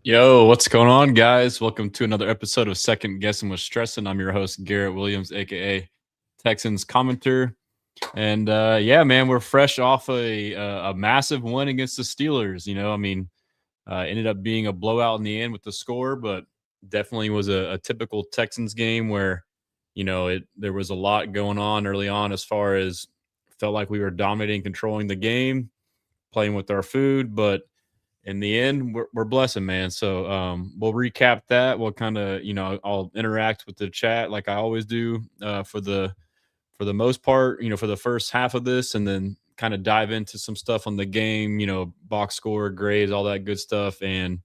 Yo, what's going on, guys? Welcome to another episode of Second Guessing with Stressan. I'm your host, Garrett Williams, aka Texans commenter. And yeah, man, we're fresh off a massive win against the Steelers. Ended up being a blowout in the end with the score, but definitely was a typical Texans game where there was a lot going on early on as far as felt like we were dominating, controlling the game, playing with our food, but in the end, we're blessing, man. So we'll recap that. We'll kind of, I'll interact with the chat like I always do for the most part, for the first half of this, and then kind of dive into some stuff on the game, box score, grades, all that good stuff, and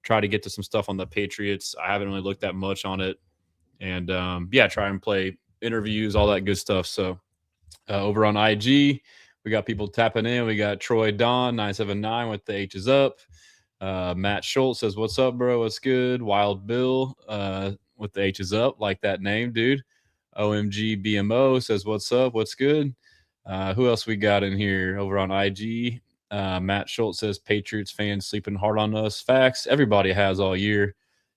try to get to some stuff on the Patriots. I haven't really looked that much on it, and yeah, try and play interviews, all that good stuff. So over on IG. We got people tapping in. We got Troy Don 979 with the H is up. Matt Schultz says, "What's up, bro? What's good?" Wild Bill with the H is up, like that name, dude. OMG BMO says, "What's up? What's good?" Who else we got in here over on IG? Matt Schultz says, "Patriots fans sleeping hard on us." Facts. Everybody has all year.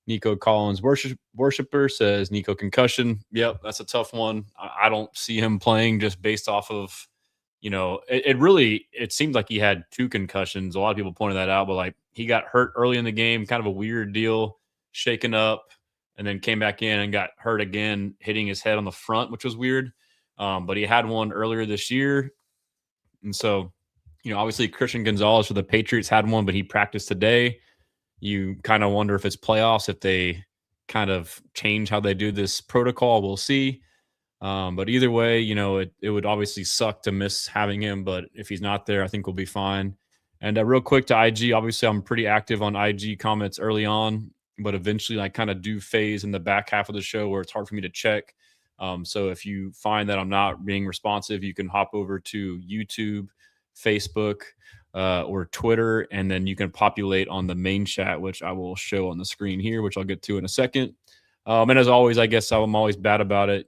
Nico Collins worshiper says, "Nico concussion." Yep, that's a tough one. I don't see him playing just based off of it seemed like he had two concussions. A lot of people pointed that out, but like he got hurt early in the game, kind of a weird deal, shaken up, and then came back in and got hurt again, hitting his head on the front, which was weird. But he had one earlier this year. And so, obviously Christian Gonzalez for the Patriots had one, but he practiced today. You kind of wonder if it's playoffs, if they kind of change how they do this protocol. We'll see. But either way, it would obviously suck to miss having him. But if he's not there, I think we'll be fine. And real quick to IG, obviously I'm pretty active on IG comments early on, but eventually I kind of do phase in the back half of the show where it's hard for me to check. So if you find that I'm not being responsive, you can hop over to YouTube, Facebook, or Twitter, and then you can populate on the main chat, which I will show on the screen here, which I'll get to in a second. And as always, I guess I'm always bad about it.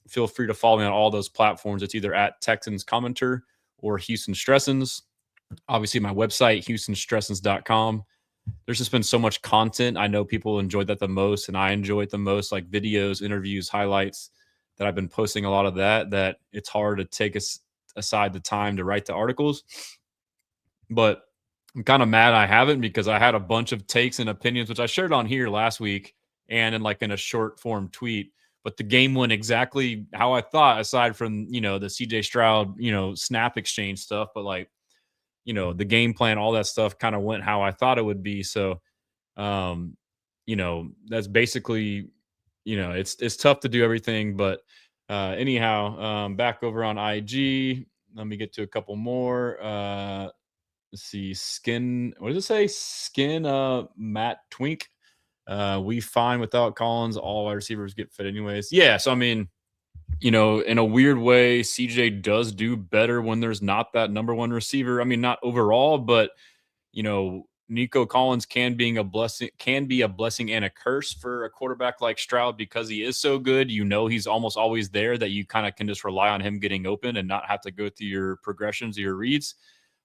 Feel free to follow me on all those platforms. It's either at Texans Commenter or Houston Stressans. Obviously, my website, houstonstressans.com. There's just been so much content. I know people enjoyed that the most, and I enjoy it the most, like videos, interviews, highlights, that I've been posting a lot of that it's hard to take aside the time to write the articles. But I'm kind of mad I haven't, because I had a bunch of takes and opinions, which I shared on here last week and in a short form tweet. But the game went exactly how I thought, aside from, the CJ Stroud, snap exchange stuff. But the game plan, all that stuff kind of went how I thought it would be. So, that's basically, it's tough to do everything. But anyhow, back over on IG, let me get to a couple more. Let's see, what does it say? Matt Twink. We fine without Collins. All our receivers get fit anyways. Yeah, so I mean, in a weird way, CJ does do better when there's not that number one receiver. I mean, not overall, but Nico Collins can be a blessing and a curse for a quarterback like Stroud, because he is so good. He's almost always there, that you kind of can just rely on him getting open and not have to go through your progressions or your reads.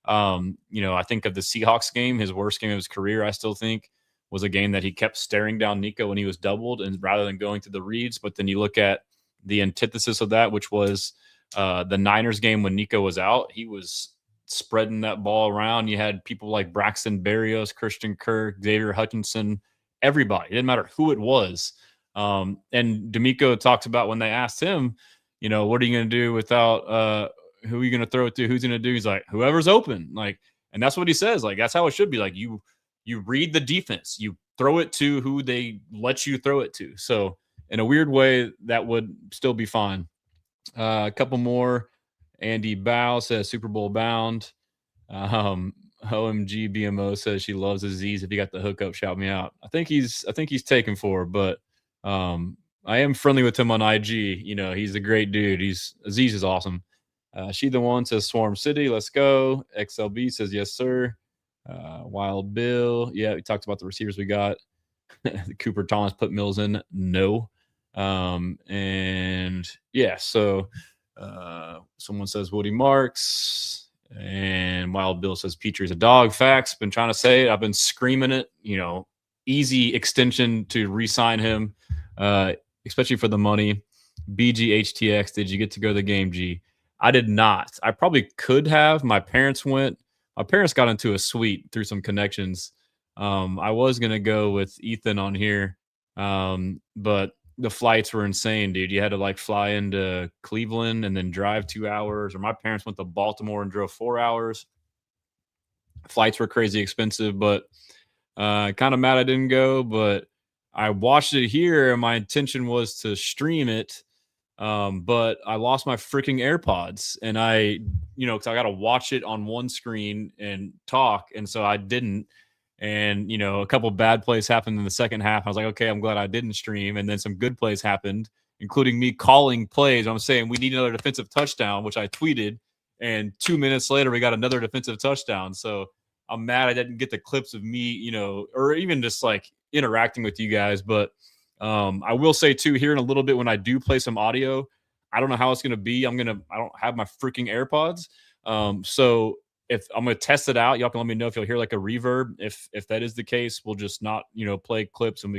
I think of the Seahawks game, his worst game of his career, I still think, was a game that he kept staring down Nico when he was doubled, and rather than going to the reads. But then you look at the antithesis of that, which was the Niners game when Nico was out. He was spreading that ball around. You had people like Braxton Berrios, Christian Kirk, Xavier Hutchinson, everybody. It didn't matter who it was. And D'Amico talks about when they asked him, what are you going to do without who are you going to throw it to? Who's going to do? He's like, whoever's open. And that's what he says. That's how it should be. You read the defense, you throw it to who they let you throw it to. So in a weird way, that would still be fine. A couple more. Andy Bow says Super Bowl bound. OMG BMO says she loves Aziz. If you got the hookup, shout me out. I think he's taken for, but I am friendly with him on IG. He's a great dude. Aziz is awesome. She the one says Swarm City. Let's go. XLB says yes, sir. Wild Bill. Yeah, we talked about the receivers we got. Cooper Thomas put Mills in. No. And yeah, so someone says Woody Marks, and Wild Bill says Petrie's a dog. Facts. Been trying to say it. I've been screaming it, easy extension to re-sign him, especially for the money. BGHTX, did you get to go to the game, G? I did not. I probably could have. My parents went. My parents got into a suite through some connections. I was gonna go with Ethan on here, but the flights were insane, dude. You had to like fly into Cleveland and then drive 2 hours. Or my parents went to Baltimore and drove 4 hours. Flights were crazy expensive, but kind of mad I didn't go. But I watched it here, and my intention was to stream it. But I lost my freaking AirPods, and because I got to watch it on one screen and talk, and so I didn't. And a couple bad plays happened in the second half. I was like, okay, I'm glad I didn't stream. And then some good plays happened, including me calling plays. I'm saying we need another defensive touchdown, which I tweeted. And 2 minutes later, we got another defensive touchdown. So I'm mad I didn't get the clips of me, or even just like interacting with you guys. But I will say too, here in a little bit when I do play some audio, I don't know how it's going to be. I don't have my freaking AirPods. So if I'm going to test it out, y'all can let me know if you'll hear like a reverb. If that is the case, we'll just not, play clips, and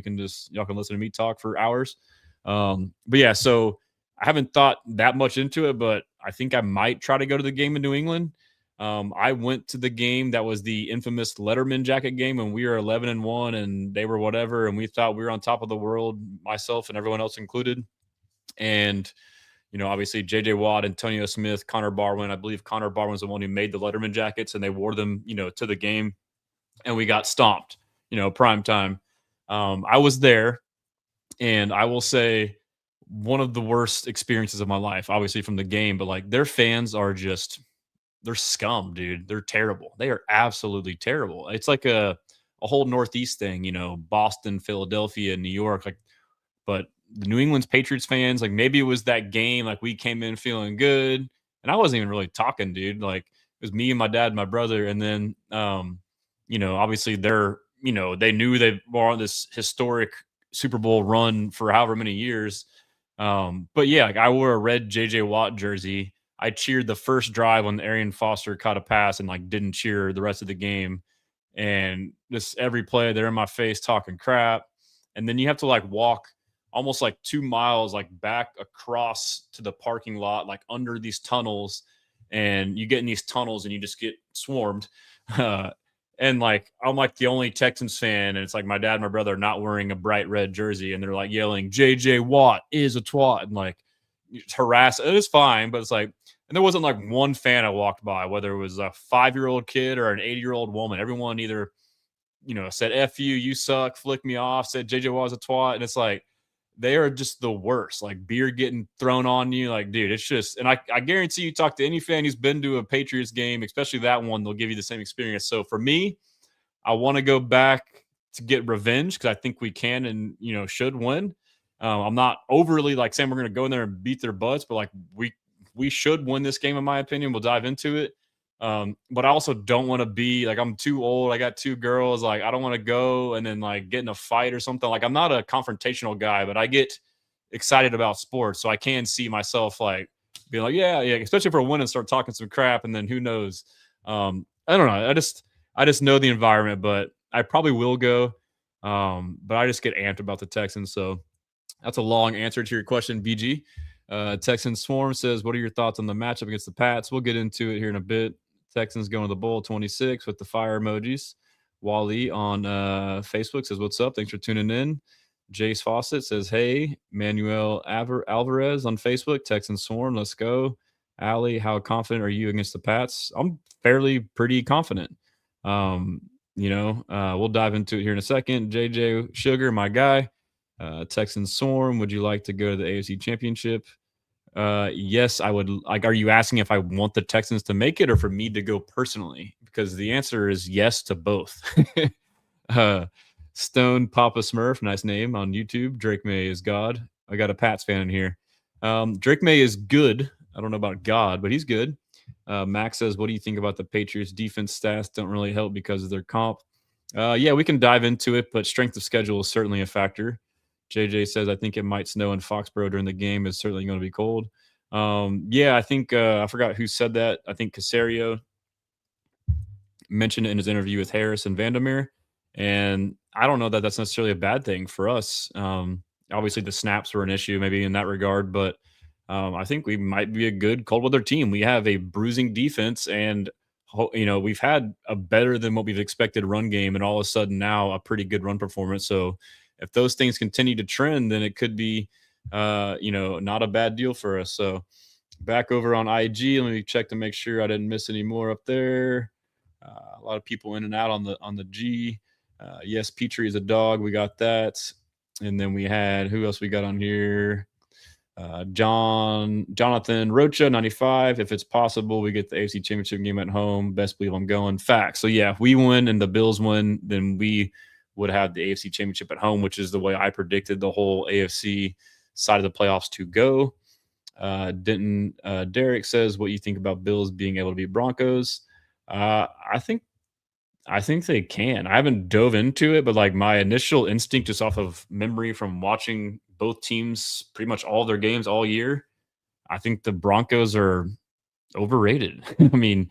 y'all can listen to me talk for hours. But yeah, so I haven't thought that much into it, but I think I might try to go to the game in New England. I went to the game that was the infamous Letterman jacket game when we were 11-1 and they were whatever, and we thought we were on top of the world, myself and everyone else included. And obviously JJ Watt, Antonio Smith, Connor Barwin. I believe Connor Barwin was the one who made the Letterman jackets, and they wore them, to the game, and we got stomped, prime time. I was there, and I will say one of the worst experiences of my life, obviously from the game, but like their fans are they're scum, dude. They're terrible. They are absolutely terrible. It's like a whole Northeast thing, Boston, Philadelphia, New York, like, but the New England's Patriots fans, like maybe it was that game, like we came in feeling good, and I wasn't even really talking, dude. Like it was me and my dad and my brother, and then obviously they knew they were on this historic Super Bowl run for however many years. But yeah, like I wore a red JJ Watt jersey. I cheered the first drive when Arian Foster caught a pass and like didn't cheer the rest of the game. And just every play they're in my face talking crap. And then you have to like walk almost like 2 miles like back across to the parking lot, like under these tunnels. And you get in these tunnels and you just get swarmed. And like I'm like the only Texans fan, and it's like my dad and my brother are not wearing a bright red jersey, and they're like yelling, JJ Watt is a twat, and like harass. It was fine, but it's like, and there wasn't like one fan I walked by, whether it was a 5-year-old kid or an 80-year-old woman. Everyone either, said F you, you suck, flick me off, said JJ Watt is a twat. And it's like, they are just the worst. Like beer getting thrown on you. Like, dude, it's just, and I guarantee you talk to any fan who's been to a Patriots game, especially that one, they'll give you the same experience. So for me, I want to go back to get revenge because I think we can and, should win. I'm not overly like saying we're going to go in there and beat their butts, but like we should win this game, in my opinion. We'll dive into it. But I also don't want to be like, I'm too old. I got 2 girls. Like, I don't want to go and then like get in a fight or something. Like, I'm not a confrontational guy, but I get excited about sports. So I can see myself like being like, yeah, especially if we're winning, start talking some crap. And then who knows? I don't know. I just know the environment, but I probably will go. But I just get amped about the Texans. So that's a long answer to your question, BG. Texan Swarm says, what are your thoughts on the matchup against the Pats? We'll get into it here in a bit. Texans going to the bowl 26 with the fire emojis. Wally on Facebook says, what's up? Thanks for tuning in. Jace Fawcett says, hey. Manuel Alvarez on Facebook. Texan Swarm, let's go. Allie, how confident are you against the Pats? I'm pretty confident. We'll dive into it here in a second. JJ Sugar, my guy. Texan Swarm, would you like to go to the AFC Championship? Yes, I would. Like, are you asking if I want the Texans to make it or for me to go personally? Because the answer is yes to both. Stone Papa Smurf, nice name on YouTube. Drake May is God. I got a Pats fan in here. Drake May is good. I don't know about God, but he's good. Max says, what do you think about the Patriots defense stats? Don't really help because of their comp. Yeah, we can dive into it, but strength of schedule is certainly a factor. JJ says, I think it might snow in Foxborough during the game. It's certainly going to be cold. Yeah, I think I forgot who said that. I think Casario mentioned it in his interview with Harris and Vandermeer. And I don't know that that's necessarily a bad thing for us. Obviously, the snaps were an issue maybe in that regard, but I think we might be a good cold weather team. We have a bruising defense, and we've had a better than what we've expected run game, and all of a sudden now a pretty good run performance. So if those things continue to trend, then it could be not a bad deal for us. So back over on IG, let me check to make sure I didn't miss any more up there. A lot of people in and out on the G. Yes, Petrie is a dog. We got that. And then we had who else we got on here? Jonathan Rocha, 95. If it's possible, we get the AFC Championship game at home. Best believe I'm going. Facts. So yeah, if we win and the Bills win, then we would have the AFC Championship at home, which is the way I predicted the whole AFC side of the playoffs to go. Derek says, what you think about Bills being able to beat Broncos? I think they can. I haven't dove into it, but like my initial instinct just off of memory from watching both teams pretty much all their games all year, I think the Broncos are overrated. I mean,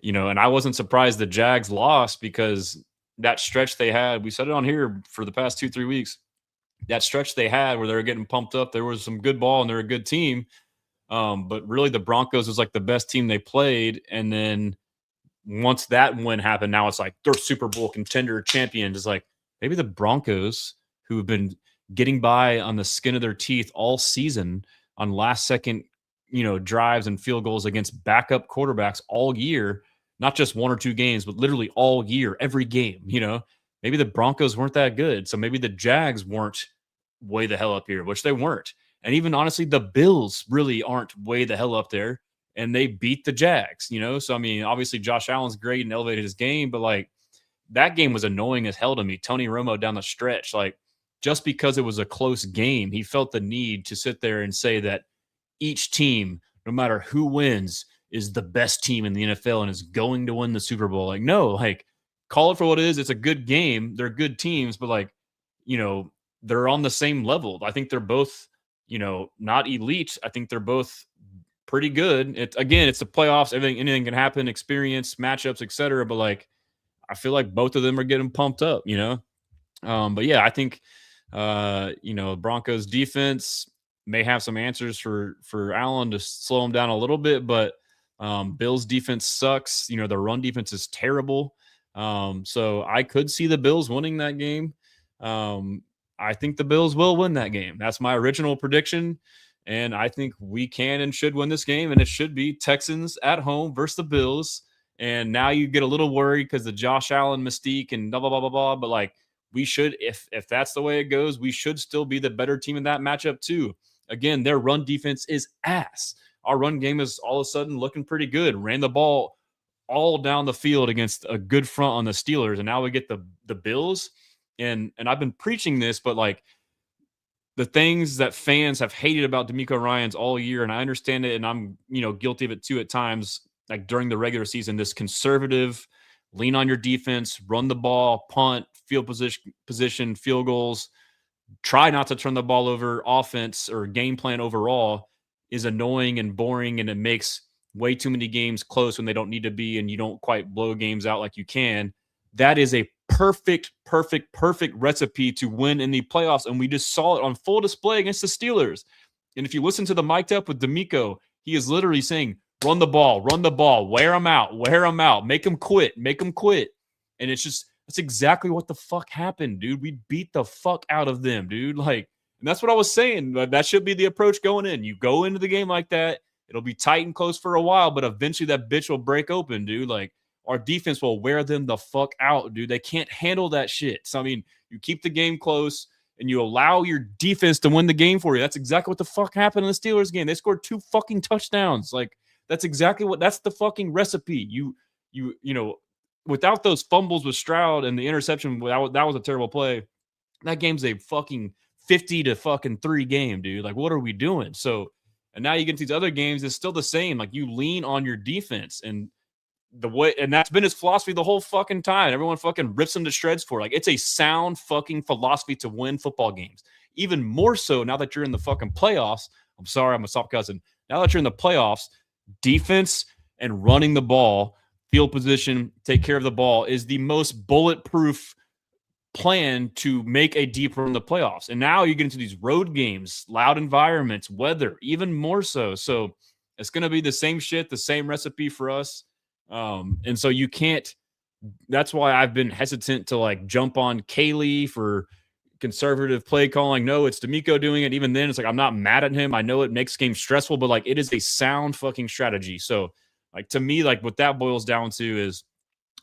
and I wasn't surprised the Jags lost because that stretch they had, we said it on here for the past 2-3 weeks, that stretch they had where they were getting pumped up, there was some good ball and they're a good team. But really the Broncos was like the best team they played. And then once that win happened, now it's like they're Super Bowl contender champions. It's like maybe the Broncos, who have been getting by on the skin of their teeth all season on last second, drives and field goals against backup quarterbacks all year, not just 1 or 2 games, but literally all year, every game, maybe the Broncos weren't that good. So maybe the Jags weren't way the hell up here, which they weren't. And even honestly, the Bills really aren't way the hell up there. And they beat the Jags, So, I mean, obviously Josh Allen's great and elevated his game, but like that game was annoying as hell to me. Tony Romo down the stretch, like just because it was a close game, he felt the need to sit there and say that each team, no matter who wins, is the best team in the NFL and is going to win the Super Bowl. Like, no, like call it for what it is. It's a good game. They're good teams, but like, they're on the same level. I think they're both, not elite. I think they're both pretty good. It's the playoffs. Anything can happen. Experience, matchups, etc. But like, I feel like both of them are getting pumped up. But yeah, I think Broncos defense may have some answers for Allen to slow him down a little bit, but Bills defense sucks. The run defense is terrible. So I could see the Bills winning that game. I think the Bills will win that game. That's my original prediction. And I think we can and should win this game. And it should be Texans at home versus the Bills. And now you get a little worried because the Josh Allen mystique and blah, blah, blah, blah, blah. But like we should, if that's the way it goes, we should still be the better team in that matchup too. Again, their run defense is ass. Our run game is all of a sudden looking pretty good. Ran the ball all down the field against a good front on the Steelers. And now we get the Bills. And I've been preaching this, but like the things that fans have hated about DeMeco Ryans all year, and I understand it, and I'm guilty of it too at times, like during the regular season, this conservative, lean on your defense, run the ball, punt, field position, field goals, try not to turn the ball over offense or game plan overall is annoying and boring, and it makes way too many games close when they don't need to be, and you don't quite blow games out like you can. That is a perfect recipe to win in the playoffs, and we just saw it on full display against the Steelers. And if you listen to the mic'd up with DeMeco, he is literally saying, run the ball, wear them out, make them quit. And that's exactly what the fuck happened, dude. We beat the fuck out of them, dude. Like, and that's what I was saying. That should be the approach going in. You go into the game like that, it'll be tight and close for a while, but eventually that bitch will break open, dude. Like, our defense will wear them the fuck out, dude. They can't handle that shit. So, I mean, you keep the game close and you allow your defense to win the game for you. That's exactly what the fuck happened in the Steelers game. They scored 2 fucking touchdowns. Like, that's the fucking recipe. You without those fumbles with Stroud and the interception, that was a terrible play. That game's a fucking 50-3 game, dude. Like, what are we doing? So, and now you get into these other games, it's still the same. Like, you lean on your defense, and that's been his philosophy the whole fucking time. Everyone fucking rips him to shreds for it. Like, it's a sound fucking philosophy to win football games. Even more so now that you're in the fucking playoffs. I'm sorry, I'm a soft cousin. Now that you're in the playoffs, defense and running the ball, field position, take care of the ball is the most bulletproof plan to make a deep run in the playoffs. And now you get into these road games, loud environments, weather, even more so. So it's going to be the same shit, the same recipe for us. And so you can't, that's why I've been hesitant to like jump on Kaylee for conservative play calling. No, it's D'Amico doing it. Even then, it's like, I'm not mad at him. I know it makes games stressful, but like it is a sound fucking strategy. So like to me, like what that boils down to is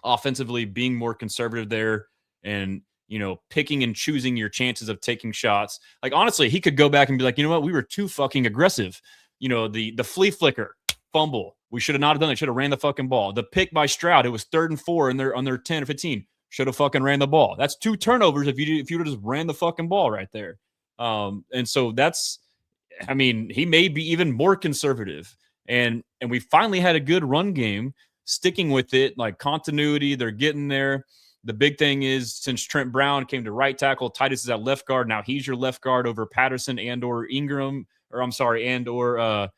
offensively being more conservative there and, you know, picking and choosing your chances of taking shots. Like, honestly, he could go back and be like, you know what? We were too fucking aggressive. You know, the flea flicker, fumble. We should have not have done it. Should have ran the fucking ball. The pick by Stroud, it was 3rd and 4 and they're on their 10 or 15. Should have fucking ran the ball. That's 2 turnovers if you would have just ran the fucking ball right there. And so that's, I mean, he may be even more conservative. And we finally had a good run game, sticking with it, like continuity. They're getting there. The big thing is since Trent Brown came to right tackle, Titus is at left guard. Now he's your left guard over Patterson and or Ingram, or I'm sorry, and or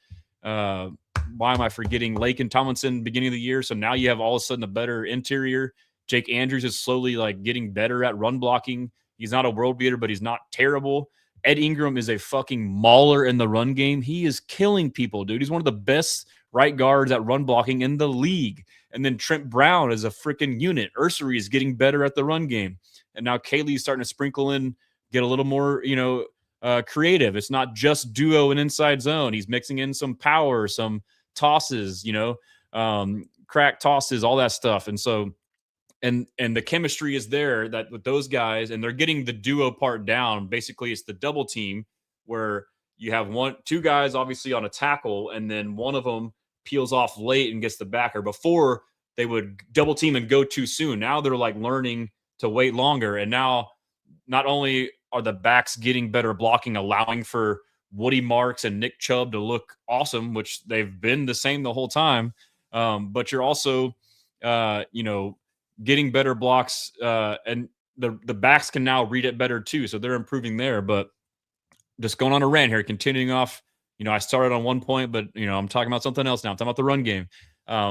why am I forgetting Lake and Tomlinson beginning of the year? So now you have all of a sudden a better interior. Jake Andrews is slowly like getting better at run blocking. He's not a world beater, but he's not terrible. Ed Ingram is a fucking mauler in the run game. He is killing people, dude. He's one of the best right guards at run blocking in the league. And then Trent Brown is a freaking unit. Ursary is getting better at the run game. And now Kaylee's starting to sprinkle in, get a little more, you know, creative. It's not just duo and inside zone. He's mixing in some power, some tosses, you know, crack tosses, all that stuff. And so, and the chemistry is there that with those guys, and they're getting the duo part down. Basically, it's the double team where you have 2 guys obviously on a tackle, and then one of them peels off late and gets the backer. Before they would double team and go too soon. Now they're like learning to wait longer. And now not only are the backs getting better blocking, allowing for Woody Marks and Nick Chubb to look awesome, which they've been the same the whole time. But you're also, you know, getting better blocks, and the backs can now read it better too. So they're improving there. But just going on a rant here, continuing off, you know, I started on one point, but, you know, I'm talking about something else now. I'm talking about the run game.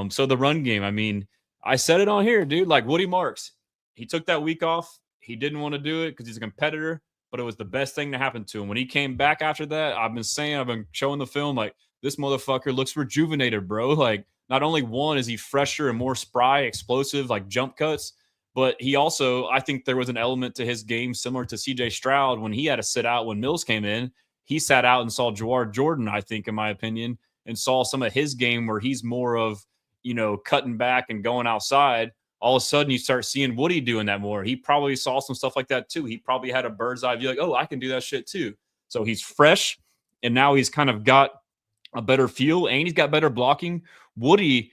So the run game, I mean, I said it on here, dude, like Woody Marks, he took that week off. He didn't want to do it because he's a competitor, but it was the best thing to happen to him. When he came back after that, I've been showing the film, like, this motherfucker looks rejuvenated, bro. Like, not only one is he fresher and more spry, explosive, like jump cuts, but he also, I think there was an element to his game similar to CJ Stroud when he had to sit out when Mills came in. He sat out and saw Jawar Jordan, I think, in my opinion, and saw some of his game where he's more of, you know, cutting back and going outside. All of a sudden, you start seeing Woody doing that more. He probably saw some stuff like that too. He probably had a bird's eye view, like, oh, I can do that shit too. So he's fresh, and now he's kind of got a better feel, and he's got better blocking. Woody,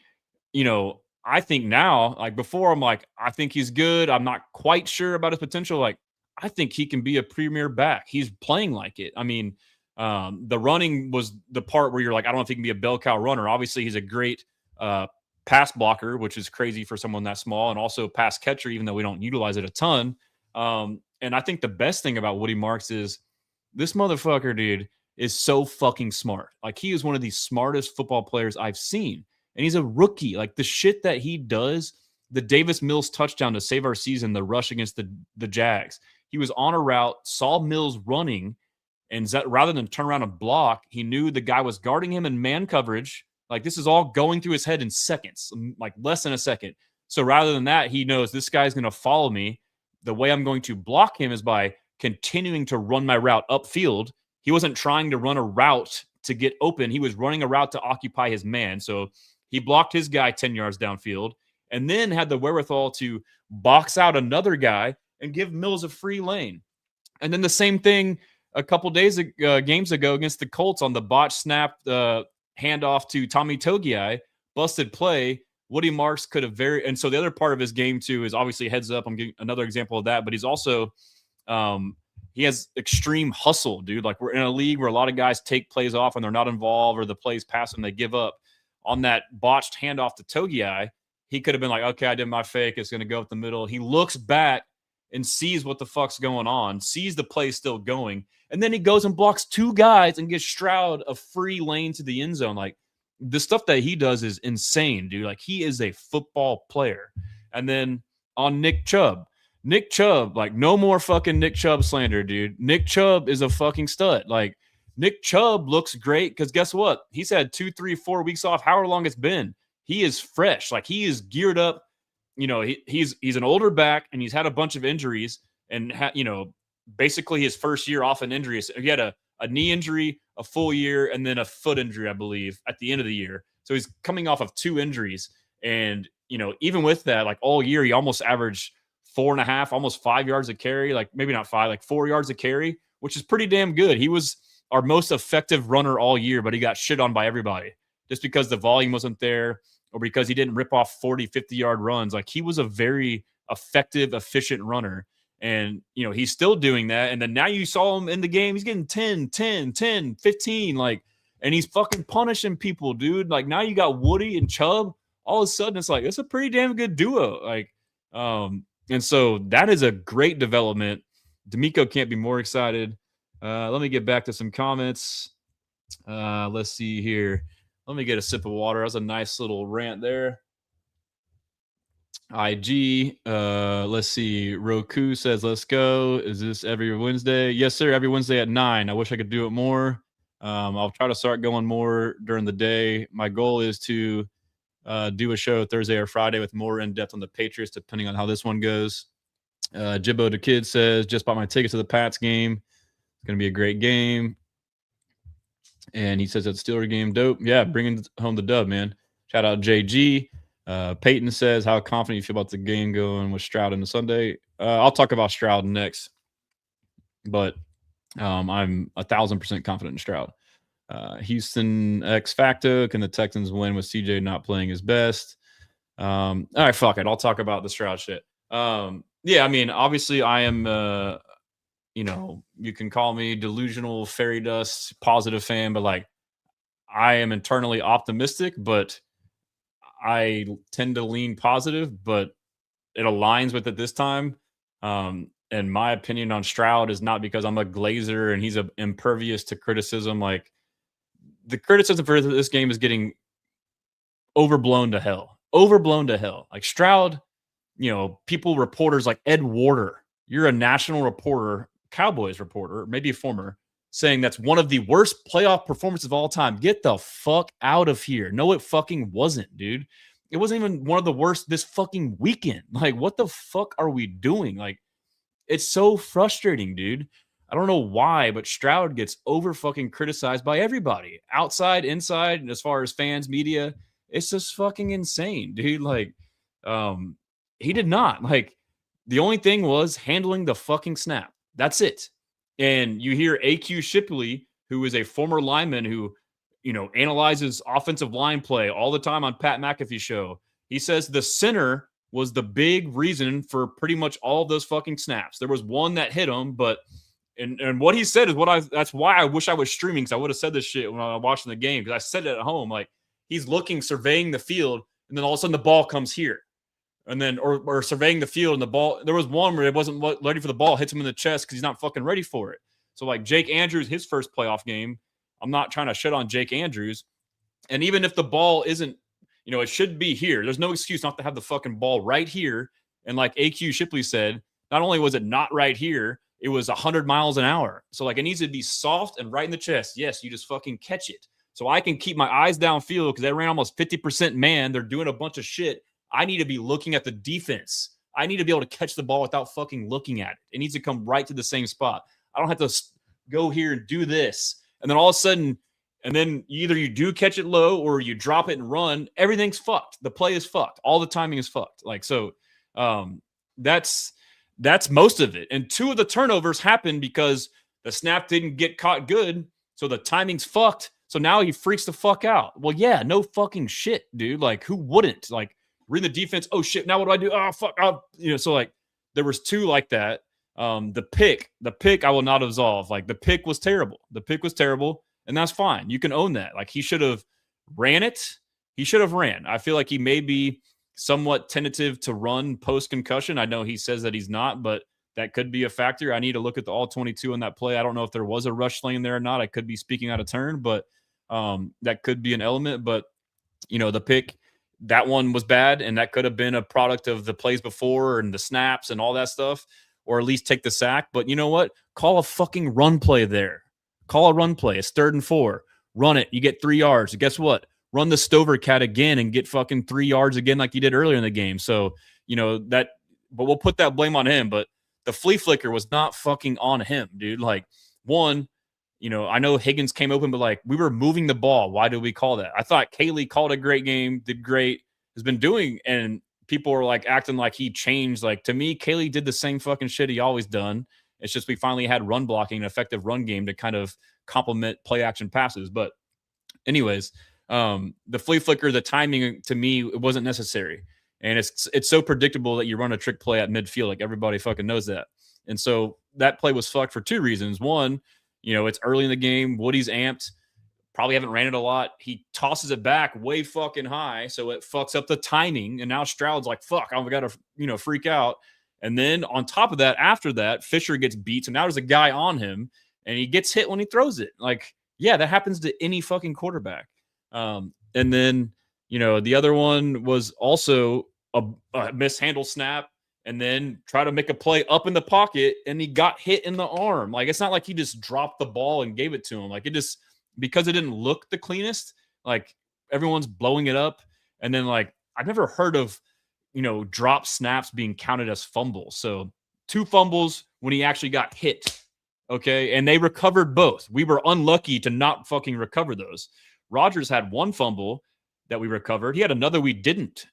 you know, I think now, like before, I'm like, I think he's good. I'm not quite sure about his potential. Like, I think he can be a premier back. He's playing like it. I mean, the running was the part where you're like, I don't know if he can be a bell cow runner. Obviously, he's a great pass blocker, which is crazy for someone that small, and also pass catcher, even though we don't utilize it a ton. And I think the best thing about Woody Marks is this motherfucker, dude, is so fucking smart. Like, he is one of the smartest football players I've seen. And he's a rookie. Like, the shit that he does, the Davis Mills touchdown to save our season, the rush against the Jags. He was on a route, saw Mills running, and rather than turn around and block, he knew the guy was guarding him in man coverage. Like, this is all going through his head in seconds, like less than a second. So rather than that, he knows this guy's going to follow me. The way I'm going to block him is by continuing to run my route upfield. He wasn't trying to run a route to get open. He was running a route to occupy his man. So he blocked his guy 10 yards downfield and then had the wherewithal to box out another guy and give Mills a free lane. And then the same thing a couple games ago against the Colts on the botch snap handoff to Tommy Togiai, busted play. Woody Marks could have and so the other part of his game too is obviously heads up. I'm getting another example of that, but he's also he has extreme hustle, dude. Like, we're in a league where a lot of guys take plays off and they're not involved, or the plays pass and they give up. On that botched handoff to Togiai, he could have been like, okay, I did my fake. It's going to go up the middle. He looks back and sees what the fuck's going on, sees the play still going, and then he goes and blocks 2 guys and gives Stroud a free lane to the end zone. Like, the stuff that he does is insane, dude. Like, he is a football player. And then on Nick Chubb, Nick Chubb, like no more fucking Nick Chubb slander, dude. Nick Chubb is a fucking stud. Like Nick Chubb looks great because guess what? He's had 2, 3, 4 weeks off, however long it's been. He is fresh. Like he is geared up. You know, he's an older back and he's had a bunch of injuries and basically his first year off an injury. He had a knee injury, a full year, and then a foot injury, I believe, at the end of the year. So he's coming off of 2 injuries. And, even with that, like all year, he almost averaged 4.5, almost 5 yards a carry, like maybe not 5, like 4 yards a carry, which is pretty damn good. He was our most effective runner all year, but he got shit on by everybody just because the volume wasn't there or because he didn't rip off 40, 50-yard runs. Like he was a very effective, efficient runner. And, he's still doing that. And then now you saw him in the game. He's getting 10, 10, 10, 15, and he's fucking punishing people, dude. Like now you got Woody and Chubb. All of a sudden it's like, it's a pretty damn good duo. And so that is a great development. D'Amico can't be more excited. Let me get back to some comments. Let's see here. Let me get a sip of water. That was a nice little rant there. IG, let's see. Roku says, let's go. Is this every Wednesday? Yes, sir. Every Wednesday at 9. I wish I could do it more. I'll try to start going more during the day. My goal is to do a show Thursday or Friday with more in-depth on the Patriots, depending on how this one goes. Jibbo the Kid says, just bought my tickets to the Pats game. It's going to be a great game. And he says that Steelers game dope. Yeah, bringing home the dub, man. Shout out JG. Peyton says, how confident you feel about the game going with Stroud on the Sunday? I'll talk about Stroud next, but I'm 1,000% confident in Stroud. Houston X Facto, can the Texans win with CJ not playing his best? All right, fuck it. I'll talk about the Stroud shit. Yeah, I mean, obviously I am, you can call me delusional fairy dust positive fan, but like I am internally optimistic, but I tend to lean positive, but it aligns with it this time. And my opinion on Stroud is not because I'm a glazer and he's impervious to criticism. Like the criticism for this game is getting overblown to hell. Like Stroud, people, reporters like Ed Warder, you're a national reporter, Cowboys reporter, maybe a former, saying that's one of the worst playoff performances of all time. Get the fuck out of here. No, it fucking wasn't, dude. It wasn't even one of the worst this fucking weekend. Like, what the fuck are we doing? Like, it's so frustrating, dude. I don't know why, but Stroud gets over fucking criticized by everybody. Outside, inside, and as far as fans, media, it's just fucking insane, dude. Like, he did not. Like, the only thing was handling the fucking snap. That's it. And you hear AQ Shipley, who is a former lineman who, analyzes offensive line play all the time on Pat McAfee's show. He says the center was the big reason for pretty much all of those fucking snaps. There was one that hit him, but and what he said is that's why I wish I was streaming, because I would have said this shit when I was watching the game, because I said it at home. Like he's looking, surveying the field, and then all of a sudden the ball comes here. And then, or surveying the field and the ball, there was one where it wasn't ready for the ball, hits him in the chest because he's not fucking ready for it. So like Jake Andrews, his first playoff game, I'm not trying to shit on Jake Andrews. And even if the ball isn't, it should be here. There's no excuse not to have the fucking ball right here. And like AQ Shipley said, not only was it not right here, it was 100 miles an hour. So like it needs to be soft and right in the chest. Yes, you just fucking catch it. So I can keep my eyes downfield because they ran almost 50% man. They're doing a bunch of shit. I need to be looking at the defense. I need to be able to catch the ball without fucking looking at it. It needs to come right to the same spot. I don't have to go here and do this. And then all of a sudden, and then either you do catch it low or you drop it and run. Everything's fucked. The play is fucked. All the timing is fucked. Like, so that's most of it. And 2 of the turnovers happened because the snap didn't get caught good. So the timing's fucked. So now he freaks the fuck out. Well, yeah, no fucking shit, dude. Like, who wouldn't? Like, read the defense. Oh shit! Now what do I do? Oh fuck! So like there was 2 like that. The pick, I will not absolve. Like the pick was terrible. And that's fine. You can own that. Like he should have ran it. He should have ran. I feel like he may be somewhat tentative to run post concussion. I know he says that he's not, but that could be a factor. I need to look at the all 22 on that play. I don't know if there was a rush lane there or not. I could be speaking out of turn, but that could be an element. But the pick that one was bad, and that could have been a product of the plays before and the snaps and all that stuff, or at least take the sack. But you know what? Call a fucking run play there. Call a run play. It's 3rd and 4. Run it. You get 3 yards. And guess what? Run the Stover cat again and get fucking 3 yards again like you did earlier in the game. So, that, but we'll put that blame on him. But the flea flicker was not fucking on him, dude. Like, one, I know Higgins came open, but like we were moving the ball. Why did we call that? I thought Kaylee called a great game, did great, has been doing, and people were like acting like he changed. Like, to me, Kaylee did the same fucking shit he always done. It's just we finally had run blocking, an effective run game to kind of complement play action passes. But anyways, the flea flicker, the timing, to me, it wasn't necessary. And it's so predictable that you run a trick play at midfield. Like, everybody fucking knows that. And so that play was fucked for 2 reasons. One, it's early in the game. Woody's amped. Probably haven't ran it a lot. He tosses it back way fucking high, so it fucks up the timing. And now Stroud's like, fuck, I've got to, freak out. And then on top of that, after that, Fisher gets beat. So now there's a guy on him, and he gets hit when he throws it. Like, yeah, that happens to any fucking quarterback. And then, the other one was also a mishandled snap, and then try to make a play up in the pocket, and he got hit in the arm. Like, it's not like he just dropped the ball and gave it to him. Like, it just, because it didn't look the cleanest, like, everyone's blowing it up. And then, like, I've never heard of, drop snaps being counted as fumbles. So 2 fumbles when he actually got hit. Okay. And they recovered both. We were unlucky to not fucking recover those. Rodgers had 1 fumble that we recovered. He had another we didn't.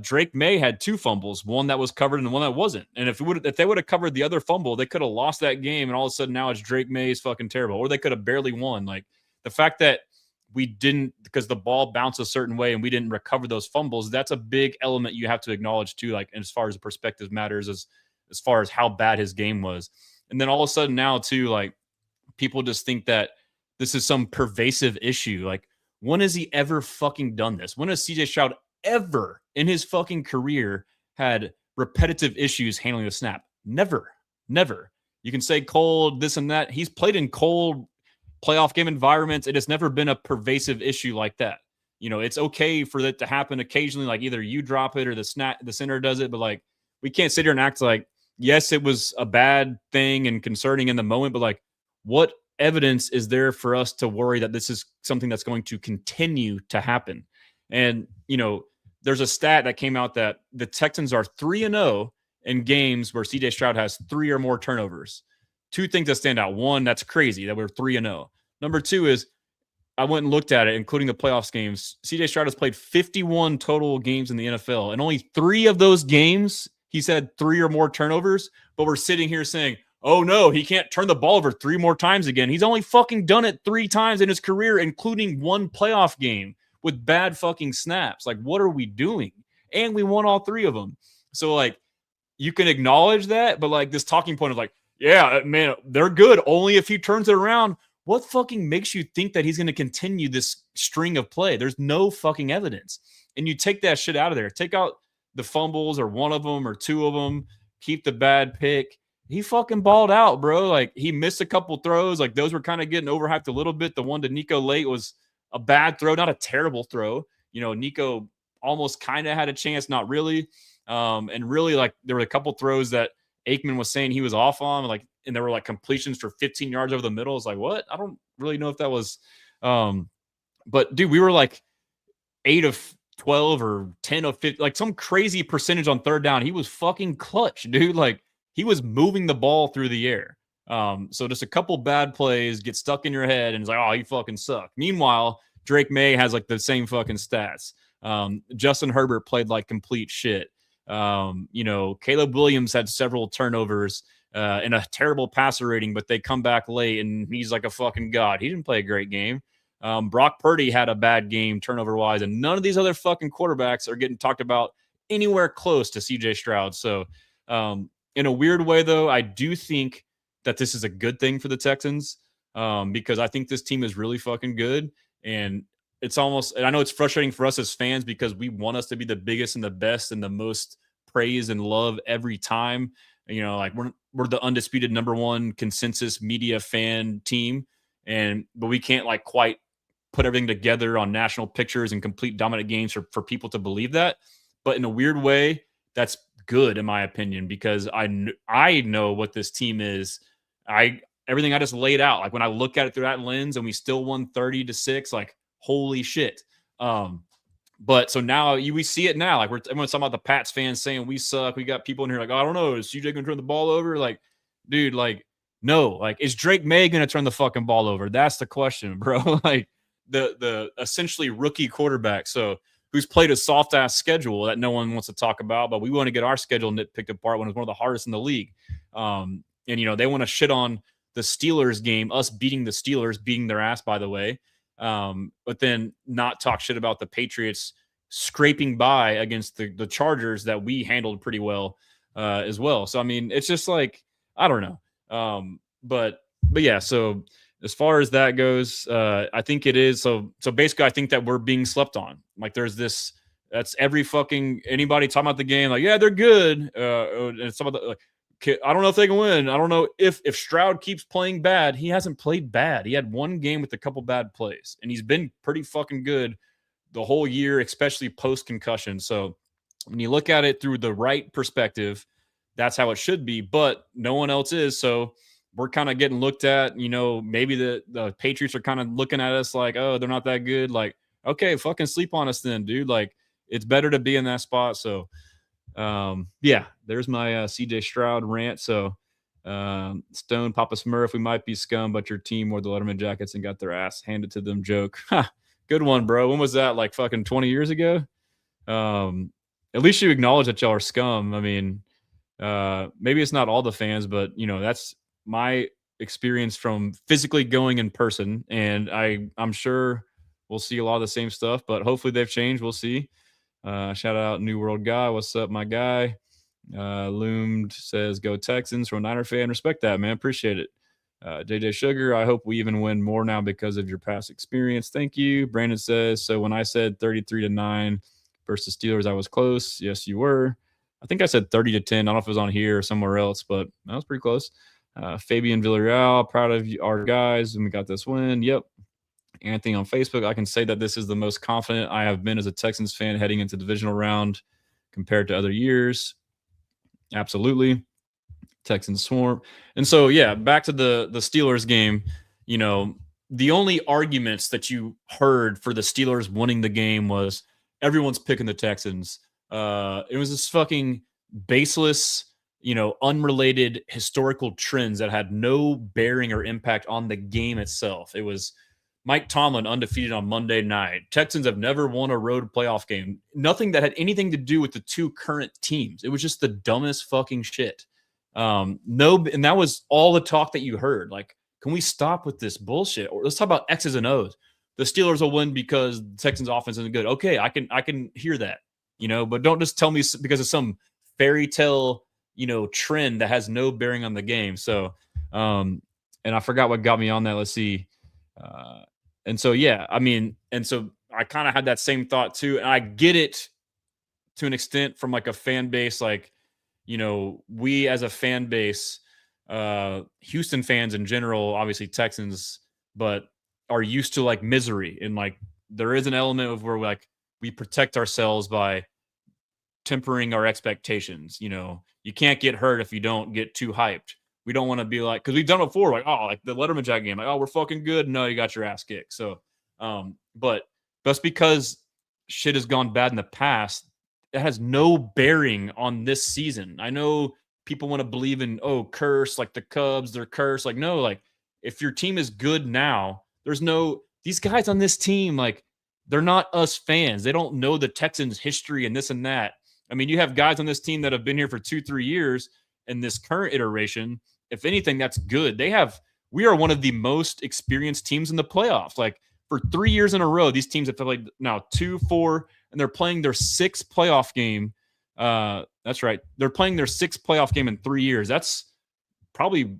Drake May had 2 fumbles, one that was covered and one that wasn't. And if they would have covered the other fumble, they could have lost that game. And all of a sudden now it's Drake May's fucking terrible, or they could have barely won. Like, the fact that we didn't, because the ball bounced a certain way and we didn't recover those fumbles, that's a big element you have to acknowledge too. Like, as far as the perspective matters, as far as how bad his game was. And then all of a sudden now too, like, people just think that this is some pervasive issue. Like, when has he ever fucking done this? When has CJ Stroud ever in his fucking career had repetitive issues handling the snap? Never. You can say cold, this and that. He's played in cold playoff game environments. It has never been a pervasive issue like that. It's okay for that to happen occasionally. Like, either you drop it or the center does it. But like, we can't sit here and act like, yes, it was a bad thing and concerning in the moment. But like, what evidence is there for us to worry that this is something that's going to continue to happen? And, there's a stat that came out that the Texans are 3-0 in games where CJ Stroud has 3 or more turnovers. 2 things that stand out. One, that's crazy that we're 3-0. Number 2 is, I went and looked at it, including the playoffs games. CJ Stroud has played 51 total games in the NFL, and only 3 of those games he's had 3 or more turnovers. But we're sitting here saying, oh no, he can't turn the ball over 3 more times again. He's only fucking done it 3 times in his career, including 1 playoff game with bad fucking snaps. Like, what are we doing? And we won all 3 of them. So like, you can acknowledge that, but like, this talking point of like, yeah, man, they're good only if he turns it around. What fucking makes you think that he's going to continue this string of play? There's no fucking evidence. And you take that shit out of there. Take out the fumbles, or 1 of them or 2 of them. Keep the bad pick. He fucking balled out, bro. Like, he missed a couple throws. Like, those were kind of getting overhyped a little bit. The one to Nico late was a bad throw, not a terrible throw. Nico almost kind of had a chance, not really. And really, like, there were a couple throws that Aikman was saying he was off on, like, and there were like completions for 15 yards over the middle. It's like, what? I don't really know if that was, but dude, we were like 8 of 12 or 10 of 50, like some crazy percentage on 3rd down. He was fucking clutch, dude. Like, he was moving the ball through the air. So just a couple bad plays get stuck in your head, and it's like, oh, you fucking suck. Meanwhile, Drake May has like the same fucking stats. Justin Herbert played like complete shit. Caleb Williams had several turnovers and a terrible passer rating, but they come back late, and he's like a fucking god. He didn't play a great game. Brock Purdy had a bad game turnover-wise, and none of these other fucking quarterbacks are getting talked about anywhere close to CJ Stroud. So, in a weird way, though, I do think that this is a good thing for the Texans, because I think this team is really fucking good. And it's almost, and I know it's frustrating for us as fans because we want us to be the biggest and the best and the most praise and love every time. Like, we're the undisputed number 1 consensus media fan team, but we can't like quite put everything together on national pictures and complete dominant games for people to believe that. But in a weird way, that's good in my opinion, because I know what this team is. Everything I just laid out, like when I look at it through that lens, and we still won 30-6, like holy shit. But so now we see it now. Like everyone's talking about the Pats fans saying we suck. We got people in here like, oh, I don't know, is CJ gonna turn the ball over? Like, dude, like, no, like, is Drake May gonna turn the fucking ball over? That's the question, bro. Like the essentially rookie quarterback, so who's played a soft ass schedule that no one wants to talk about, but we want to get our schedule nitpicked apart when it's one of the hardest in the league. And they want to shit on the Steelers game, us beating the Steelers, beating their ass, by the way. But then not talk shit about the Patriots scraping by against the Chargers that we handled pretty well as well. So, I mean, it's just like, I don't know. But yeah, so as far as that goes, I think it is. So basically, I think that we're being slept on. Like there's this, that's every fucking, anybody talking about the game, like, yeah, they're good. And some of the, like, I don't know if they can win. I don't know if Stroud keeps playing bad. He hasn't played bad. He had one game with a couple bad plays, and he's been pretty fucking good the whole year, especially post-concussion. So when you look at it through the right perspective, that's how it should be, but no one else is. So we're kind of getting looked at, maybe the Patriots are kind of looking at us like, oh, they're not that good. Like, okay, fucking sleep on us then, dude. Like, it's better to be in that spot. So yeah, there's my CJ Stroud rant. So Stone, Papa Smurf, we might be scum, but your team wore the Letterman jackets and got their ass handed to them joke. Good one, bro. When was that? Like fucking 20 years ago? At least you acknowledge that y'all are scum. I mean, maybe it's not all the fans, but that's my experience from physically going in person. And I'm sure we'll see a lot of the same stuff, but hopefully they've changed. We'll see. Shout out New World Guy. What's up, my guy? Loomed says, go Texans, from a Niner fan. Respect that, man. Appreciate it. JJ Sugar, I hope we even win more now because of your past experience. Thank you. Brandon says, so when I said 33-9 versus Steelers, I was close. Yes, you were. I think I said 30-10. I don't know if it was on here or somewhere else, but that was pretty close. Fabian Villarreal, proud of our guys, and we got this win. Yep. Anthony on Facebook, I can say that this is the most confident I have been as a Texans fan heading into divisional round compared to other years. Absolutely. Texans swarm. And so, yeah, back to the Steelers game, the only arguments that you heard for the Steelers winning the game was everyone's picking the Texans. It was this fucking baseless, unrelated historical trends that had no bearing or impact on the game itself. It was Mike Tomlin undefeated on Monday night. Texans have never won a road playoff game. Nothing that had anything to do with the two current teams. It was just the dumbest fucking shit. And that was all the talk that you heard. Like, can we stop with this bullshit? Or let's talk about X's and O's. The Steelers will win because the Texans offense isn't good. Okay, I can hear that, but don't just tell me because of some fairy tale, trend that has no bearing on the game. So, and I forgot what got me on that. Let's see. And so, yeah, I mean, and so I kind of had that same thought too. And I get it to an extent from like a fan base, like, we as a fan base, Houston fans in general, obviously Texans, but are used to like misery. And like, there is an element of where we protect ourselves by tempering our expectations. You can't get hurt if you don't get too hyped. We don't want to be like, because we've done it before, like, oh, like the Letterman jacket game, like, oh, we're fucking good. No, you got your ass kicked. So, but just because shit has gone bad in the past, it has no bearing on this season. I know people want to believe in, curse, like the Cubs, they're cursed. Like, no, like if your team is good now, these guys on this team, like, they're not us fans. They don't know the Texans history and this and that. I mean, you have guys on this team that have been here for 2-3 years in this current iteration. If anything, that's good. We are one of the most experienced teams in the playoffs. Like for 3 years in a row, these teams have played now 2-4, and they're playing their sixth playoff game. That's right. They're playing their sixth playoff game in 3 years. That's probably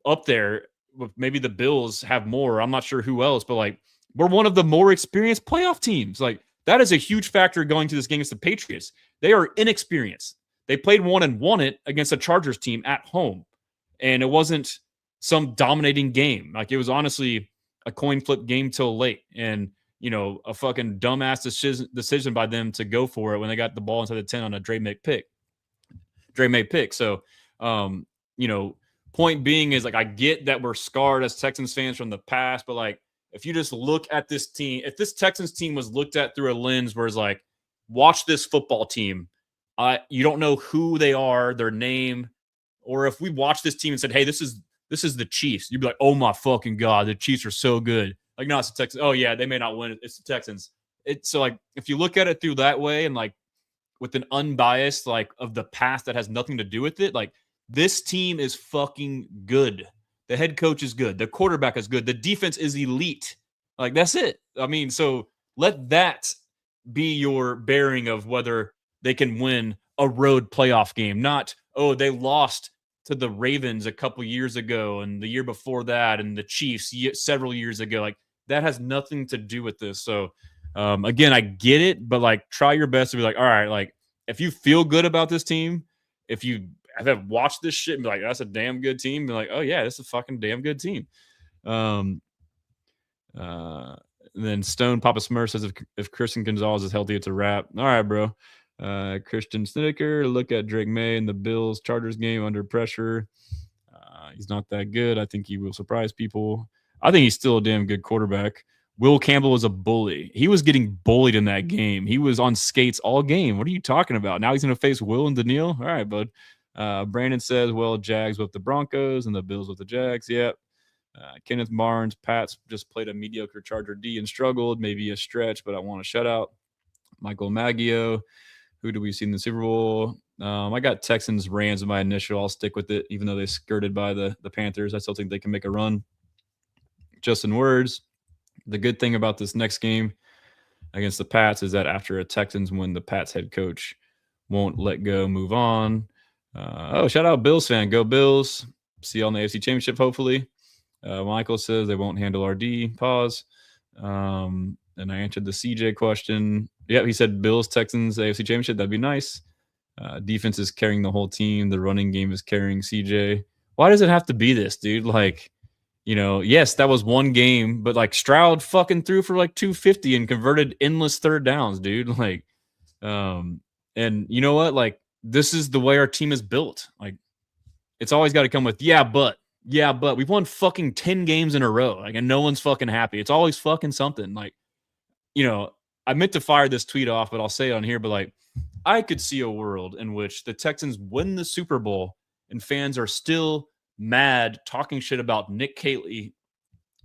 up there with maybe the Bills have more. I'm not sure who else, but like we're one of the more experienced playoff teams. Like that is a huge factor going to this game against the Patriots. They are inexperienced. They played one and won it against a Chargers team at home. And it wasn't some dominating game. Like it was honestly a coin flip game till late, and a fucking dumbass decision by them to go for it when they got the ball inside the 10 on a Dre make pick. So, um, you know, point being is like I get that we're scarred as Texans fans from the past, but like if you just look at this team, if this Texans team was looked at through a lens where it's like, watch this football team, you don't know who they are, their name, or if we watch this team and said, hey, this is the Chiefs, you'd be like, oh my fucking God, the Chiefs are so good. Like, no, it's the Texans. Oh yeah, they may not win. It's the Texans. So like if you look at it through that way and like with an unbiased like of the past that has nothing to do with it, like this team is fucking good. The head coach is good. The quarterback is good. The defense is elite. Like that's it. I mean, so let that be your bearing of whether they can win a road playoff game. Not, oh, they lost to the Ravens a couple years ago and the year before that and the Chiefs several years ago. Like that has nothing to do with this. So again, I get it, but like try your best to be like, all right, like if you feel good about this team, if you have watched this shit and be like, that's a damn good team, be like, oh yeah, this is a fucking damn good team. Then Stone Papa Smurf says if Christian Gonzalez is healthy, it's a wrap. All right, bro. Christian Snicker, look at Drake May in the Bills Chargers game under pressure. He's not that good. I think he will surprise people. I think he's still a damn good quarterback. Will Campbell was a bully. He was getting bullied in that game. He was on skates all game. What are you talking about? Now he's going to face Will and Daniil? All right, bud. Brandon says, well, Jags with the Broncos and the Bills with the Jags. Yep. Kenneth Barnes, Pats just played a mediocre Charger D and struggled. Maybe a stretch, but I want a shutout. Michael Maggio. Who do we see in the Super Bowl? I got Texans Rams in my initial. I'll stick with it, even though they skirted by the Panthers. I still think they can make a run. Justin Words. The good thing about this next game against the Pats is that after a Texans win, the Pats head coach won't let go, move on. Shout out Bills fan. Go Bills. See you on the AFC Championship, hopefully. Michael says they won't handle RD. Pause. And I answered the CJ question. Yeah, he said Bills, Texans, AFC Championship. That'd be nice. Defense is carrying the whole team. The running game is carrying CJ. Why does it have to be this, dude? Like, yes, that was one game, but like Stroud fucking threw for like 250 and converted endless third downs, dude. Like, and you know what? Like, this is the way our team is built. Like, it's always got to come with, yeah, but we've won fucking 10 games in a row. Like, and no one's fucking happy. It's always fucking something. Like, I meant to fire this tweet off, but I'll say it on here. But like, I could see a world in which the Texans win the Super Bowl and fans are still mad, talking shit about Nick Caley,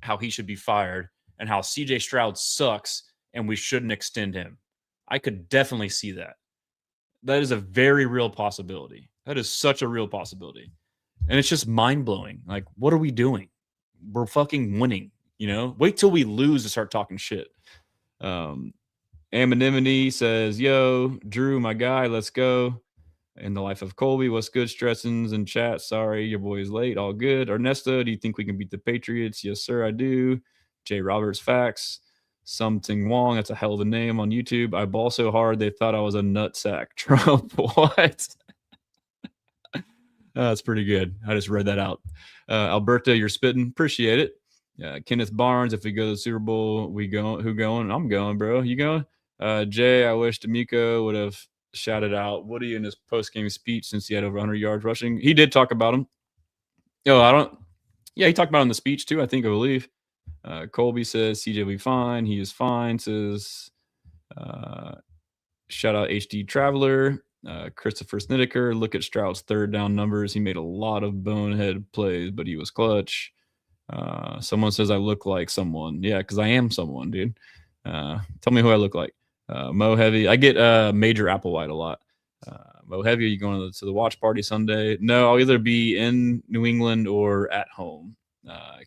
how he should be fired, and how CJ Stroud sucks and we shouldn't extend him. I could definitely see that. That is a very real possibility. That is such a real possibility. And it's just mind-blowing. Like, what are we doing? We're fucking winning, Wait till we lose to start talking shit. Anonymity says, yo, Drew, my guy, let's go. In the life of Colby, what's good? Stressans in chat. Sorry, your boy is late. All good. Ernesto, do you think we can beat the Patriots? Yes, sir, I do. Jay Roberts, facts. Something Wong, that's a hell of a name on YouTube. I ball so hard they thought I was a nutsack. Trump, what? That's pretty good. I just read that out. Alberta, you're spitting. Appreciate it. Kenneth Barnes, if we go to the Super Bowl, we go. Who going? I'm going, bro. You going? Jay, I wish D'Amico would have shouted out Woody in his post-game speech since he had over 100 yards rushing. He did talk about him. He talked about it in the speech too, I believe. Colby says CJ will be fine. He is fine. Says shout out HD Traveler. Christopher Snideker, look at Stroud's third down numbers. He made a lot of bonehead plays, but he was clutch. Someone says I look like someone. Yeah, because I am someone, dude. Tell me who I look like. Mo Heavy. I get Major Applewhite a lot. Mo Heavy, are you going to the watch party Sunday? No, I'll either be in New England or at home.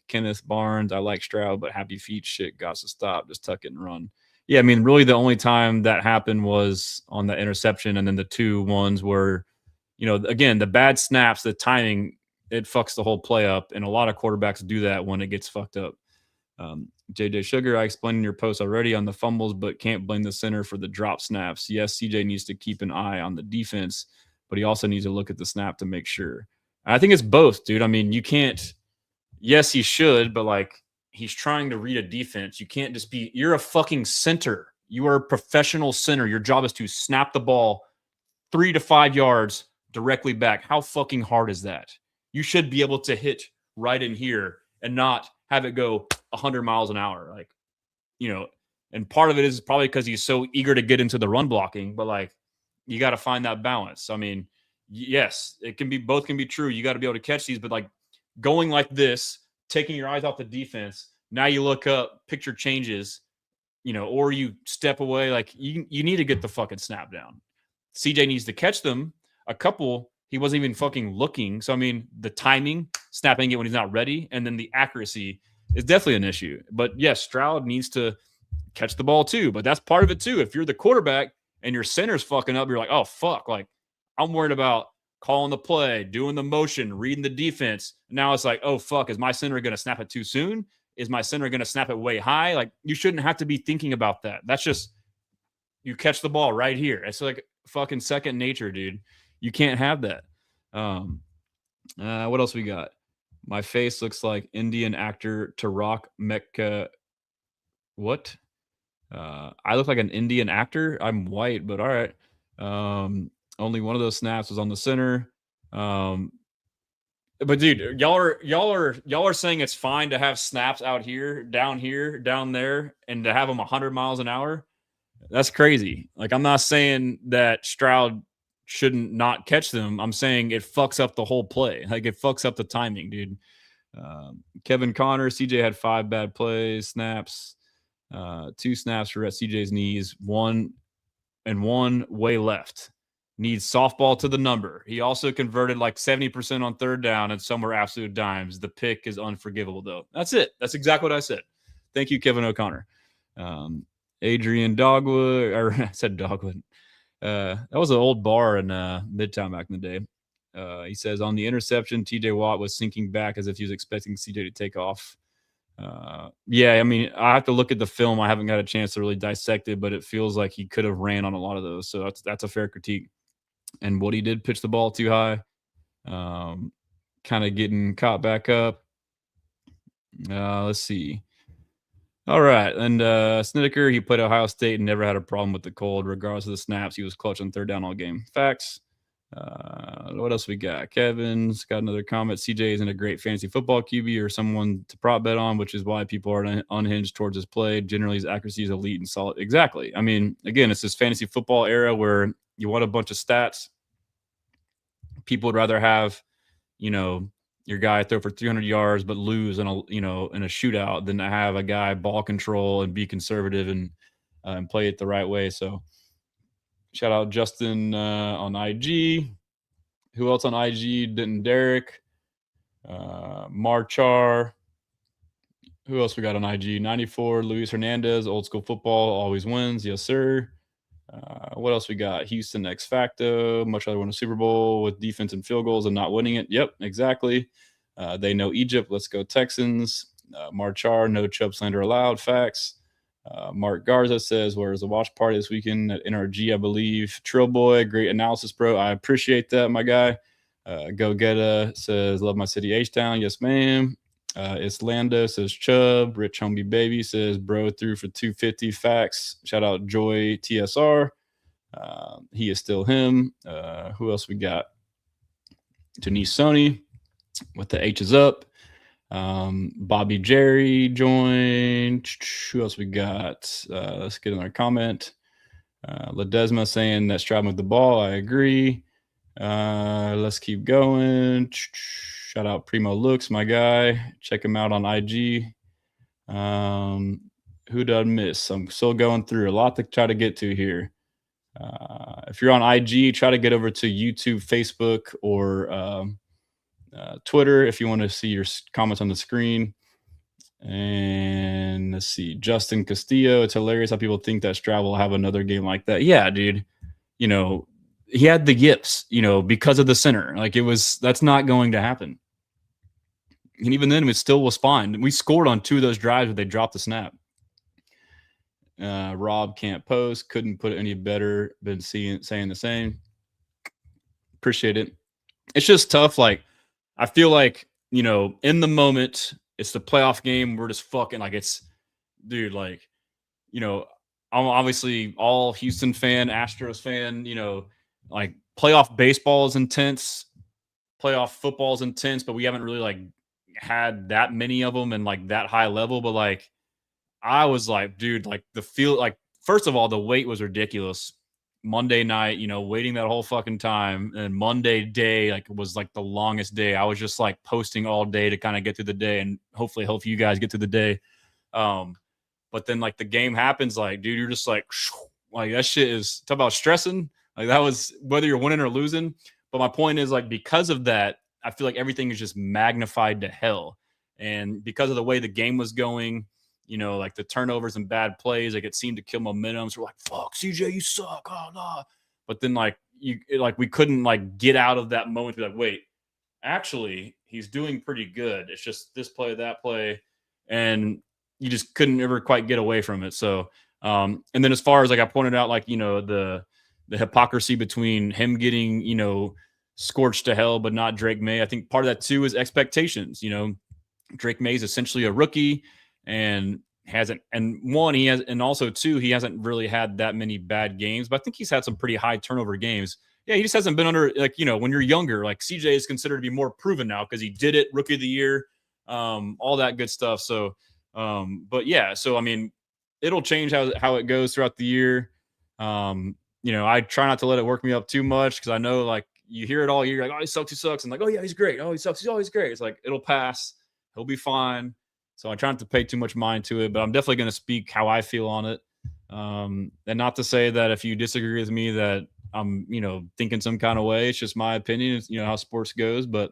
Kenneth Barnes, I like Stroud, but happy feet shit got to stop. Just tuck it and run. Yeah, I mean, really the only time that happened was on the interception, and then the two ones were, again, the bad snaps, the timing, it fucks the whole play up, and a lot of quarterbacks do that when it gets fucked up. JJ Sugar, I explained in your post already on the fumbles, but can't blame the center for the drop snaps. Yes, CJ needs to keep an eye on the defense, but he also needs to look at the snap to make sure. And I think it's both, dude. I mean, you can't – yes, he should, but, like, he's trying to read a defense. You can't just be, you're a fucking center. You are a professional center. Your job is to snap the ball 3 to 5 yards directly back. How fucking hard is that? You should be able to hit right in here and not have it go 100 miles an hour. Like, and part of it is probably because he's so eager to get into the run blocking, but like, you got to find that balance. I mean, yes, it can be, both can be true. You got to be able to catch these, but like going like this, taking your eyes off the defense. Now you look up, picture changes, or you step away. Like you need to get the fucking snap down. CJ needs to catch them. A couple, he wasn't even fucking looking. So, I mean, the timing, snapping it when he's not ready, and then the accuracy is definitely an issue. But yes, Stroud needs to catch the ball too. But that's part of it too. If you're the quarterback and your center's fucking up, you're like, oh, fuck. Like, I'm worried about calling the play, doing the motion, reading the defense. Now it's like, oh, fuck, is my center going to snap it too soon? Is my center going to snap it way high? Like, you shouldn't have to be thinking about that. That's just, you catch the ball right here. It's like fucking second nature, dude. You can't have that. What else we got? My face looks like Indian actor Tarak Mecca. What? I look like an Indian actor. I'm white, but all right. Only one of those snaps was on the center. But dude, y'all are saying it's fine to have snaps out here, down there, and to have them 100 miles an hour. That's crazy. Like, I'm not saying that Stroud shouldn't not catch them. I'm saying it fucks up the whole play. Like, it fucks up the timing, dude. Kevin Connor, CJ had 5 bad plays, snaps. 2 snaps were at CJ's knees, 1 way left. Needs softball to the number. He also converted like 70% on third down, and some were absolute dimes. The pick is unforgivable, though. That's it. That's exactly what I said. Thank you, Kevin O'Connor. Adrian Dogwood, or I said Dogwood. That was an old bar in Midtown back in the day. He says, on the interception, TJ Watt was sinking back as if he was expecting CJ to take off. Yeah, I mean, I have to look at the film. I haven't got a chance to really dissect it, but it feels like he could have ran on a lot of those. So that's a fair critique. And Woody did pitch the ball too high. Kind of getting caught back up. Let's see. All right. And Snedeker, he played Ohio State and never had a problem with the cold. Regardless of the snaps, he was clutch on third down all game. Facts. What else we got? Kevin's got another comment. CJ isn't a great fantasy football QB or someone to prop bet on, which is why people are unhinged towards his play. Generally, his accuracy is elite and solid. Exactly. I mean, again, it's this fantasy football era where you want a bunch of stats. People would rather have, your guy throw for 300 yards but lose in a shootout than to have a guy ball control and be conservative and play it the right way. So shout out Justin on IG. Who else on IG? Denton Derek, Marchar. Who else we got on IG? 94, Luis Hernandez, old school football, always wins. Yes, sir. What else we got? Houston X Facto. Much rather win a Super Bowl with defense and field goals and not winning it. Yep, exactly. They know Egypt. Let's go Texans. Marchar, no Chubb slander allowed. Facts. Mark Garza says, where's the watch party this weekend at NRG, I believe. Trill Boy, great analysis, bro. I appreciate that, my guy. Go Getta says, love my city, H-Town. Yes, ma'am. It's Lando says Chubb. Rich Homie Baby says bro threw for 250. Facts. Shout out Joy TSR. He is still him. Who else we got? Denise Sony with the H is up. Bobby Jerry joined. Who else we got? Let's get another comment. Ledesma saying that Stroud with the ball. I agree. Let's keep going. Shout out Primo Looks, my guy. Check him out on IG. Who did I miss? I'm still going through a lot to try to get to here. If you're on IG, try to get over to YouTube, Facebook, or Twitter if you want to see your comments on the screen. And let's see. Justin Castillo. It's hilarious how people think that Stroud will have another game like that. Yeah, dude. He had the yips, because of the center. Like, that's not going to happen. And even then, it still was fine. We scored on 2 of those drives where they dropped the snap. Rob can't post. Couldn't put it any better. Been saying the same. Appreciate it. It's just tough. Like, I feel like, in the moment, it's the playoff game. We're just fucking like it's, dude. Like, you know, I'm obviously all Houston fan, Astros fan. You know, like playoff baseball is intense, playoff football is intense, but we haven't really like had that many of them and like that high level. But like, I was like, dude, like the feel, like first of all, the wait was ridiculous. Monday night, you know, waiting that whole fucking time, and Monday day like was like the longest day. I was just like posting all day to kind of get through the day and hopefully help you guys get through the day. Um, but then like the game happens, like, dude, you're just like that shit is talk about stressing. Like that was whether you're winning or losing. But my point is like because of that, I feel like everything is just magnified to hell. And because of the way the game was going, you know, like the turnovers and bad plays, like it seemed to kill momentum. So we're like, fuck, CJ, you suck. Oh no. But then like we couldn't like get out of that moment to be like, wait, actually, he's doing pretty good. It's just this play, that play. And you just couldn't ever quite get away from it. So and then as far as like I pointed out, like, you know, the hypocrisy between him getting, you know, scorched to hell, but not Drake May. I think part of that too is expectations. You know, Drake May is essentially a rookie and hasn't, and one, he has, and also two, he hasn't really had that many bad games, but I think he's had some pretty high turnover games. Yeah, he just hasn't been under, like, you know, when you're younger, like CJ is considered to be more proven now because he did it, rookie of the year, all that good stuff. So, but yeah, so I mean, it'll change how it goes throughout the year. You know, I try not to let it work me up too much because I know like you hear it all year, like, oh, he sucks, and like, oh yeah, he's great. Oh, he sucks, he's always great. It's like it'll pass, he'll be fine. So I try not to pay too much mind to it, but I'm definitely going to speak how I feel on it. And not to say that if you disagree with me that I'm, you know, thinking some kind of way. It's just my opinion. It's, you know, how sports goes. But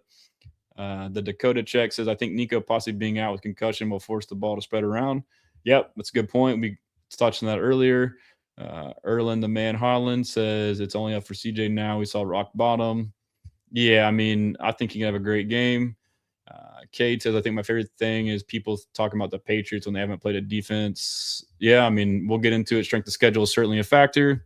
the Dakota check says, I think Nico possibly being out with concussion will force the ball to spread around. Yep, that's a good point. We touched on that earlier. Erlen the man Harlan says it's only up for CJ now. We saw rock bottom. Yeah, I mean, I think he can have a great game. Cade says, I think my favorite thing is people talking about the Patriots when they haven't played a defense. Yeah, I mean, we'll get into it. Strength of schedule is certainly a factor.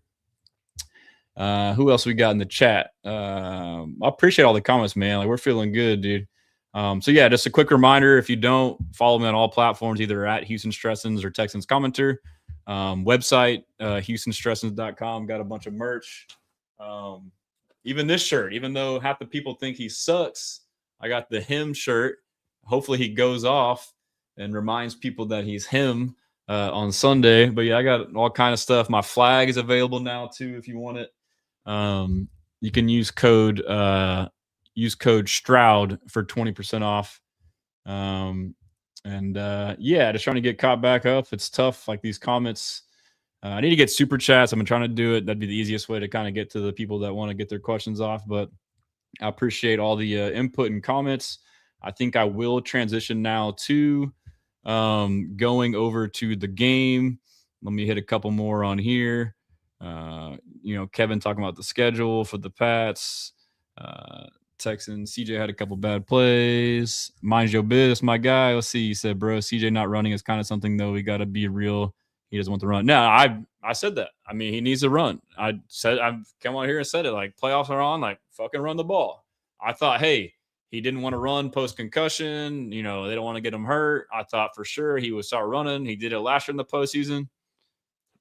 Who else we got in the chat? I appreciate all the comments, man. Like, we're feeling good, dude. So, yeah, just a quick reminder, if you don't follow me on all platforms, either at Houston Stressans or Texans Commenter. Website, HoustonStressans.com. Got a bunch of merch. Even this shirt, even though half the people think he sucks, I got the him shirt. Hopefully he goes off and reminds people that he's him on Sunday. But yeah, I got all kind of stuff. My flag is available now too if you want it. You can use code Stroud for 20% off. Yeah, just trying to get caught back up. It's tough. Like these comments. I need to get super chats. I've been trying to do it. That'd be the easiest way to kind of get to the people that want to get their questions off. But I appreciate all the input and comments. I think I will transition now to going over to the game. Let me hit a couple more on here. You know, Kevin talking about the schedule for the Pats. Texans, CJ had a couple bad plays. Mind your business, my guy. Let's see. He said, bro, CJ not running is kind of something, though. We got to be real. He doesn't want to run. No, I said that. I mean, he needs to run. I come on here and said it. Like, playoffs are on. Like, fucking run the ball. I thought, hey, he didn't want to run post-concussion. You know, they don't want to get him hurt. I thought for sure he would start running. He did it last year in the postseason.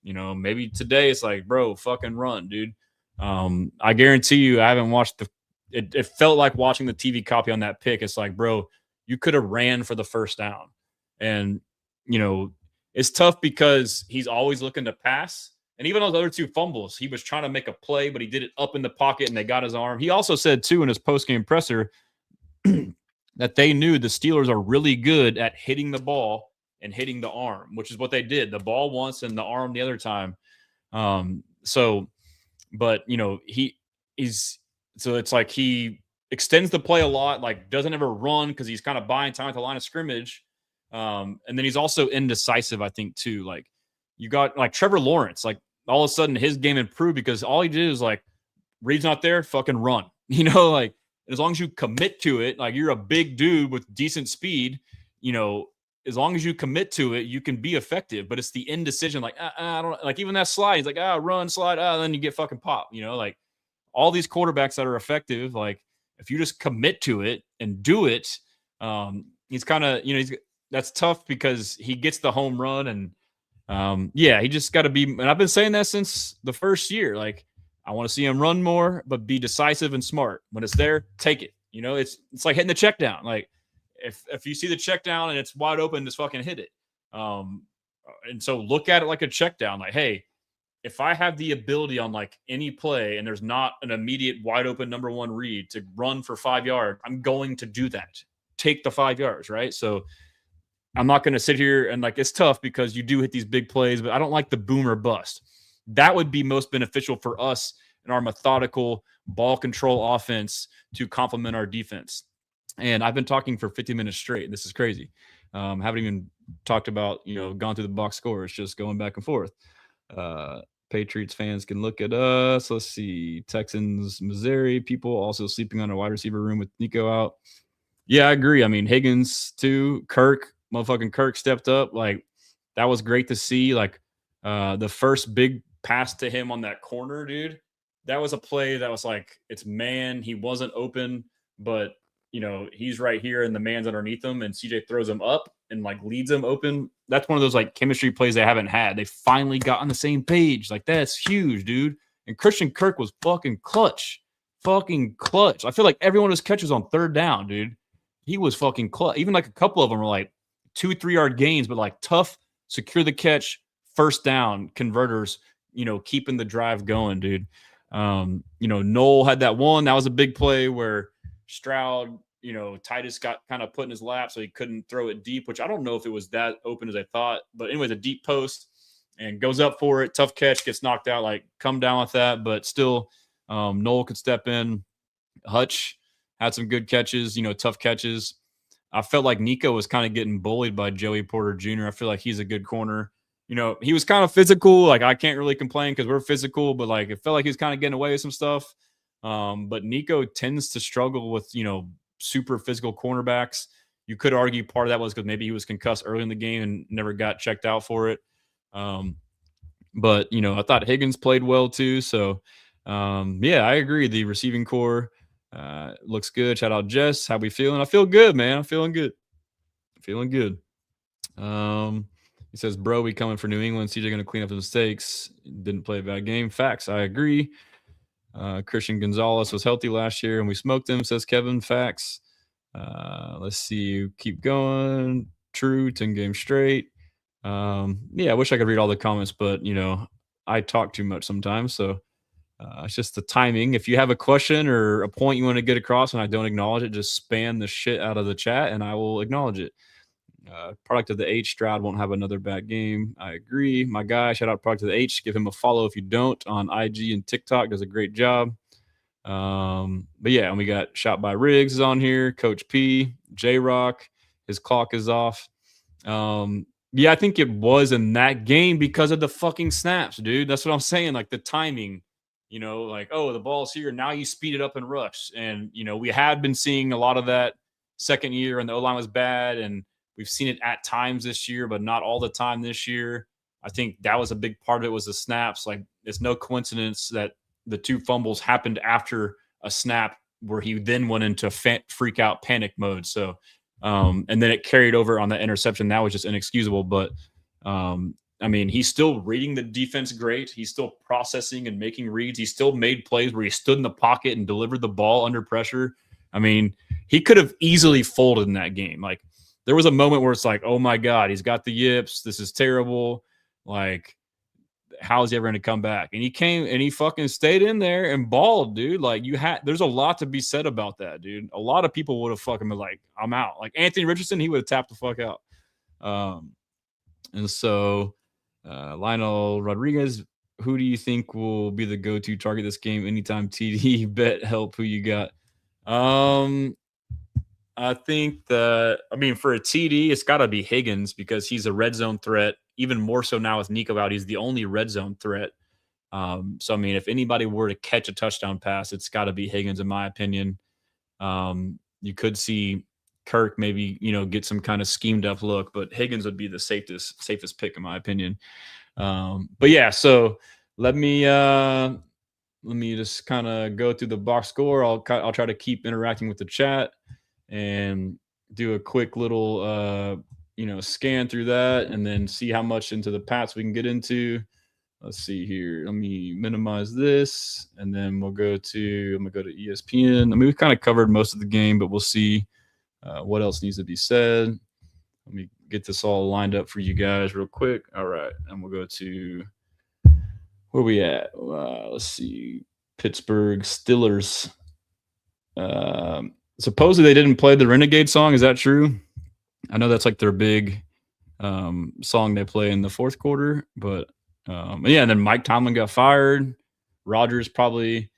You know, maybe today it's like, bro, fucking run, dude. I guarantee you I haven't watched it felt like watching the TV copy on that pick. It's like, bro, you could have ran for the first down. And, you know, it's tough because he's always looking to pass. And even those other two fumbles, he was trying to make a play, but he did it up in the pocket and they got his arm. He also said, too, in his post-game presser that they knew the Steelers are really good at hitting the ball and hitting the arm, which is what they did. The ball once and the arm the other time. But, you know, so it's like he extends the play a lot, like doesn't ever run because he's kind of buying time at the line of scrimmage. And then he's also indecisive, I think, too. Like, you got like Trevor Lawrence, like all of a sudden his game improved because all he did is like, Reed's not there, fucking run. You know, like as long as you commit to it, like you're a big dude with decent speed, you know, as long as you commit to it, you can be effective. But it's the indecision, like, I don't like even that slide. He's like, run, slide, then you get fucking popped, you know, like all these quarterbacks that are effective, like if you just commit to it and do it, he's kind of, you know, that's tough because he gets the home run and yeah, he just got to be. And I've been saying that since the first year. Like, I want to see him run more, but be decisive and smart. When it's there, take it. You know, it's like hitting the check down. Like, if you see the check down and it's wide open, just fucking hit it. And so look at it like a check down. Like, hey, if I have the ability on like any play and there's not an immediate wide open number one read to run for 5 yards, I'm going to do that. Take the 5 yards, right? So I'm not going to sit here and like it's tough because you do hit these big plays, but I don't like the boom or bust. That would be most beneficial for us in our methodical ball control offense to complement our defense. And I've been talking for 50 minutes straight. This is crazy. Haven't even talked about, gone through the box score. It's just going back and forth. Patriots fans can look at us. Let's see. Texans, Missouri people also sleeping on a wide receiver room with Nico out. Yeah, I agree. I mean, Higgins too. Motherfucking Kirk stepped up. Like, that was great to see. Like, the first big pass to him on that corner, dude. That was a play that was like, it's man. He wasn't open, but he's right here and the man's underneath him, and CJ throws him up and like leads him open. That's one of those like chemistry plays they haven't had. They finally got on the same page. Like, that's huge, dude. And Christian Kirk was fucking clutch. Fucking clutch. I feel like every one of his catches on third down, dude. He was fucking clutch. Even like a couple of them were like 2-3 yard gains, but like tough, secure the catch, first down converters, keeping the drive going, dude. Noel had that one. That was a big play where Stroud, Titus got kind of put in his lap, so he couldn't throw it deep, which I don't know if it was that open as I thought. But anyway, the deep post and goes up for it. Tough catch, gets knocked out. Like, come down with that. But still, Noel could step in. Hutch had some good catches, tough catches. I felt like Nico was kind of getting bullied by Joey Porter Jr. I feel like he's a good corner. He was kind of physical. Like, I can't really complain because we're physical, but like, it felt like he was kind of getting away with some stuff. But Nico tends to struggle with, super physical cornerbacks. You could argue part of that was because maybe he was concussed early in the game and never got checked out for it. But, I thought Higgins played well too. So, yeah, I agree. The receiving core looks good. Shout out Jess. How we feeling? I feel good, man. I'm feeling good. Feeling good. He says, bro, we coming for New England. CJ going to clean up the mistakes. Didn't play a bad game. Facts. I agree. Christian Gonzalez was healthy last year and we smoked him, says Kevin. Facts. Let's see. Keep going. True. 10 games straight. Yeah, I wish I could read all the comments, but, I talk too much sometimes. So it's just the timing. If you have a question or a point you want to get across and I don't acknowledge it, just spam the shit out of the chat and I will acknowledge it. Product of the H, Stroud won't have another bad game. I agree. My guy, shout out Product of the H. Give him a follow if you don't on IG and TikTok. Does a great job. But yeah, and we got Shot by Riggs is on here. Coach P, J-Rock. His clock is off. Yeah, I think it was in that game because of the fucking snaps, dude. That's what I'm saying. Like, the timing, like, oh, the ball's here. Now you speed it up and rush. And, we had been seeing a lot of that second year and the O-line was bad. And we've seen it at times this year, but not all the time this year. I think that was a big part of it was the snaps. Like, it's no coincidence that the two fumbles happened after a snap where he then went into freak out panic mode. So, and then it carried over on the interception. That was just inexcusable. But, I mean, he's still reading the defense great. He's still processing and making reads. He still made plays where he stood in the pocket and delivered the ball under pressure. I mean, he could have easily folded in that game. Like, there was a moment where it's like, oh my God, he's got the yips. This is terrible. Like, how is he ever going to come back? And he came and he fucking stayed in there and balled, dude. Like, there's a lot to be said about that, dude. A lot of people would have fucking been like, I'm out. Like, Anthony Richardson, he would have tapped the fuck out. And so Lionel Rodriguez, who do you think will be the go-to target this game? Anytime TD, bet, help, who you got? I think for a TD, it's got to be Higgins because he's a red zone threat. Even more so now with Nico out, he's the only red zone threat. So, I mean, if anybody were to catch a touchdown pass, it's got to be Higgins, in my opinion. You could see Kirk maybe, get some kind of schemed up look, but Higgins would be the safest pick, in my opinion. But yeah, so let me just kind of go through the box score. I'll try to keep interacting with the chat and do a quick little scan through that and then see how much into the Pats we can get into. Let's see here. Let me minimize this, and then I'm gonna go to ESPN. I mean, we've kind of covered most of the game, but we'll see what else needs to be said. Let me get this all lined up for you guys real quick. All right, and we'll go to where we at. Let's see, Pittsburgh Steelers. Supposedly they didn't play the Renegade song. Is that true? I know that's like their big song they play in the fourth quarter, but yeah. And then Mike Tomlin got fired. Rodgers probably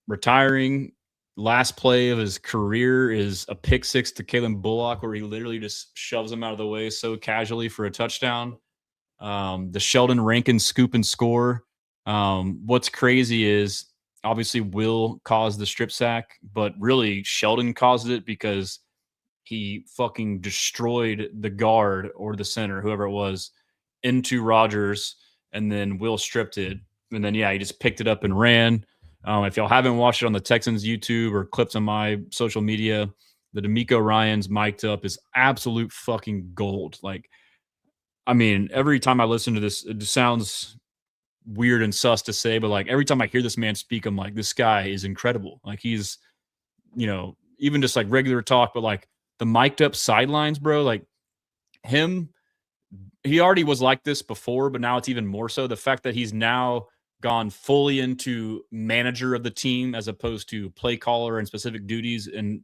retiring. Last play of his career is a pick six to Kalen Bullock, where he literally just shoves him out of the way so casually for a touchdown. The Sheldon Rankin scoop and score. What's crazy is obviously Will caused the strip sack, but really Sheldon caused it because he fucking destroyed the guard or the center, whoever it was, into Rodgers, and then Will stripped it. And then, yeah, he just picked it up and ran. If y'all haven't watched it on the Texans YouTube or clips on my social media, the D'Amico Ryans mic'd up is absolute fucking gold. Like, I mean, every time I listen to this, it sounds weird and sus to say, but like every time I hear this man speak, I'm like, this guy is incredible. Like he's, even just like regular talk, but like the mic'd up sidelines, bro, like him, he already was like this before, but now it's even more so. The fact that he's now gone fully into manager of the team as opposed to play caller and specific duties. And,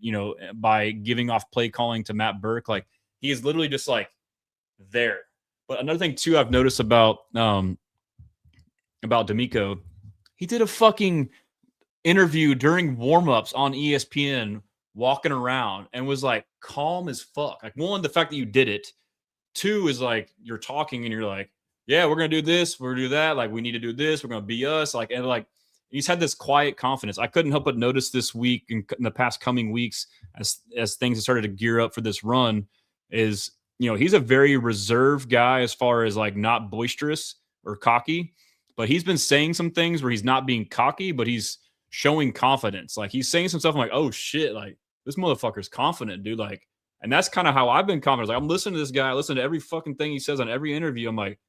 by giving off play calling to Matt Burke, like he is literally just like there. But another thing too, I've noticed about D'Amico, he did a fucking interview during warmups on ESPN, walking around and was like calm as fuck. Like one, the fact that you did it. Two is like you're talking and you're like, yeah, we're gonna do this, we're gonna do that. Like we need to do this, we're gonna be us. Like and like he's had this quiet confidence. I couldn't help but notice this week in the past coming weeks as things have started to gear up for this run is he's a very reserved guy as far as like not boisterous or cocky, but he's been saying some things where he's not being cocky, but he's showing confidence. Like he's saying some stuff. I'm like, oh shit, like this motherfucker's confident, dude. Like, and that's kind of how I've been confident. Like I'm listening to this guy, I listen to every fucking thing he says on every interview. I'm like,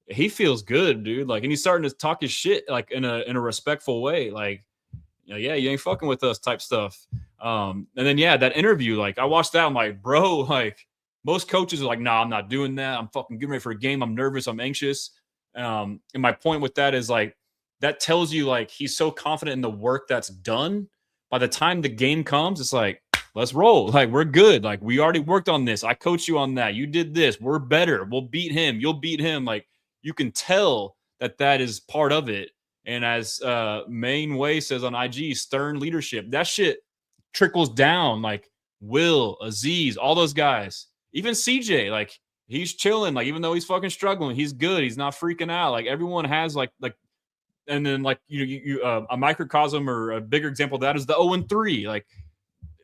he feels good, dude. Like, and he's starting to talk his shit like in a respectful way. Like, yeah, you ain't fucking with us type stuff. And then yeah, that interview, like I watched that. I'm like, bro, like most coaches are like, nah, I'm not doing that. I'm fucking getting ready for a game. I'm nervous. I'm anxious. And my point with that is like, that tells you like he's so confident in the work that's done. By the time the game comes, it's like, let's roll. Like, we're good. Like, we already worked on this. I coached you on that. You did this. We're better. We'll beat him. You'll beat him. Like, you can tell that is part of it. And as Main Way says on IG, stern leadership. That shit trickles down. Like, Will, Aziz, all those guys. Even CJ, like, he's chilling. Like, even though he's fucking struggling, he's good. He's not freaking out. Like, everyone has, like, and then, like, a microcosm or a bigger example of that is the 0-3. Like,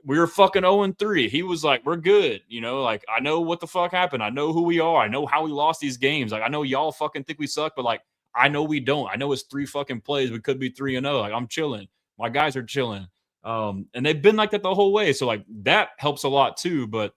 we were fucking 0-3. He was like, we're good. Like, I know what the fuck happened. I know who we are. I know how we lost these games. Like, I know y'all fucking think we suck, but like, I know we don't. I know it's 3 fucking plays. We could be 3-0. Like, I'm chilling. My guys are chilling. And they've been like that the whole way. So like that helps a lot too. But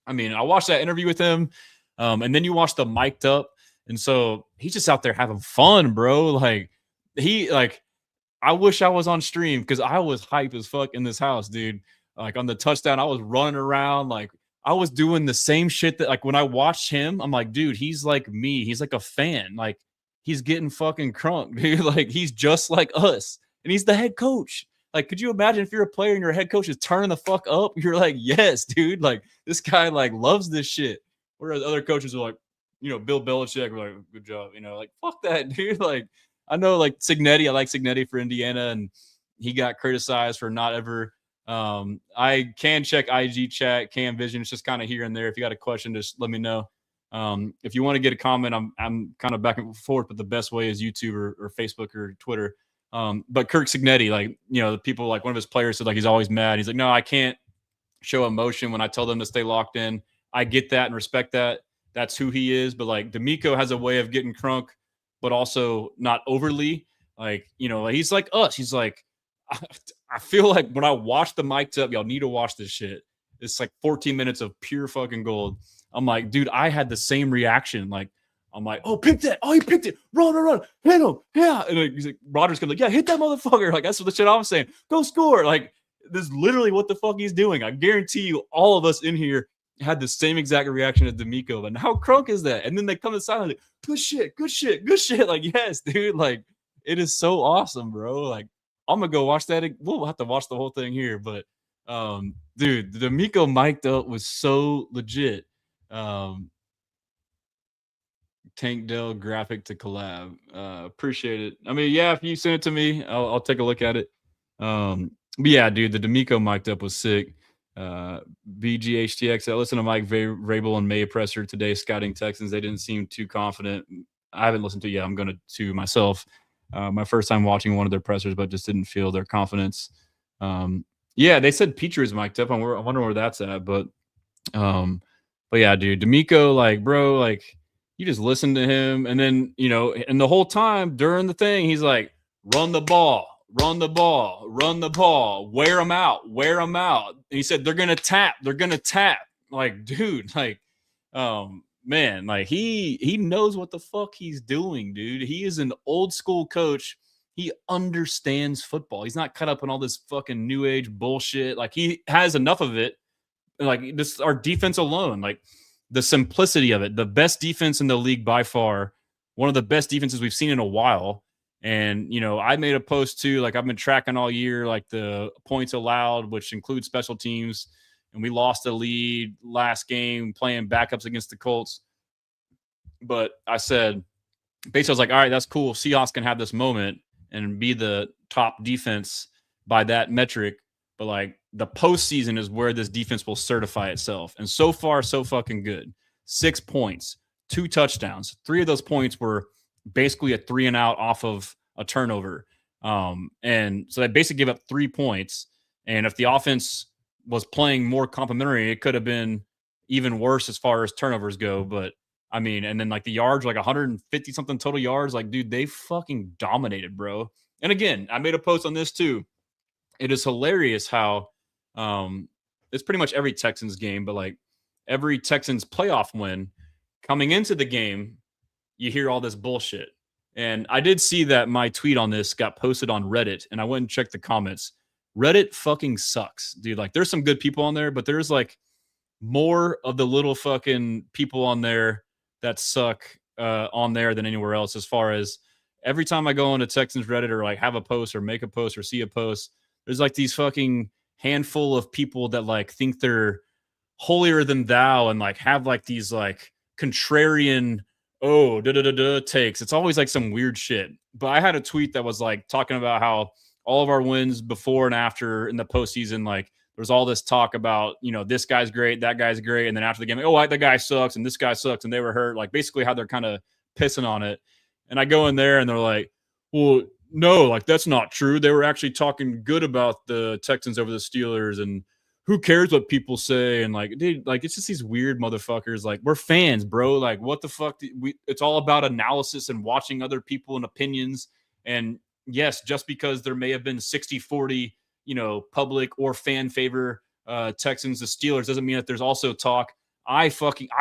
I mean, I watched that interview with him. And then you watch the mic'd up. And so he's just out there having fun, bro. Like, I wish I was on stream because I was hype as fuck in this house, dude. Like on the touchdown, I was running around. Like I was doing the same shit that like when I watched him, I'm like, dude, he's like me. He's like a fan. Like he's getting fucking crunk, dude. Like he's just like us. And he's the head coach. Like, could you imagine if you're a player and your head coach is turning the fuck up? You're like, yes, dude. Like this guy like loves this shit. Whereas other coaches are like, Bill Belichick, we're like, good job. Like, fuck that, dude. Like, I know like Cignetti, I like Cignetti for Indiana, and he got criticized for not ever. I can check IG chat, Cam Vision. It's just kind of here and there. If you got a question, just let me know. If you want to get a comment, I'm kind of back and forth, but the best way is YouTube or Facebook or Twitter. But Kirk Cignetti, like, the people, like one of his players said, like, he's always mad. He's like, no, I can't show emotion when I tell them to stay locked in. I get that and respect that. That's who he is. But like D'Amico has a way of getting crunk, but also not overly. Like, he's like us. He's like, I feel like when I watch the mic'd up, y'all need to watch this shit. It's like 14 minutes of pure fucking gold. I'm like, dude, I had the same reaction. Like, I'm like, oh, pick that. Oh, he picked it. Run, run, run. Hit him. Yeah. And like, he's like, Rodgers comes like, yeah, hit that motherfucker. Like, that's what the shit I'm saying. Go score. Like, this is literally what the fuck he's doing. I guarantee you, all of us in here had the same exact reaction as D'Amico. But how crunk is that? And then they come to the side like, good shit, good shit, good shit. Like, yes, dude. Like, it is so awesome, bro. Like, I'm gonna go watch that. We'll have to watch the whole thing here. But dude, the D'Amico mic'd up was so legit. Tank Dell graphic to collab. Appreciate it. I mean, yeah, if you send it to me, I'll take a look at it. But yeah, dude, the D'Amico mic'd up was sick. BGHTX. I listened to Mike Vrabel and May Presser today scouting Texans. They didn't seem too confident. I haven't listened to it yet. I'm going to myself. My first time watching one of their pressers, but just didn't feel their confidence. Yeah, they said Patriots mic'd up. I wonder where that's at. But yeah, dude, D'Amico, like, bro, like, you just listen to him. And then, you know, and the whole time during the thing, he's like, run the ball, run the ball, run the ball, wear them out, wear them out. And he said, they're going to tap. Like, dude, like, man, like he knows what the fuck he's doing, dude. He is an old school coach. He understands football. He's not cut up in all this fucking new age bullshit. Like, he has enough of it. Like, this, our defense alone, like the simplicity of it, the best defense in the league by far, one of the best defenses we've seen in a while. And, you know, I made a post too, like I've been tracking all year, like the points allowed, which includes special teams. And we lost a lead last game playing backups against the Colts. But I said, basically, I was like, all right, that's cool. Seahawks can have this moment and be the top defense by that metric. But like the postseason is where this defense will certify itself. And so far, so fucking good. 6 points, 2 touchdowns. 3 of those points were basically a 3 and out off of a turnover. And so they basically give up 3 points. And if the offense was playing more complimentary, it could have been even worse as far as turnovers go. But I mean, and then like the yards, like 150 something total yards. Like, dude, they fucking dominated, bro. And again, I made a post on this too. It is hilarious how it's pretty much every Texans game, but like every Texans playoff win coming into the game, you hear all this bullshit. And I did see that my tweet on this got posted on Reddit, and I went and checked the comments. Reddit fucking sucks, dude. Like, there's some good people on there, but there's like more of the little fucking people on there that suck on there than anywhere else. As far as every time I go into Texans Reddit or like have a post or make a post or see a post, there's like these fucking handful of people that like think they're holier than thou and like have like these like contrarian takes. It's always like some weird shit. But I had a tweet that was like talking about how all of our wins before and after in the postseason, like there's all this talk about, you know, this guy's great, that guy's great. And then after the game, oh, that guy sucks and this guy sucks and they were hurt. Like basically how they're kind of pissing on it. And I go in there and they're like, well, no, like that's not true. They were actually talking good about the Texans over the Steelers, and who cares what people say? And like, dude, like it's just these weird motherfuckers. Like, we're fans, bro. Like, what the fuck? It's all about analysis and watching other people and opinions. And yes, just because there may have been 60-40, you know, public or fan favor Texans, the Steelers, doesn't mean that there's also talk. I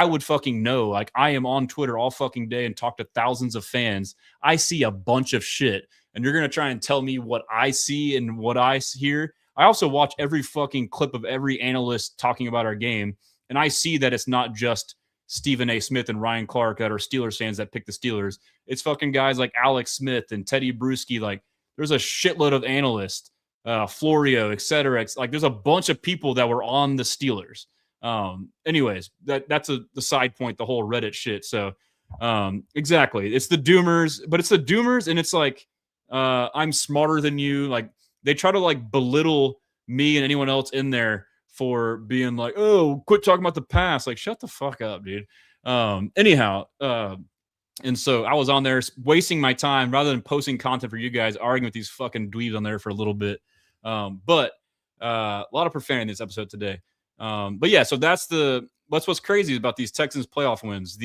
would fucking know. Like, I am on Twitter all fucking day and talk to thousands of fans. I see a bunch of shit. And you're going to try and tell me what I see and what I hear. I also watch every fucking clip of every analyst talking about our game. And I see that it's not just Stephen A. Smith and Ryan Clark that are Steelers fans that pick the Steelers. It's fucking guys like Alex Smith and Teddy Bruschi. Like, there's a shitload of analysts, Florio, et cetera. Like, there's a bunch of people that were on the Steelers. Anyways, that's the side point, the whole Reddit shit. So, exactly. It's the doomers, but it's the doomers. And it's like, I'm smarter than you. Like, they try to like belittle me and anyone else in there for being like, oh, quit talking about the past. Like, shut the fuck up, dude. Anyhow, and so I was on there wasting my time rather than posting content for you guys, arguing with these fucking dweebs on there for a little bit. But a lot of profanity in this episode today. But yeah, so that's what's crazy about these Texans playoff wins.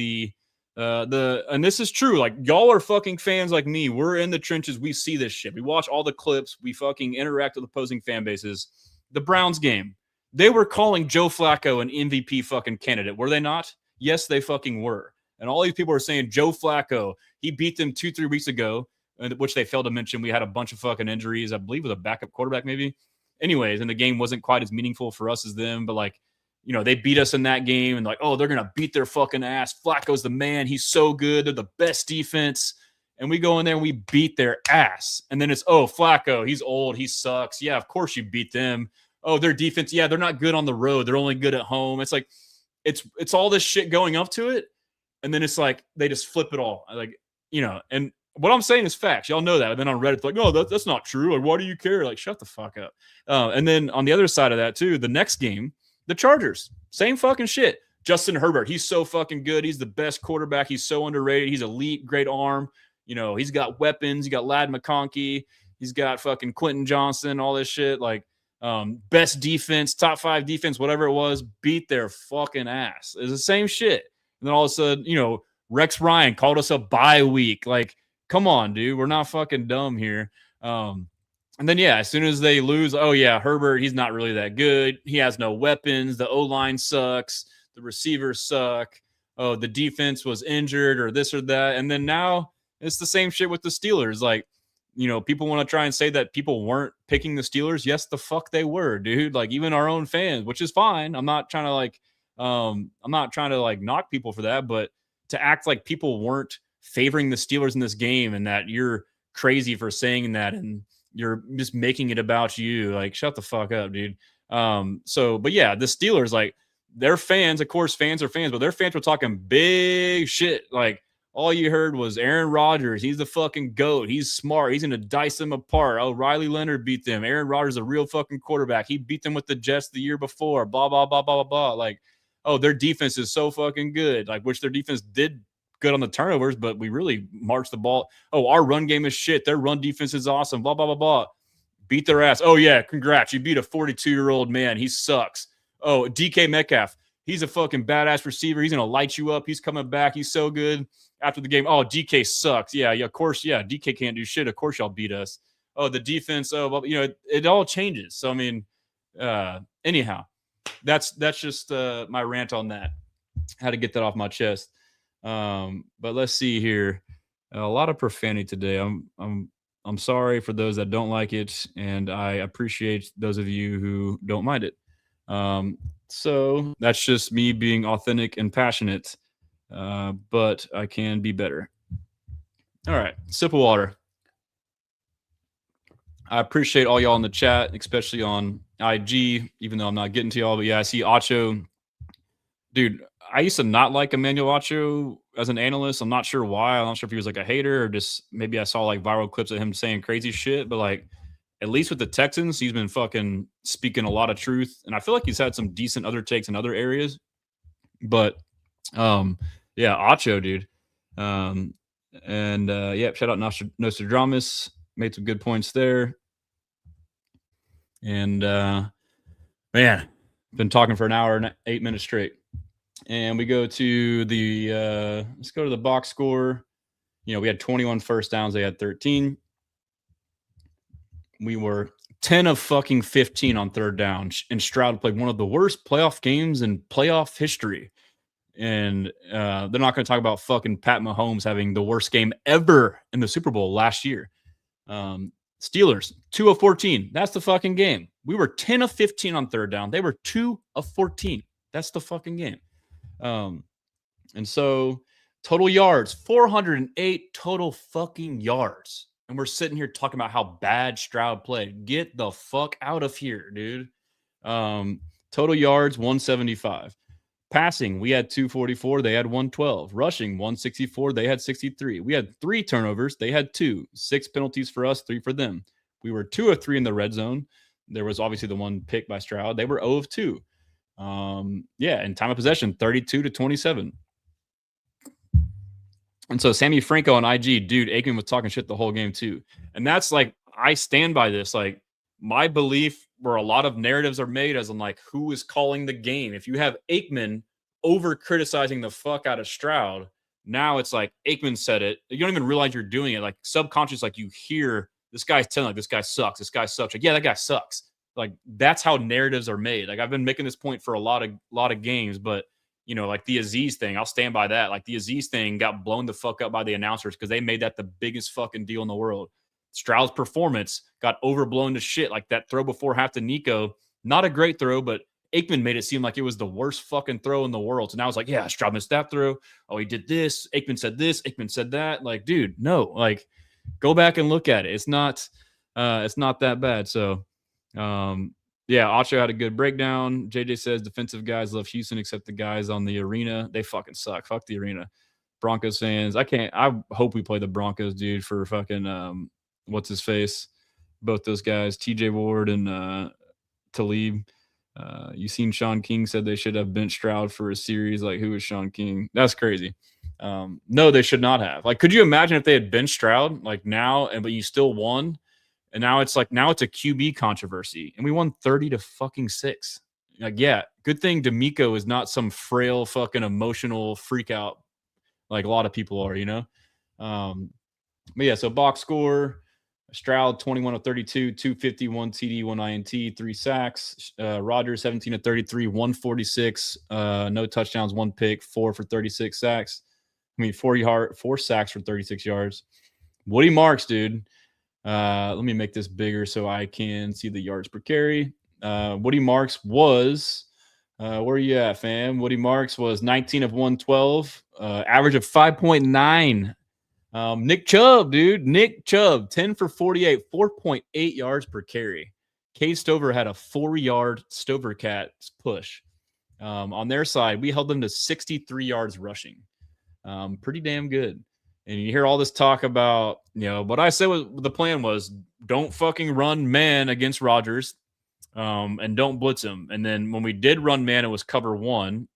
And this is true. Like, y'all are fucking fans like me. We're in the trenches. We see this shit. We watch all the clips. We fucking interact with opposing fan bases. The Browns game, they were calling Joe Flacco an MVP fucking candidate. Were they not? Yes, they fucking were. And all these people are saying Joe Flacco, he beat them 2-3 weeks ago, which they failed to mention. We had a bunch of fucking injuries, I believe, with a backup quarterback maybe. Anyways, and the game wasn't quite as meaningful for us as them, but like, you know, they beat us in that game and like, oh, they're going to beat their fucking ass. Flacco's the man. He's so good. They're the best defense. And we go in there and we beat their ass. And then it's, oh, Flacco, he's old. He sucks. Yeah, of course you beat them. Oh, their defense. Yeah, they're not good on the road. They're only good at home. It's like, it's all this shit going up to it. And then it's like, they just flip it all. Like, you know, and what I'm saying is facts. Y'all know that. And then on Reddit, it's like, no, that's not true. Like, why do you care? Like, shut the fuck up. And then on the other side of that too, the next game, the Chargers, same fucking shit. Justin Herbert, he's so fucking good. He's the best quarterback. He's so underrated. He's elite, great arm. You know, he's got weapons. He got Ladd McConkey. He's got fucking Quentin Johnson, all this shit. Like, best defense, top 5 defense, whatever it was, beat their fucking ass. It's the same shit. And then all of a sudden, you know, Rex Ryan called us a bye week. Like, come on, dude. We're not fucking dumb here. And then, yeah, as soon as they lose, oh, yeah, Herbert, he's not really that good. He has no weapons. The O-line sucks. The receivers suck. Oh, the defense was injured or this or that. And then now it's the same shit with the Steelers. Like, you know, people want to try and say that people weren't picking the Steelers. Yes, the fuck they were, dude. Like, even our own fans, which is fine. I'm not trying to like knock people for that, but to act like people weren't favoring the Steelers in this game and that you're crazy for saying that and you're just making it about you. Like, shut the fuck up, dude. But yeah, the Steelers, like, their fans, of course, fans are fans, but their fans were talking big shit. Like, all you heard was Aaron Rodgers. He's the fucking GOAT. He's smart. He's going to dice them apart. Oh, Riley Leonard beat them. Aaron Rodgers is a real fucking quarterback. He beat them with the Jets the year before. Blah, blah, blah, blah, blah, blah. Like, oh, their defense is so fucking good. Like, which their defense did good on the turnovers, but we really marched the ball. Oh, our run game is shit. Their run defense is awesome. Blah, blah, blah, blah. Beat their ass. Oh, yeah, congrats. You beat a 42-year-old man. He sucks. Oh, DK Metcalf. He's a fucking badass receiver. He's going to light you up. He's coming back. He's so good. After the game, oh, DK sucks. Yeah, of course, yeah, DK can't do shit. Of course y'all beat us. Oh, the defense, oh, well, you know, it all changes. So, I mean, anyhow, that's just my rant on that. How to get that off my chest. But let's see here. A lot of profanity today. I'm sorry for those that don't like it, and I appreciate those of you who don't mind it. So that's just me being authentic and passionate. But I can be better. All right, sip of water. I appreciate all y'all in the chat, especially on IG, even though I'm not getting to y'all. But yeah, I see Acho. Dude, I used to not like Emmanuel Acho as an analyst. I'm not sure why. I'm not sure if he was like a hater or just maybe I saw like viral clips of him saying crazy shit. But like, at least with the Texans, he's been fucking speaking a lot of truth. And I feel like he's had some decent other takes in other areas. But yeah, Acho, dude. Yeah, shout out Nostradamus. Made some good points there. And man, been talking for an hour and 8 minutes straight. And we go to the let's go to the box score. You know, we had 21 first downs, they had 13. We were 10 of fucking 15 on third down. And Stroud played one of the worst playoff games in playoff history. And they're not going to talk about fucking Pat Mahomes having the worst game ever in the Super Bowl last year. Steelers, 2 of 14. That's the fucking game. We were 10 of 15 on third down. They were 2 of 14. That's the fucking game. And so total yards, 408 total fucking yards. And we're sitting here talking about how bad Stroud played. Get the fuck out of here, dude. Total yards, 175. Passing, we had 244. They had 112. Rushing, 164. They had 63. We had 3 turnovers. They had 2. 6 penalties for us, 3 for them. We were 2 of 3 in the red zone. There was obviously the one pick by Stroud. They were 0 of 2. Yeah, and time of possession, 32-27. And so Sammy Franco on IG, dude, Aikman was talking shit the whole game too. And that's like, I stand by this. Like, my belief where a lot of narratives are made as in like, who is calling the game? If you have Aikman over criticizing the fuck out of Stroud, now it's like Aikman said it. You don't even realize you're doing it. Like, subconscious, like you hear this guy's telling like, this guy sucks. This guy sucks. Like, yeah, that guy sucks. Like, that's how narratives are made. Like, I've been making this point for a lot of games, but like the Aziz thing, I'll stand by that. Like the Aziz thing got blown the fuck up by the announcers because they made that the biggest fucking deal in the world. Stroud's performance got overblown to shit. Like that throw before half to Nico, not a great throw, but Aikman made it seem like it was the worst fucking throw in the world. So now it's like, yeah, Stroud missed that throw. Oh, he did this. Aikman said this. Aikman said that. Like, dude, no. Like, go back and look at it. It's not that bad. So, yeah, Acho had a good breakdown. JJ says defensive guys love Houston except the guys on the arena. They fucking suck. Fuck the arena. Broncos fans. I hope we play the Broncos, dude, for fucking what's his face? Both those guys, TJ Ward and Talib. You seen Sean King said they should have benched Stroud for a series. Like, who is Sean King? That's crazy. No, they should not have. Like, could you imagine if they had benched Stroud like now, but you still won? And now it's a QB controversy, and we won 30-6. Like, yeah, good thing D'Amico is not some frail fucking emotional freak out like a lot of people are, But yeah, so box score. Stroud 21 of 32, 251 TD, 1 INT, 3 sacks. Rodgers 17 of 33, 146, no touchdowns, 1 pick, 4 for 36 sacks. 4 sacks for 36 yards. Woody Marks, dude. Let me make this bigger so I can see the yards per carry. Woody Marks was where are you at, fam? Woody Marks was 19 of 112, average of 5.9. Nick Chubb, dude. Nick Chubb, 10 for 48, 4.8 yards per carry. Cade Stover had a 4-yard Stover Cats push. On their side, we held them to 63 yards rushing. Pretty damn good. And you hear all this talk about, what I said the plan was, don't fucking run man against Rodgers, and don't blitz him. And then when we did run man, it was cover 1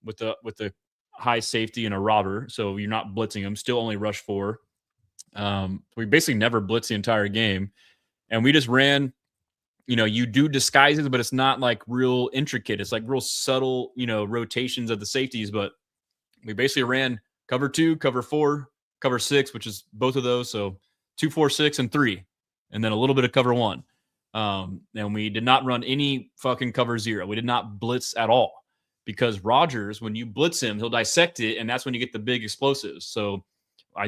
with the high safety and a robber. So you're not blitzing him, still only rush 4. We basically never blitzed the entire game. And we just ran, you do disguises, but it's not like real intricate. It's like real subtle, rotations of the safeties. But we basically ran cover 2, cover 4, cover 6, which is both of those. So 2, 4, 6, and 3, and then a little bit of cover 1. And we did not run any fucking cover 0. We did not blitz at all because Rodgers, when you blitz him, he'll dissect it, and that's when you get the big explosives. So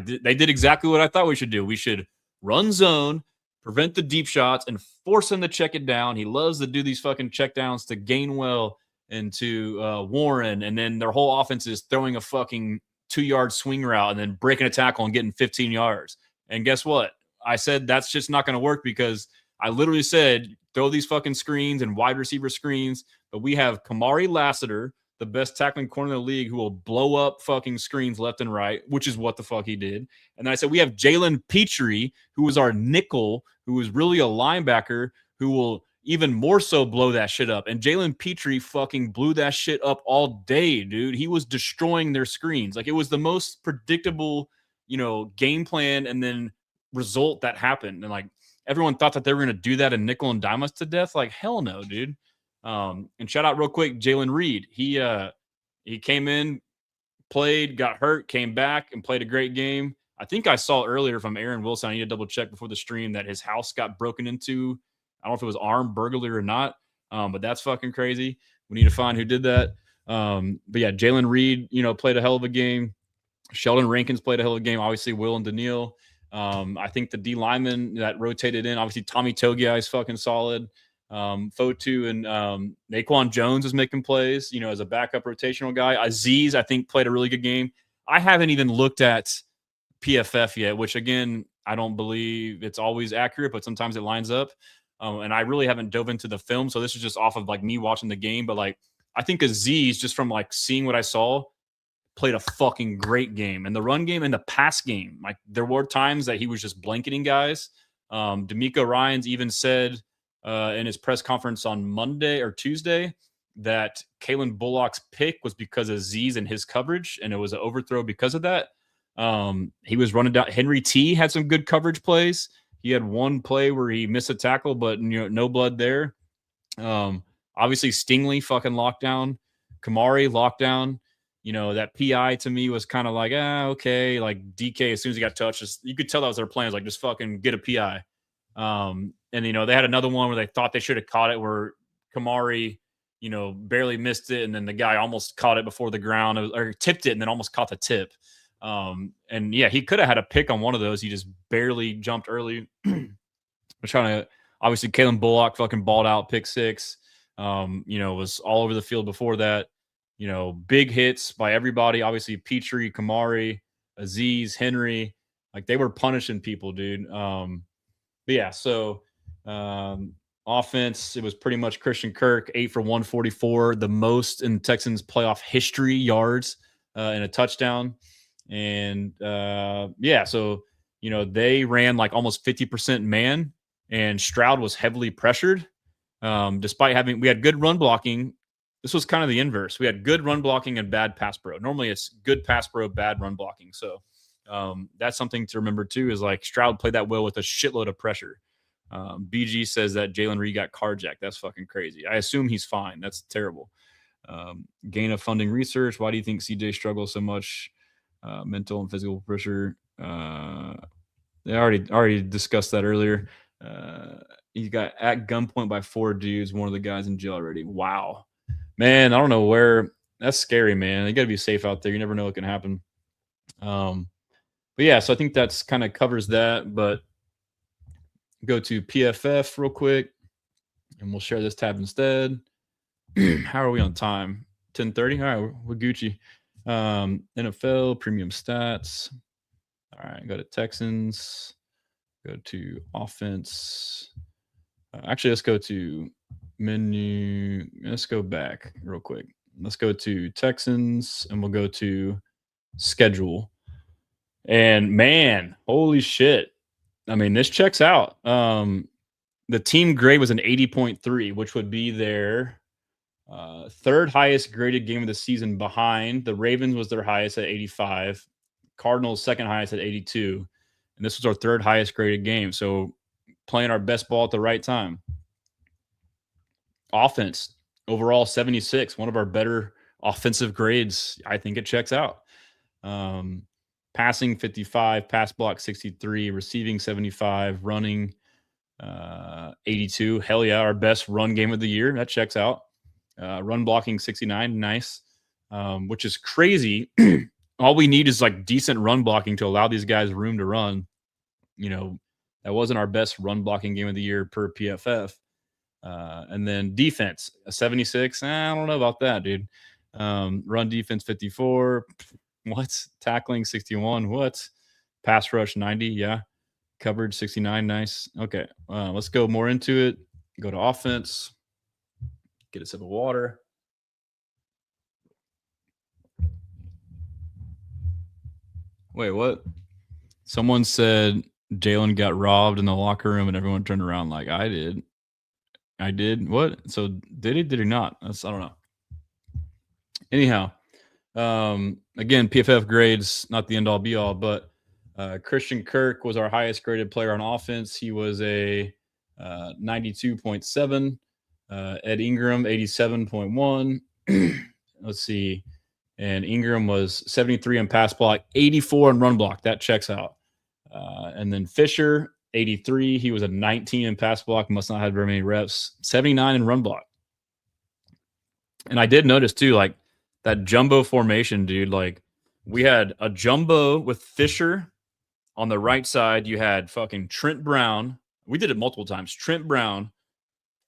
they did exactly what I thought we should do. We should run zone, prevent the deep shots, and force him to check it down. He loves to do these fucking check downs to Gainwell and to Warren, and then their whole offense is throwing a fucking 2-yard swing route and then breaking a tackle and getting 15 yards. And guess what? I said that's just not going to work because I literally said throw these fucking screens and wide receiver screens, but we have Kamari Lassiter, the best tackling corner in the league, who will blow up fucking screens left and right, which is what the fuck he did. And then I said we have Jalen Petrie, who was our nickel, who was really a linebacker, who will even more so blow that shit up. And Jalen Petrie fucking blew that shit up all day, dude. He was destroying their screens. Like, it was the most predictable, game plan and then result that happened. And like everyone thought that they were going to do that and nickel and dime us to death. Like, hell no, dude. And shout out real quick, Jalen Reed. He came in, played, got hurt, came back, and played a great game. I think I saw earlier from Aaron Wilson, I need to double check before the stream, that his house got broken into. I don't know if it was armed burglary or not, but that's fucking crazy. We need to find who did that. But yeah, Jalen Reed, played a hell of a game. Sheldon Rankins played a hell of a game. Obviously, Will and Daniil. I think the D lineman that rotated in, obviously Tommy Togiai is fucking solid. Fotu and Naquan Jones is making plays, as a backup rotational guy. Aziz, I think, played a really good game. I haven't even looked at PFF yet, which, again, I don't believe it's always accurate, but sometimes it lines up. And I really haven't dove into the film, so this is just off of like me watching the game. But like, I think Aziz, just from like seeing what I saw, played a fucking great game. And the run game and the pass game, like there were times that he was just blanketing guys. D'Amico Ryans even said in his press conference on Monday or Tuesday that Kalen Bullock's pick was because of Aziz and his coverage, and it was an overthrow because of that. He was running down. Henry T had some good coverage plays. He had one play where he missed a tackle, but no blood there. Obviously, Stingley fucking lockdown. Kamari lockdown. That PI to me was kind of like, okay. Like DK, as soon as he got touched, you could tell that was their plans. Like, just fucking get a PI. And they had another one where they thought they should have caught it, where Kamari, barely missed it, and then the guy almost caught it before the ground, or tipped it and then almost caught the tip. And yeah, he could have had a pick on one of those. He just barely jumped early. We're trying to obviously Kalen Bullock fucking balled out, pick six. Was all over the field before that. Big hits by everybody. Obviously, Petrie, Kamari, Aziz, Henry, like they were punishing people, dude. But yeah, so offense, it was pretty much Christian Kirk, 8 for 144, the most in Texans playoff history yards and a touchdown. And so they ran like almost 50% man, and Stroud was heavily pressured. Despite we had good run blocking. This was kind of the inverse. We had good run blocking and bad pass pro. Normally it's good pass pro, bad run blocking. So that's something to remember too, is like Stroud played that well with a shitload of pressure. BG says that Jalen Reed got carjacked. That's fucking crazy. I assume he's fine. That's terrible. Gain of funding research. Why do you think CJ struggles so much? Mental and physical pressure. They already discussed that earlier. He got at gunpoint by 4 dudes. One of the guys in jail already. Wow. Man, I don't know where. That's scary, man. You got to be safe out there. You never know what can happen. But yeah, so I think that's kind of covers that. But go to PFF real quick, and we'll share this tab instead. How are we on time? 10:30. All right, we're Gucci. NFL premium stats. All right, go to Texans. Go to offense. Actually, let's go to menu. Let's go back real quick. Let's go to Texans, and we'll go to schedule. And man, holy shit. I mean, this checks out. The team grade was an 80.3, which would be their third highest graded game of the season behind. The Ravens was their highest at 85. Cardinals second highest at 82. And this was our third highest graded game. So playing our best ball at the right time. Offense, overall 76, one of our better offensive grades. I think it checks out. Passing 55, pass block 63, receiving 75, running 82. Hell yeah, our best run game of the year. That checks out. Run blocking 69, nice. Which is crazy. All we need is like decent run blocking to allow these guys room to run. That wasn't our best run blocking game of the year per PFF. And then defense, a 76. I don't know about that, dude. Run defense 54. What? Tackling 61. What? Pass rush 90. Yeah. Coverage 69. Nice. Okay. Let's go more into it. Go to offense. Get a sip of water. Wait, what? Someone said Jalen got robbed in the locker room and everyone turned around like I did. I did? What? So did he? Did he not? I don't know. Anyhow, again, PFF grades, not the end all be all, but Christian Kirk was our highest graded player on offense. He was a 92.7. Ed Ingram, 87.1. Let's see. And Ingram was 73 in pass block, 84 in run block. That checks out. And then Fisher, 83. He was a 19 in pass block. Must not have very many reps. 79 in run block. And I did notice too, like that jumbo formation, dude. Like we had a jumbo with Fisher on the right side. You had fucking Trent Brown. We did it multiple times. Trent Brown,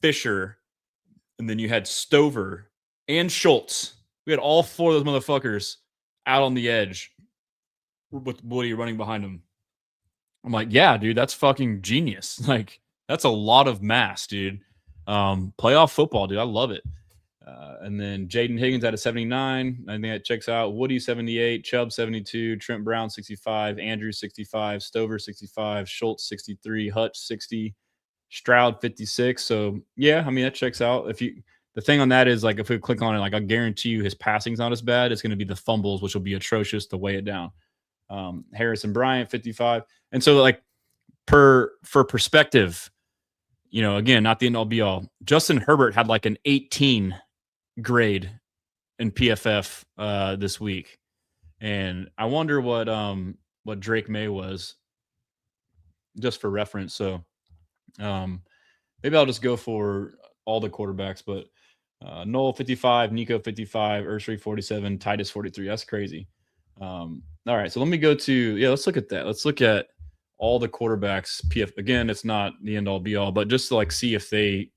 Fisher, and then you had Stover and Schultz. We had all 4 of those motherfuckers out on the edge with Woody running behind them. I'm like, yeah, dude, that's fucking genius. Like, that's a lot of mass, dude. Playoff football, dude. I love it. And then Jaden Higgins at a 79. I think that checks out. Woody 78, Chubb 72, Trent Brown 65, Andrew 65, Stover 65, Schultz 63, Hutch 60, Stroud 56. So yeah, I mean that checks out. The thing on that is like if we click on it, like I guarantee you his passing's not as bad. It's going to be the fumbles, which will be atrocious to weigh it down. Harrison Bryant 55. And so like for perspective, again, not the end all be all. Justin Herbert had like an 18 grade in PFF this week. And I wonder what Drake May was, just for reference. So maybe I'll just go for all the quarterbacks, but Noel 55, Nico 55, Ursary 47, Titus 43. That's crazy. All right, so let me go to let's look at that. Let's look at all the quarterbacks. PF again, it's not the end all be all, but just to like see if they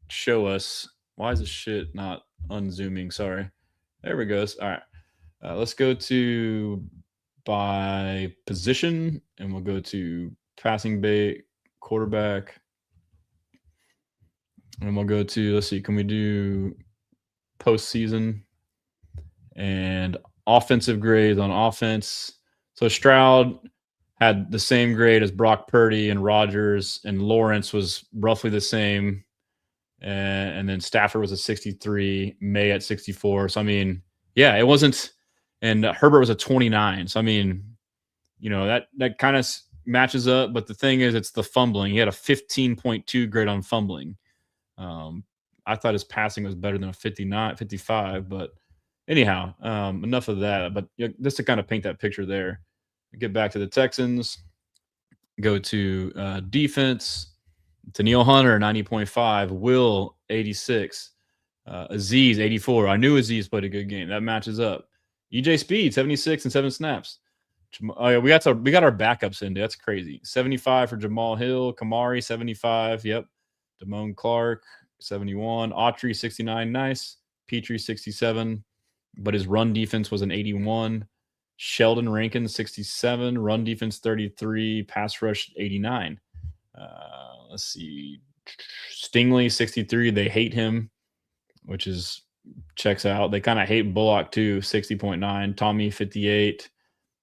show us. Why is this shit not unzooming? Sorry. There we go. All right. Let's go to by position, and we'll go to passing bait, quarterback, and we'll go to, let's see, can we do postseason and offensive grades on offense? So Stroud had the same grade as Brock Purdy and Rodgers, and Lawrence was roughly the same. And then Stafford was a 63, May at 64. So, I mean, yeah, it wasn't, and Herbert was a 29. So, I mean, that kind of matches up. But the thing is, it's the fumbling. He had a 15.2 grade on fumbling. I thought his passing was better than a 55. But anyhow, enough of that. But just to kind of paint that picture there, get back to the Texans, go to defense. Daniil Hunter, 90.5. Will, 86. Aziz, 84. I knew Aziz played a good game. That matches up. EJ Speed, 76 and 7 snaps. We got our backups in. That's crazy. 75 for Jamal Hill. Kamari, 75. Yep. Damone Clark, 71. Autry, 69. Nice. Petrie, 67. But his run defense was an 81. Sheldon Rankin, 67. Run defense, 33. Pass rush, 89. Let's see. Stingley, 63. They hate him, which is checks out. They kind of hate Bullock too, 60.9. Tommy, 58.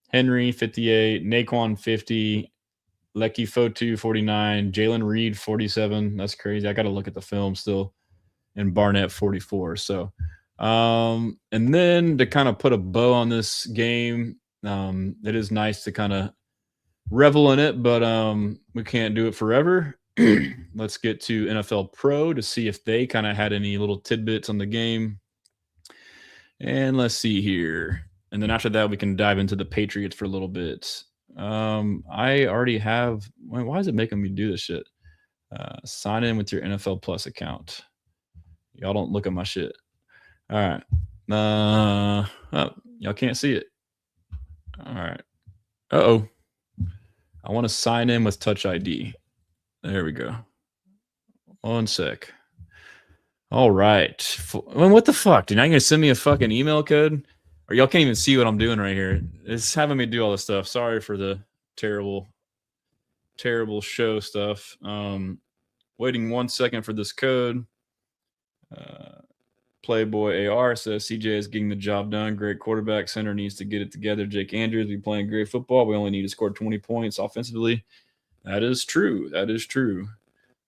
Henry, 58. Naquan, 50. Lecky Fotu, 49. Jalen Reed, 47. That's crazy. I got to look at the film still. And Barnett, 44. So, and then to kind of put a bow on this game, it is nice to kind of revel in it, but we can't do it forever. Let's get to NFL Pro to see if they kind of had any little tidbits on the game. And let's see here. And then after that, we can dive into the Patriots for a little bit. I already have. Why is it making me do this shit? Sign in with your NFL Plus account. Y'all don't look at my shit. All right. Y'all can't see it. All right. Uh-oh. I want to sign in with Touch ID. There we go. One sec. All right. What the fuck, dude? Now you're going to send me a fucking email code? Or y'all can't even see what I'm doing right here. It's having me do all this stuff. Sorry for the terrible show stuff. Waiting 1 second for this code. Playboy AR says CJ is getting the job done. Great quarterback. Center needs to get it together. Jake Andrews be playing great football. We only need to score 20 points offensively. That is true. That is true.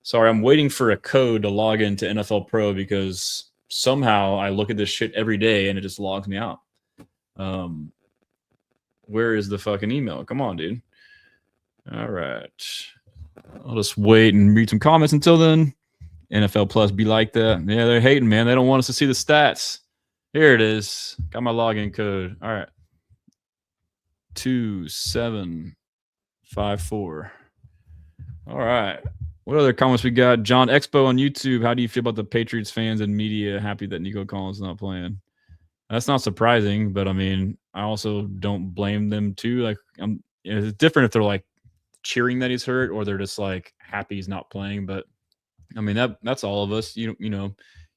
Sorry, I'm waiting for a code to log into NFL Pro because somehow I look at this shit every day and it just logs me out. Where is the fucking email? Come on, dude. All right. I'll just wait and read some comments until then. NFL Plus be like that. Yeah, they're hating, man. They don't want us to see the stats. Here it is. Got my login code. All right. 2754. All right. What other comments we got? John Expo on YouTube. How do you feel about the Patriots fans and media happy that Nico Collins is not playing? That's not surprising, but I mean, I also don't blame them too. Like, it's different if they're like cheering that he's hurt or they're just like happy he's not playing. But I mean, that's all of us. You know,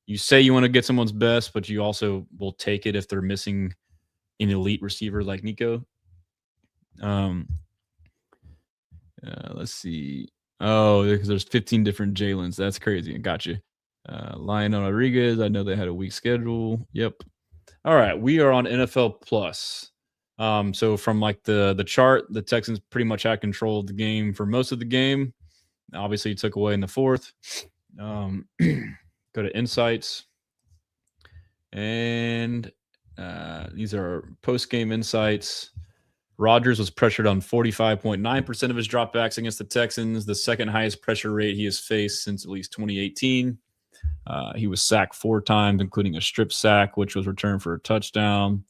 you say you want to get someone's best, but you also will take it if they're missing an elite receiver like Nico. Let's see. Oh, because there's 15 different Jalen's. That's crazy. I got you. Lionel Rodriguez. I know they had a weak schedule. Yep. All right. We are on NFL Plus. So from like the chart, the Texans pretty much had control of the game for most of the game. Obviously, took away in the fourth. Go to insights. And these are post-game insights. Rodgers was pressured on 45.9% of his dropbacks against the Texans, the second highest pressure rate he has faced since at least 2018. He was sacked 4 times, including a strip sack, which was returned for a touchdown.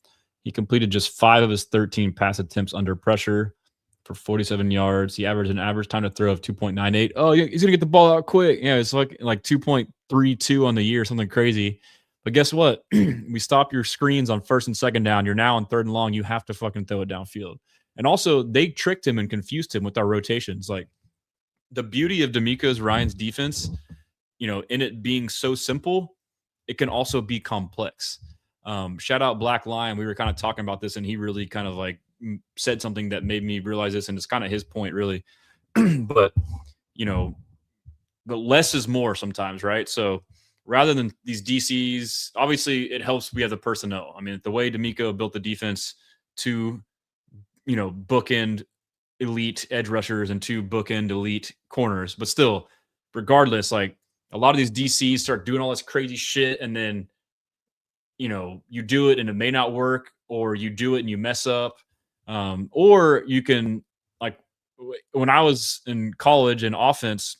He completed just 5 of his 13 pass attempts under pressure for 47 yards. He averaged an average time to throw of 2.98. Oh, he's going to get the ball out quick. Yeah, it's like 2.3 3-2 on the year, something crazy. But guess what? We stop your screens on first and second down. You're now on third and long. You have to fucking throw it downfield. And also, they tricked him and confused him with our rotations. Like, the beauty of D'Amico's Ryan's defense, in it being so simple, it can also be complex. Shout out Black Lion. We were kind of talking about this, and he really kind of like said something that made me realize this, and it's kind of his point, really. But but less is more sometimes, right? So rather than these DCs, obviously it helps we have the personnel. I mean, the way D'Amico built the defense to, bookend elite edge rushers and two bookend elite corners, but still, regardless, like a lot of these DCs start doing all this crazy shit, and then you do it and it may not work, or you do it and you mess up, or you can, like, when I was in college in offense,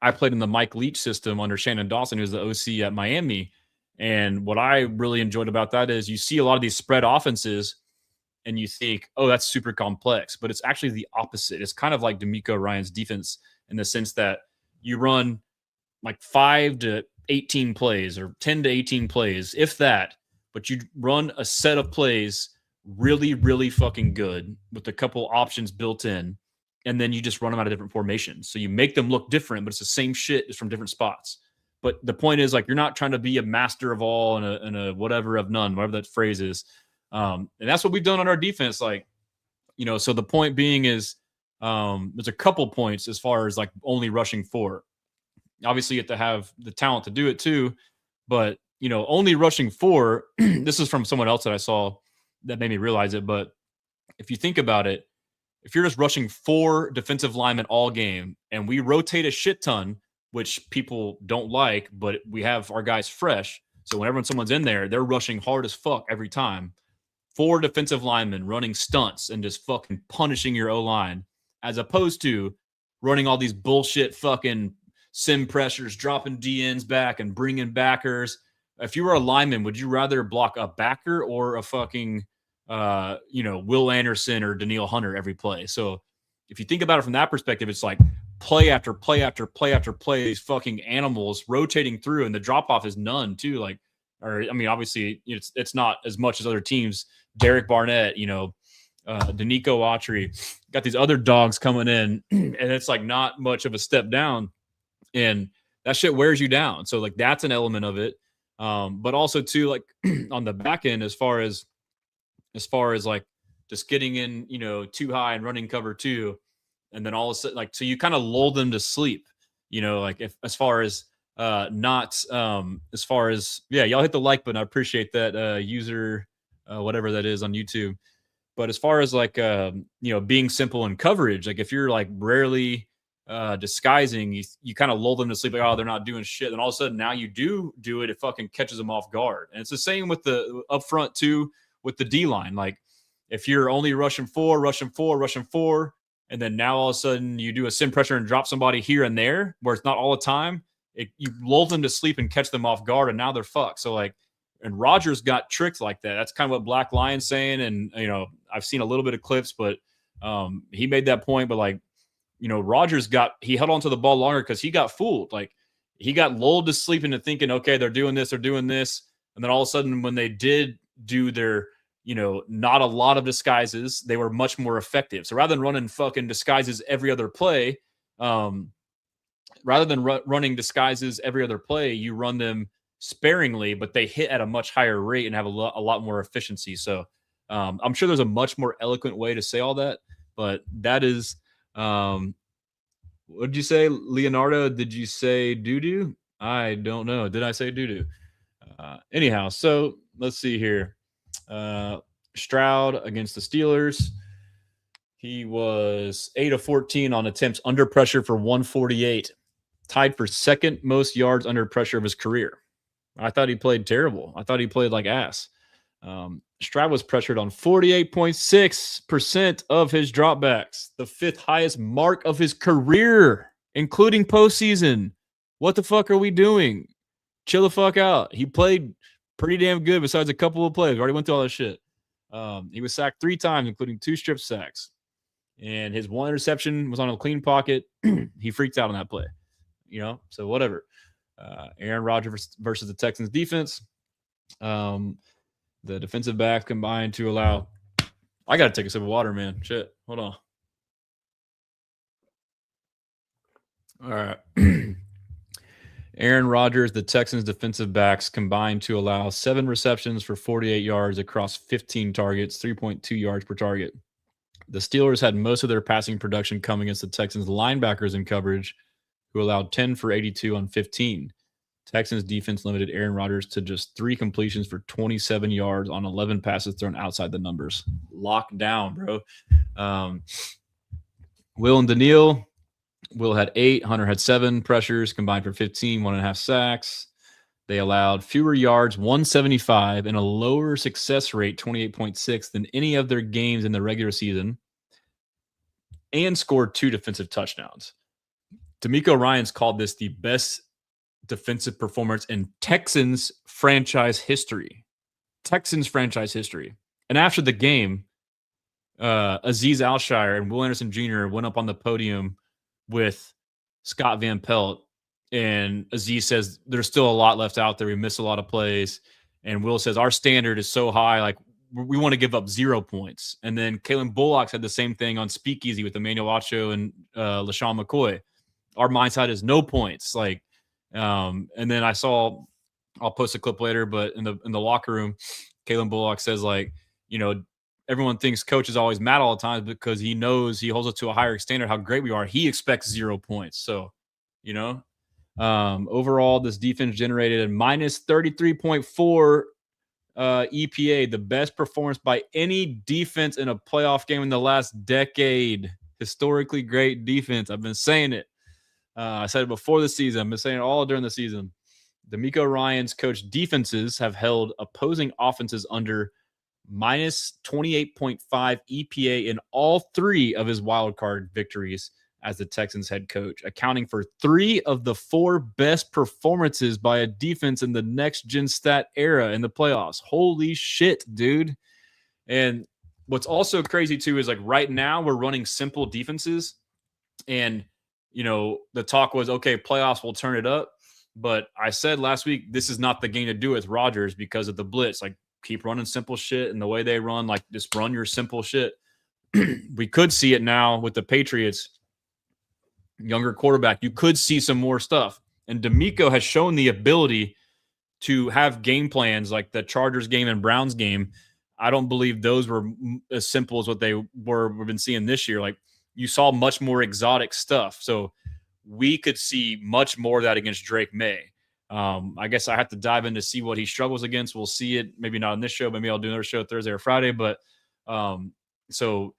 I played in the Mike Leach system under Shannon Dawson, who's the OC at Miami. And what I really enjoyed about that is you see a lot of these spread offenses and you think, oh, that's super complex. But it's actually the opposite. It's kind of like D'Amico Ryan's defense in the sense that you run like 5 to 18 plays or 10 to 18 plays, if that, but you run a set of plays really, really fucking good with a couple options built in. And then you just run them out of different formations. So you make them look different, but it's the same shit, it's from different spots. But the point is, like, you're not trying to be a master of all and a whatever of none, whatever that phrase is. And that's what we've done on our defense. Like, so the point being is there's a couple points as far as like only rushing 4. Obviously, you have to have the talent to do it too. But, only rushing 4, this is from someone else that I saw that made me realize it. But if you think about it, if you're just rushing 4 defensive linemen all game and we rotate a shit ton, which people don't like, but we have our guys fresh. So whenever someone's in there, they're rushing hard as fuck every time. 4 defensive linemen running stunts and just fucking punishing your O-line, as opposed to running all these bullshit fucking sim pressures, dropping DNs back and bringing backers. If you were a lineman, would you rather block a backer or a fucking Will Anderson or Daniil Hunter every play? So if you think about it from that perspective, it's like play after play after play after play, these fucking animals rotating through, and the drop off is none too. Like, or I mean, obviously it's not as much as other teams. Derek Barnett, Danico Autry, got these other dogs coming in, and it's like not much of a step down, and that shit wears you down. So like that's an element of it. But also too, like on the back end, as far as like just getting in, too high and running cover 2, and then all of a sudden, like, so you kind of lull them to sleep, like if as far as y'all hit the like button. I appreciate that, user, whatever that is on YouTube. But as far as like, being simple in coverage, like if you're like rarely disguising, you kind of lull them to sleep, like, oh, they're not doing shit. And all of a sudden now you do it, it fucking catches them off guard. And it's the same with the up front too, with the D line. Like if you're only rushing 4, and then now all of a sudden you do a sim pressure and drop somebody here and there where it's not all the time, you lull them to sleep and catch them off guard, and now they're fucked. So like, and Rodgers got tricked like that. That's kind of what Black Lion's saying. And, I've seen a little bit of clips, but he made that point. But like, Rodgers he held onto the ball longer because he got fooled. Like he got lulled to sleep into thinking, okay, they're doing this. And then all of a sudden when they did do their, not a lot of disguises, they were much more effective. So rather than running fucking disguises every other play, running disguises every other play, you run them sparingly, but they hit at a much higher rate and have a lot more efficiency. So I'm sure there's a much more eloquent way to say all that, but that is, what did you say, Leonardo? Did you say doo-doo? I don't know. Did I say doo-doo? Anyhow, so let's see here. Stroud against the Steelers. He was 8 of 14 on attempts under pressure for 148, tied for second most yards under pressure of his career. I thought he played terrible. I thought he played like ass. Stroud was pressured on 48.6% of his dropbacks, the 5th highest mark of his career, including postseason. What the fuck are we doing? Chill the fuck out. He played pretty damn good besides a couple of plays. We already went through all that shit. He was sacked 3 times, including 2 strip sacks. And his 1 interception was on a clean pocket. He freaked out on that play. So whatever. Aaron Rodgers versus the Texans defense. The defensive back combined to allow. I got to take a sip of water, man. Shit. Hold on. All right. Aaron Rodgers, the Texans defensive backs combined to allow 7 receptions for 48 yards across 15 targets, 3.2 yards per target. The Steelers had most of their passing production come against the Texans linebackers in coverage, who allowed 10 for 82 on 15. Texans defense limited Aaron Rodgers to just 3 completions for 27 yards on 11 passes thrown outside the numbers. Locked down, bro. Will and Daniil. Will had 8. Hunter had 7 pressures, combined for 15, 1.5 sacks. They allowed fewer yards, 175, and a lower success rate, 28.6, than any of their games in the regular season, and scored 2 defensive touchdowns. D'Amico Ryans called this the best defensive performance in Texans franchise history. Texans franchise history. And after the game, Azeez Alshire and Will Anderson Jr. went up on the podium with Scott Van Pelt, and Azeez says there's still a lot left out there. We missed a lot of plays. And Will says our standard is so high, like we want to give up 0 points. And then Kalen Bullock said the same thing on Speakeasy with Emmanuel Acho and LaShawn McCoy. Our mindset is no points. Like, and then I'll post a clip later, but in the locker room, Kalen Bullock says, like, everyone thinks coach is always mad all the time because he knows he holds it to a higher standard how great we are. He expects 0 points. So, overall, this defense generated a minus 33.4 EPA, the best performance by any defense in a playoff game in the last decade. Historically great defense. I've been saying it. I said it before the season. I've been saying it all during the season. D'Amico Ryans coached defenses have held opposing offenses under minus 28.5 EPA in all 3 of his wild card victories as the Texans head coach, accounting for 3 of the 4 best performances by a defense in the next-gen stat era in the playoffs. Holy shit, dude. And what's also crazy, too, is like right now we're running simple defenses, and, the talk was, okay, playoffs will turn it up. But I said last week, this is not the game to do with Rodgers because of the blitz. Like, keep running simple shit, and the way they run, like, just run your simple shit. We could see it now with the Patriots, younger quarterback. You could see some more stuff. And D'Amico has shown the ability to have game plans like the Chargers game and Browns game. I don't believe those were as simple as what we've been seeing this year. Like, you saw much more exotic stuff. So we could see much more of that against Drake May. I guess I have to dive in to see what he struggles against. We'll see it. Maybe not on this show. Maybe I'll do another show Thursday or Friday. But so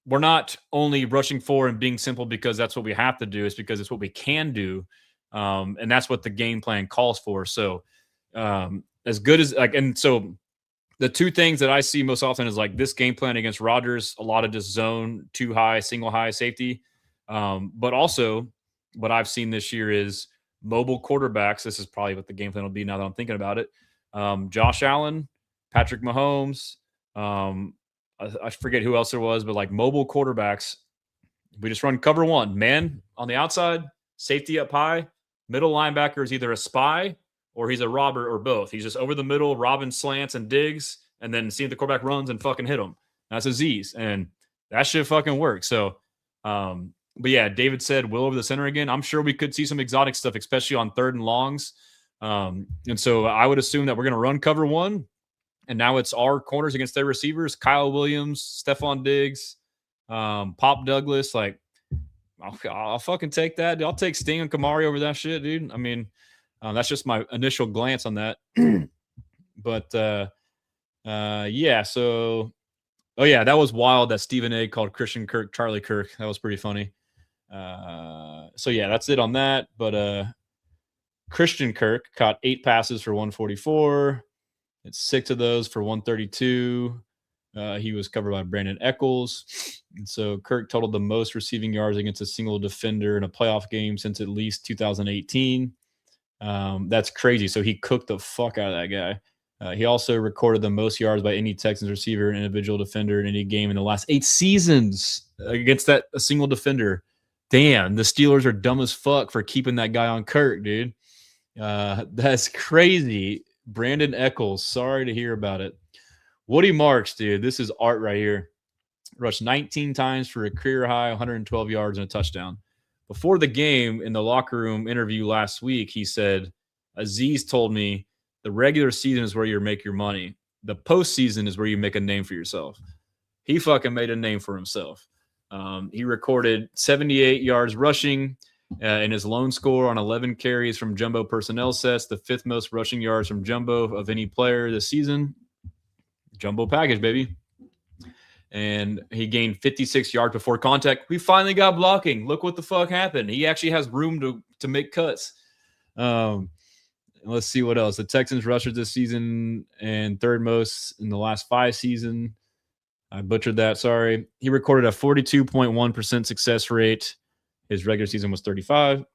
we're not only rushing for and being simple because that's what we have to do. It's because it's what we can do. And that's what the game plan calls for. So as good as and so the 2 things that I see most often is like this game plan against Rodgers, a lot of just zone, 2 high, single high safety. But also what I've seen this year is mobile quarterbacks. This is probably what the game plan will be now that I'm thinking about it. Josh Allen, Patrick Mahomes, I forget who else there was, but like mobile quarterbacks, we just run cover 1. Man on the outside, safety up high, middle linebacker is either a spy or he's a robber or both. He's just over the middle, robbing slants and digs, and then seeing if the quarterback runs and fucking hit him. That's Azeez, and that shit fucking works. So, but yeah, David said Will over the center again. I'm sure we could see some exotic stuff, especially on 3rd and longs. And so I would assume that we're going to run cover 1. And now it's our corners against their receivers, Kyle Williams, Stephon Diggs, Pop Douglas. Like, I'll fucking take that. I'll take Sting and Kamari over that shit, dude. I mean, that's just my initial glance on that. But, yeah, so, oh, yeah, that was wild that Stephen A. called Christian Kirk Charlie Kirk. That was pretty funny. So, yeah, that's it on that. But Christian Kirk caught 8 passes for 144. It's 6 of those for 132. He was covered by Brandon Eccles. And so Kirk totaled the most receiving yards against a single defender in a playoff game since at least 2018. That's crazy. So he cooked the fuck out of that guy. He also recorded the most yards by any Texans receiver and individual defender in any game in the last 8 seasons against a single defender. Damn, the Steelers are dumb as fuck for keeping that guy on Kirk, dude. That's crazy. Brandon Eccles, sorry to hear about it. Woody Marks, dude, this is art right here. Rushed 19 times for a career high 112 yards and a touchdown. Before the game, in the locker room interview last week, he said, Aziz told me the regular season is where you make your money. The postseason is where you make a name for yourself. He fucking made a name for himself. He recorded 78 yards rushing in his lone score on 11 carries from jumbo personnel sets, the fifth most rushing yards from jumbo of any player this season. Jumbo package, baby. And he gained 56 yards before contact. We finally got blocking. Look what the fuck happened. He actually has room to make cuts. Let's see what else. The Texans rushers this season and third most in the last 5 seasons. I butchered that. Sorry. He recorded a 42.1% success rate. His regular season was 35,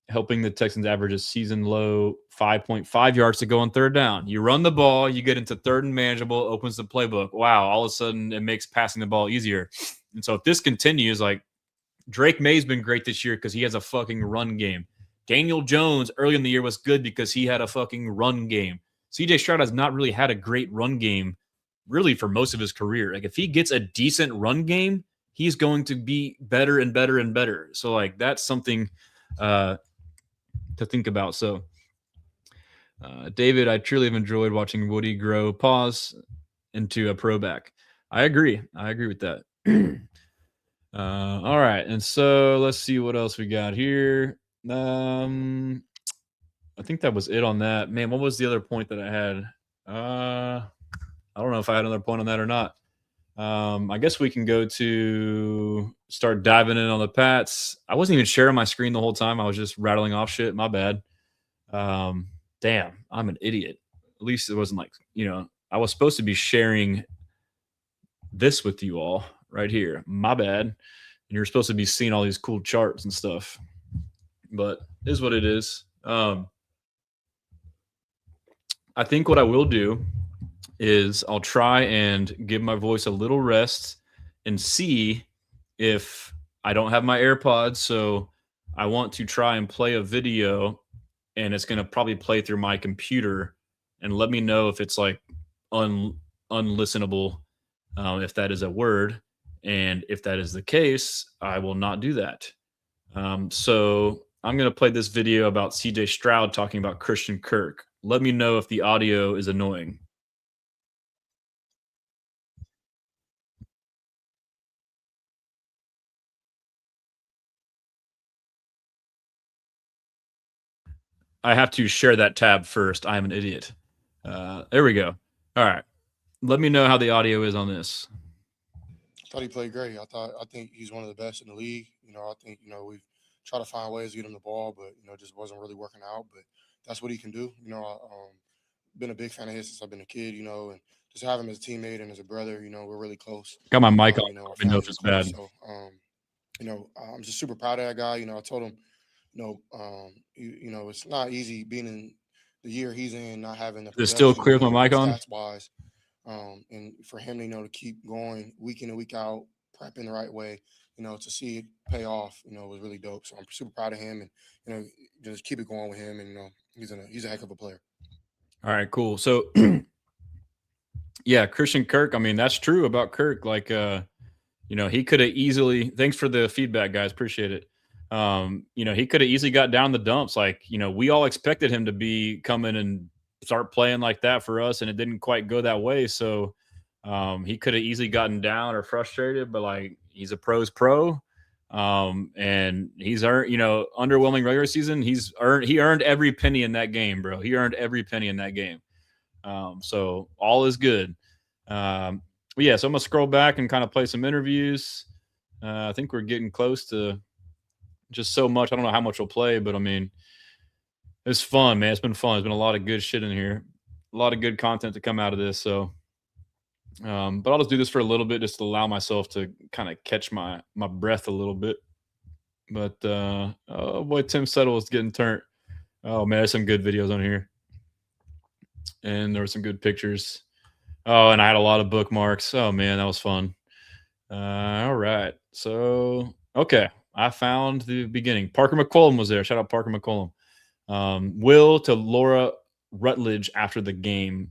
helping the Texans average a season low 5.5 yards to go on third down. You run the ball, you get into third and manageable, opens the playbook. Wow, all of a sudden it makes passing the ball easier. And so if this continues, like Drake May's been great this year because he has a fucking run game. Daniel Jones early in the year was good because he had a fucking run game. CJ Stroud has not really had a great run game really for most of his career. Like if he gets a decent run game, he's going to be better and better and better. So like that's something to think about. So David, I truly have enjoyed watching Woody grow into a pro back. I agree with that. All right. And so let's see what else we got here. I think that was it on that. Man, what was the other point that I had? I don't know if I had another point on that or not. I guess we can go to start diving in on the Pats. I wasn't even sharing my screen the whole time. I was just rattling off shit. My bad. Damn, I'm an idiot. At least it wasn't like, I was supposed to be sharing this with you all right here. My bad. And you're supposed to be seeing all these cool charts and stuff. But it is what it is. I think what I will do is I'll try and give my voice a little rest and see if I don't have my AirPods. So I want to try and play a video, and it's going to probably play through my computer, and let me know if it's like unlistenable, if that is a word. And if that is the case, I will not do that. So I'm going to play this video about CJ Stroud talking about Christian Kirk. Let me know if the audio is annoying. I have to share that tab first. I am an idiot. There we go. All right. Let me know how the audio is on this. I thought he played great. I think he's one of the best in the league. I think we've tried to find ways to get him the ball, but it just wasn't really working out. But that's what he can do. Been a big fan of his since I've been a kid. And just have him as a teammate and as a brother. We're really close. Got my mic on. Our Let me know if families it's are close. bad. So, I'm just super proud of that guy. I told him, it's not easy being in the year he's in, not having the. Is it still clear with my mic on? Stats wise, and for him, to keep going week in and week out, prepping the right way, to see it pay off, was really dope. So I'm super proud of him, and just keep it going with him. And he's a heck of a player. All right, cool. So, yeah, Christian Kirk. I mean, that's true about Kirk. Like, he could have easily. Thanks for the feedback, guys. Appreciate it. He could have easily got down the dumps. Like, we all expected him to be coming and start playing like that for us, and it didn't quite go that way. So he could have easily gotten down or frustrated, but like he's a pro's pro. And he's earned, underwhelming regular season. He earned every penny in that game, bro. He earned every penny in that game. So all is good. But yeah, so I'm gonna scroll back and kind of play some interviews. I think we're getting close to just so much. I don't know how much we'll play, but I mean, it's fun, man. It's been fun. There's been a lot of good shit in here, a lot of good content to come out of this. So, but I'll just do this for a little bit, just to allow myself to kind of catch my breath a little bit. But oh boy, Tim Settle is getting turned. Oh man, there's some good videos on here, and there were some good pictures. Oh, and I had a lot of bookmarks. Oh man, that was fun. All right, so okay, I found the beginning. Parker McCollum was there. Shout out Parker McCollum. Will to Laura Rutledge after the game.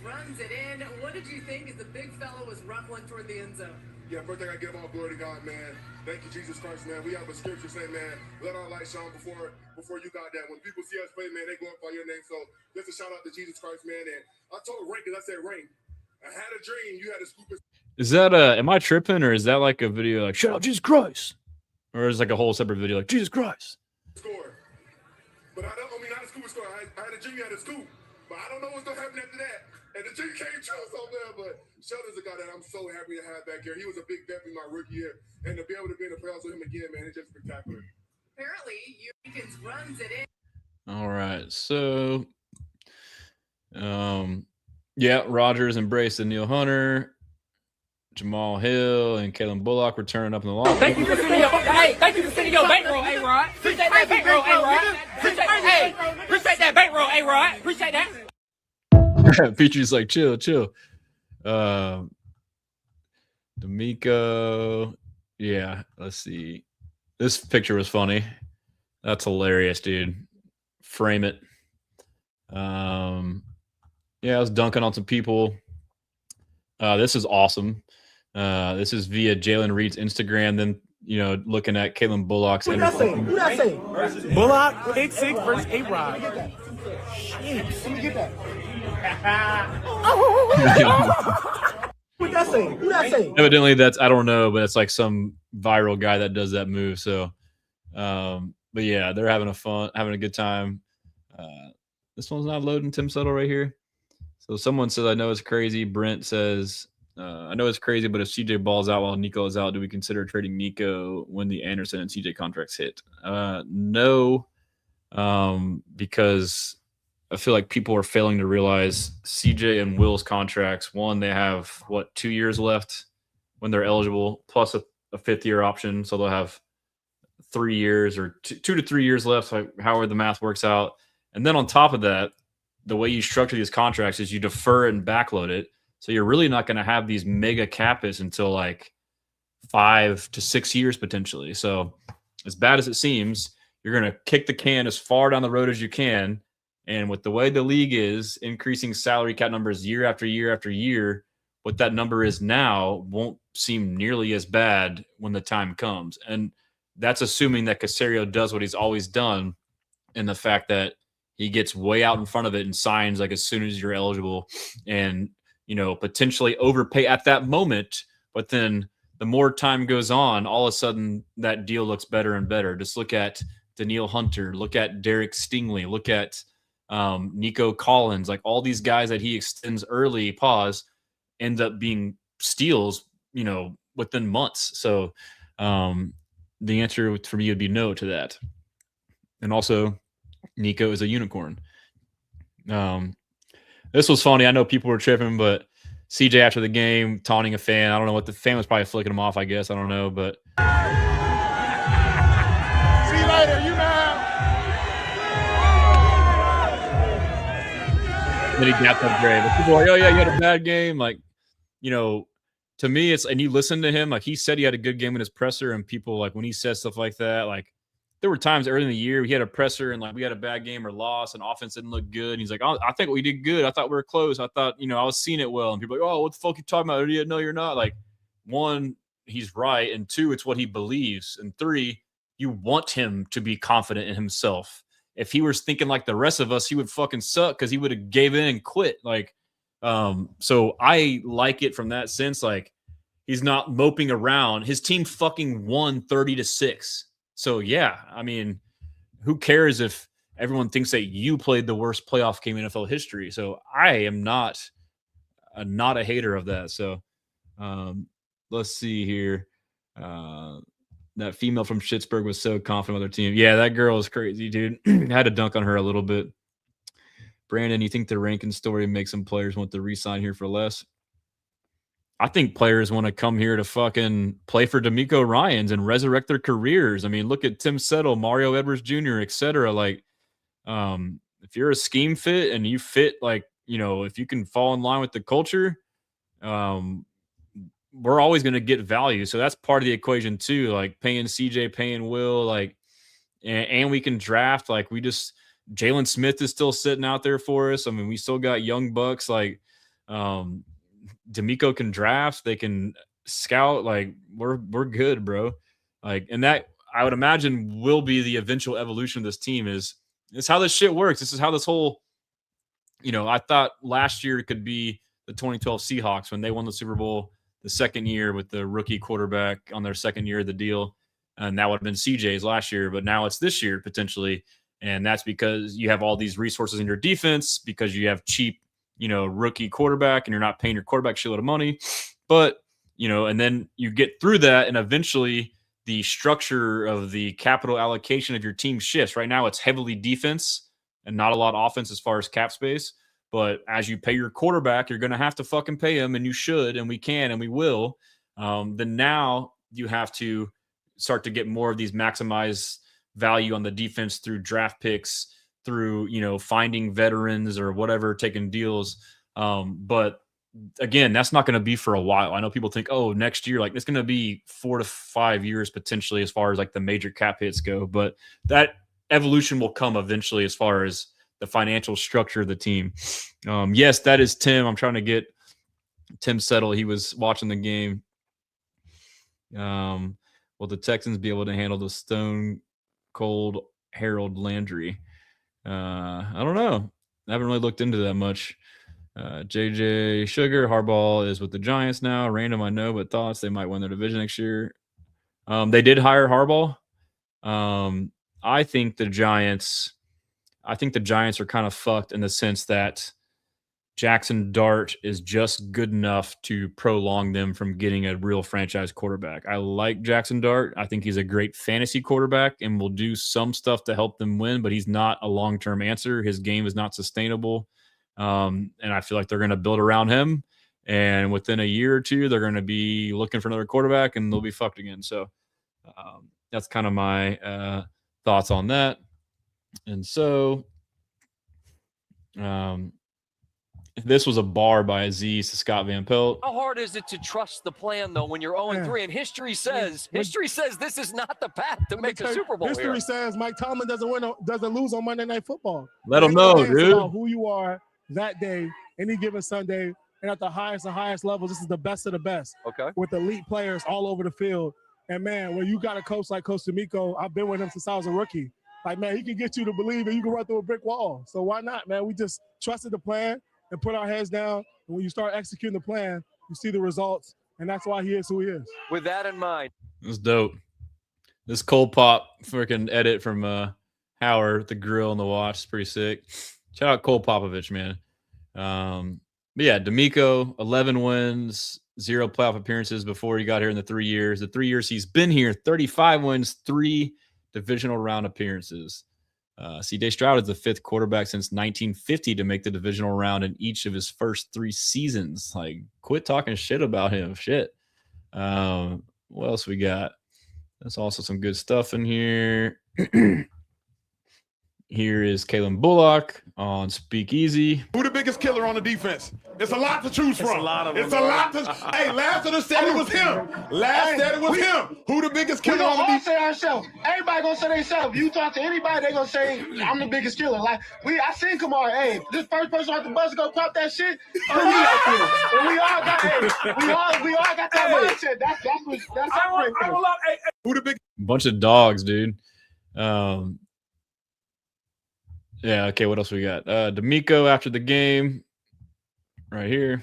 Runs it in. What did you think as the big fella was rumbling toward the end zone? Yeah, first thing I give all glory to God, man. Thank you, Jesus Christ, man. We have a scripture saying, man, let our light shine before you got that. When people see us play, man, they glorify your name. So just a shout out to Jesus Christ, man. And I told Rank, because I said, Rank, I had a dream. You had a scoop. Is that am I tripping, or is that like a video like shout out Jesus Christ? Or is it like a whole separate video like Jesus Christ? Score. But I mean, not a scoop score. I had a dream you had a scoop. But I don't know what's gonna happen after that. And the dream came true so there, but Sheldon's a guy that I'm so happy to have back here. He was a big vet in my rookie year. And to be able to be in the playoffs with him again, man, it's just spectacular. Apparently, Jenkins runs it in. All right. So yeah, Rodgers embraced the Neil Hunter. Jamal Hill and Kalen Bullock were turning up in the locker. Thank you for sending your bankroll, A-Rod. Appreciate that bankroll, A-Rod. Appreciate that bankroll, A-Rod. Appreciate that. Petrie's like, chill. D'Amico. Yeah, let's see. This picture was funny. That's hilarious, dude. Frame it. Yeah, I was dunking on some people. This is awesome. This is via Jalen Reed's Instagram. Then, looking at Kalen Bullock's. Who that say? Bullock, pick six versus A-Rod. Let me get that. Who that say? Evidently, I don't know, but it's like some viral guy that does that move. So, but yeah, they're having a good time. This one's not loading. Tim Settle right here. So someone says, I know it's crazy. Brent says, I know it's crazy, but if CJ balls out while Nico is out, do we consider trading Nico when the Anderson and CJ contracts hit? No, because I feel like people are failing to realize CJ and Will's contracts. One, they have 2 years left when they're eligible, plus a 5th-year option, so they'll have 3 years or 2 to 3 years left, like however the math works out. And then on top of that, the way you structure these contracts is you defer it and backload it. So you're really not going to have these mega cap hits until like 5 to 6 years potentially. So as bad as it seems, you're going to kick the can as far down the road as you can. And with the way the league is increasing salary cap numbers year after year after year, what that number is now won't seem nearly as bad when the time comes. And that's assuming that Caserio does what he's always done, and the fact that he gets way out in front of it and signs like as soon as you're eligible, and potentially overpay at that moment. But then the more time goes on, all of a sudden that deal looks better and better. Just look at Daniil Hunter, look at Derek Stingley, look at Nico Collins, like all these guys that he extends early, end up being steals, within months. So the answer for me would be no to that. And also, Nico is a unicorn. This was funny. I know people were tripping, but CJ after the game taunting a fan. I don't know what the fan was, probably flicking him off, I guess. I don't know, but See you later, you mad? then he gapped up Gray. But people are like, oh yeah, you had a bad game. Like, to me, it's, and you listen to him, like he said he had a good game in his presser, and people, like when he says stuff like that, like there were times early in the year he had a presser and like we had a bad game or loss and offense didn't look good. And he's like, oh, I think we did good. I thought we were close. I thought, I was seeing it well. And people are like, oh, what the fuck are you talking about, idiot? No, you're not. Like, one, he's right. And two, it's what he believes. And three, you want him to be confident in himself. If he was thinking like the rest of us, he would fucking suck because he would have gave in and quit. Like, so I like it from that sense. Like, he's not moping around. His team fucking won 30-6. So, yeah, I mean, who cares if everyone thinks that you played the worst playoff game in NFL history? So I am not a hater of that. So let's see here. That female from Schittsburg was so confident with her team. Yeah, that girl is crazy, dude. I had to dunk on her a little bit. Brandon, you think the Rankin story makes some players want to re-sign here for less? I think players want to come here to fucking play for D'Amico Ryans and resurrect their careers. I mean, look at Tim Settle, Mario Edwards Jr., etc. Like, if you're a scheme fit and you fit, like, if you can fall in line with the culture, we're always going to get value. So that's part of the equation too. Like paying CJ, paying Will, like and we can draft. Like Jalen Smith is still sitting out there for us. I mean, we still got young bucks like D'Amico can draft. They can scout. Like we're good, bro. Like, and that I would imagine will be the eventual evolution of this team. Is how this shit works. This is how this whole, I thought last year it could be the 2012 Seahawks when they won the Super Bowl the second year with the rookie quarterback on their second year of the deal. And that would have been CJ's last year, but now it's this year potentially. And that's because you have all these resources in your defense because you have cheap, rookie quarterback and you're not paying your quarterback a shitload of money. But, and then you get through that and eventually the structure of the capital allocation of your team shifts. Right now it's heavily defense and not a lot of offense as far as cap space. But as you pay your quarterback, you're going to have to fucking pay him, and you should, and we can, and we will. Then now you have to start to get more of these maximize value on the defense through draft picks, through, finding veterans or whatever, taking deals. But again, that's not going to be for a while. I know people think, oh, next year, like it's going to be 4 to 5 years potentially as far as like the major cap hits go. But that evolution will come eventually as far as the financial structure of the team. Yes, that is Tim. I'm trying to get Tim settled. He was watching the game. Will the Texans be able to handle the stone cold Harold Landry? I don't know. I haven't really looked into that much. JJ Sugar, Harbaugh is with the Giants now. Random, I know, but thoughts they might win their division next year. They did hire Harbaugh. I think the Giants are kind of fucked in the sense that Jackson Dart is just good enough to prolong them from getting a real franchise quarterback. I like Jackson Dart. I think he's a great fantasy quarterback and will do some stuff to help them win, but he's not a long-term answer. His game is not sustainable. And I feel like they're going to build around him. And within a year or two, they're going to be looking for another quarterback and they'll be fucked again. So that's kind of my thoughts on that. And so if this was a bar by Aziz to Scott Van Pelt. How hard is it to trust the plan, though, when you're 0-3? And history says this is not the path to make a Super Bowl. History says Mike Tomlin doesn't lose on Monday Night Football. Let him know, dude. About who you are that day, any given Sunday, and at the highest levels, this is the best of the best. Okay. With elite players all over the field. And, man, when you got a coach like Coach D'Amico, I've been with him since I was a rookie. Like, man, he can get you to believe that you can run through a brick wall. So why not, man? We just trusted the plan and put our heads down. And when you start executing the plan, you see the results. And that's why he is who he is. With that in mind. That's dope. This cold pop freaking edit from Howard, the grill and the watch is pretty sick. Shout out Cole Popovich, man. But yeah, D'Amico, 11 wins, 0 playoff appearances before he got here in the 3 years. The 3 years he's been here, 35 wins, 3 divisional round appearances. C.J. Stroud is the 5th quarterback since 1950 to make the divisional round in each of his first 3 seasons. Like, quit talking shit about him. Shit. What else we got? There's also some good stuff in here. Here is Kalen Bullock on Speakeasy. Who the biggest killer on the defense? It's a lot to choose from. It's a lot of them. It's a lot to. Hey, last of the said it was him. Last said it was him. Who the biggest We killer on gonna the all defense? say ourselves. Everybody gonna say themselves. You talk to anybody, they gonna say I'm the biggest killer. Like I seen Kamar. Hey, this first person off the bus to go pop that shit. For me out there. And we all got. We all got that mindset. That's Who the biggest? Bunch of dogs, dude. Yeah, okay, what else we got? D'Amico after the game, right here.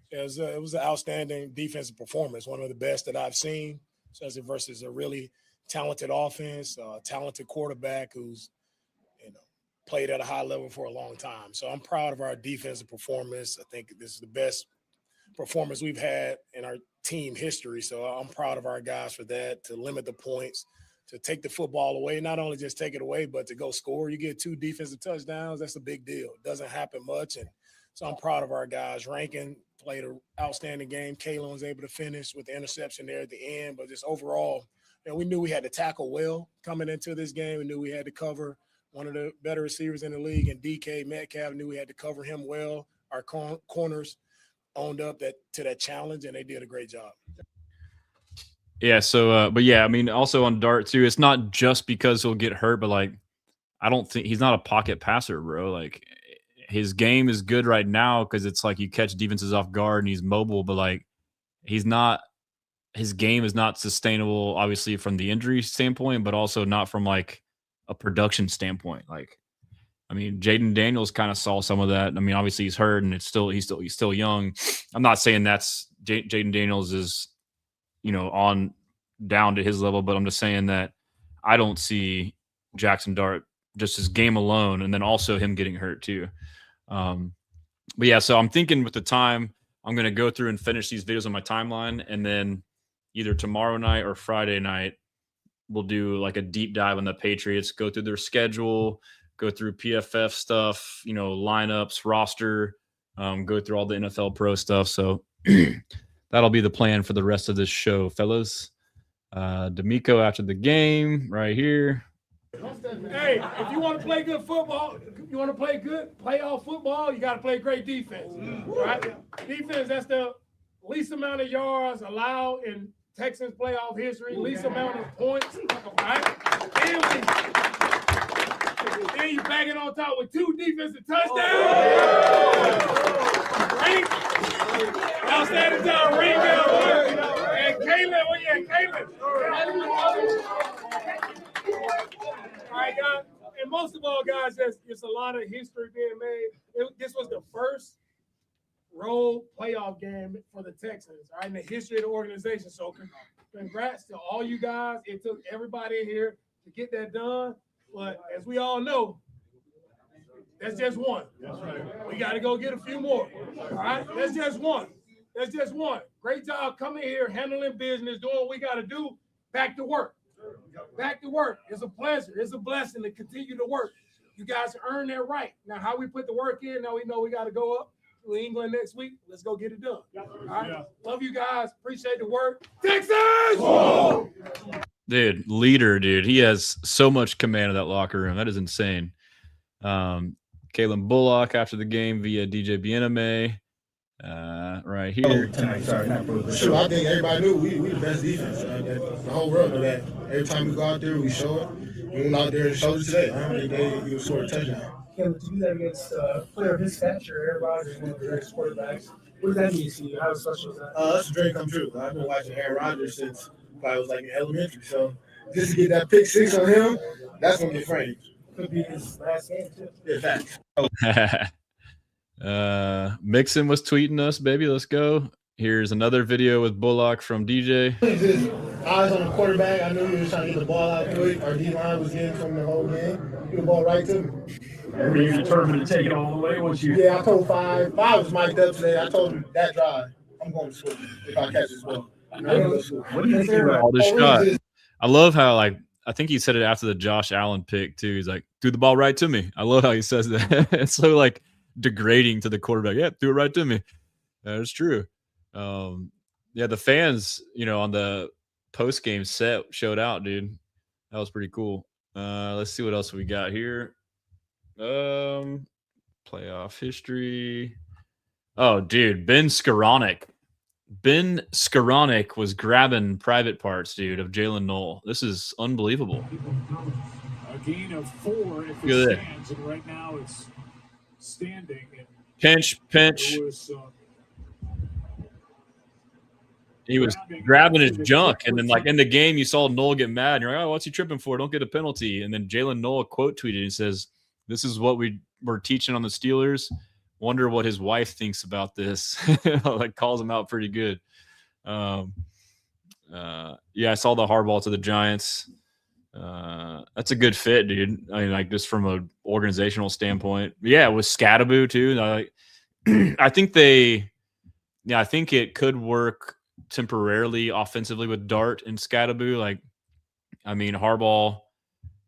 It was an outstanding defensive performance, one of the best that I've seen, especially versus a really talented offense, talented quarterback who's played at a high level for a long time. So I'm proud of our defensive performance. I think this is the best performance we've had in our team history. So I'm proud of our guys for that, to limit the points, to take the football away, not only just take it away, but to go score. You get 2 defensive touchdowns, that's a big deal. It doesn't happen much. And so I'm proud of our guys. Rankin played an outstanding game. Kalen was able to finish with the interception there at the end. But just overall, we knew we had to tackle well coming into this game. We knew we had to cover one of the better receivers in the league. And DK Metcalf knew we had to cover him well. Our corners owned up to that challenge, and they did a great job. Yeah. So, but yeah, I mean, also on Dart too, it's not just because he'll get hurt, but like, I don't think he's not a pocket passer, bro. Like, his game is good right now because it's like you catch defenses off guard and he's mobile, but like, he's not. His game is not sustainable, obviously from the injury standpoint, but also not from like a production standpoint. Like, I mean, Jaden Daniels kind of saw some of that. I mean, obviously he's hurt and he's still young. I'm not saying that's Jaden Daniels is, on down to his level, but I'm just saying that I don't see Jackson Dart just his game alone, and then also him getting hurt too. But yeah, so I'm thinking with the time, I'm going to go through and finish these videos on my timeline, and then either tomorrow night or Friday night, we'll do like a deep dive on the Patriots, go through their schedule, go through PFF stuff, lineups, roster, go through all the NFL Pro stuff. So that'll be the plan for the rest of this show, fellas. D'Amico after the game right here. Hey, if you want to play good football, you want to play good playoff football, you got to play great defense, right? Defense, that's the least amount of yards allowed in Texans playoff history, least amount of points, right? Then you bang it on top with 2 defensive touchdowns. Ring. Outstanding job, Ring. And Caleb, Caleb. All right, guys. And most of all, guys, it's a lot of history being made. This was the first road playoff game for the Texans, all right, in the history of the organization. So congrats to all you guys. It took everybody in here to get that done. But as we all know, that's just one. We got to go get a few more. All right, that's just one. That's just one. Great job coming here, handling business, doing what we got to do. Back to work. Back to work. It's a pleasure. It's a blessing to continue to work. You guys earned that right. Now, how we put the work in, now we know we got to go up to England next week. Let's go get it done. All right. Yeah. Love you guys. Appreciate the work. Texas! Whoa! Dude, leader, dude. He has so much command of that locker room. That is insane. Kalen Bullock after the game via DJ Bieneme. Right here. Sure, I think everybody knew we the best defense. The whole world knew that. Every time we go out there, we show it. We went out there and showed it today. I don't think you scored a touchdown. To do that against a player of his stature, Aaron Rodgers, one of the greatest quarterbacks. What does that mean to you? How special is that? That's a dream come true. I've been watching Aaron Rodgers since I was like in elementary. So just to get that pick 6 on him, that's gonna get framed. Could be his last game too. Yeah, facts. Mixon was tweeting us, baby. Let's go. Here's another video with Bullock from DJ. Just eyes on the quarterback. I knew he was trying to get the ball out quick. Our D-line was getting from the whole game. Get the ball right to me. Were you determined to take it all the way? Yeah, I told Five was mic'd up today. I told him that drive, I'm going to score if I catch this ball. What do you think about all this shot? I love how, like, I think he said it after the Josh Allen pick too. He's like, "Threw the ball right to me." I love how he says that. It's so like degrading to the quarterback. Yeah, threw it right to me. That's true. Yeah, the fans, on the post game set showed out, dude. That was pretty cool. Let's see what else we got here. Playoff history. Oh, dude, Ben Skoranek. Ben Skoranek was grabbing private parts, dude, of Jalen Noel. This is unbelievable. A gain of 4 if it stands, and right now it's standing. Pinch. He was grabbing his junk, and then like in the game, you saw Noel get mad. And you're like, "Oh, what's he tripping for? Don't get a penalty." And then Jalen Noel quote tweeted and says, "This is what we're teaching on the Steelers. Wonder what his wife thinks about this." Like calls him out pretty good. Yeah, I saw the hardball to the Giants. That's a good fit, dude. I mean, like just from an organizational standpoint. Yeah, with Scattaboo too. I think I think it could work temporarily offensively with Dart and Scattaboo. Like, I mean, Harbaugh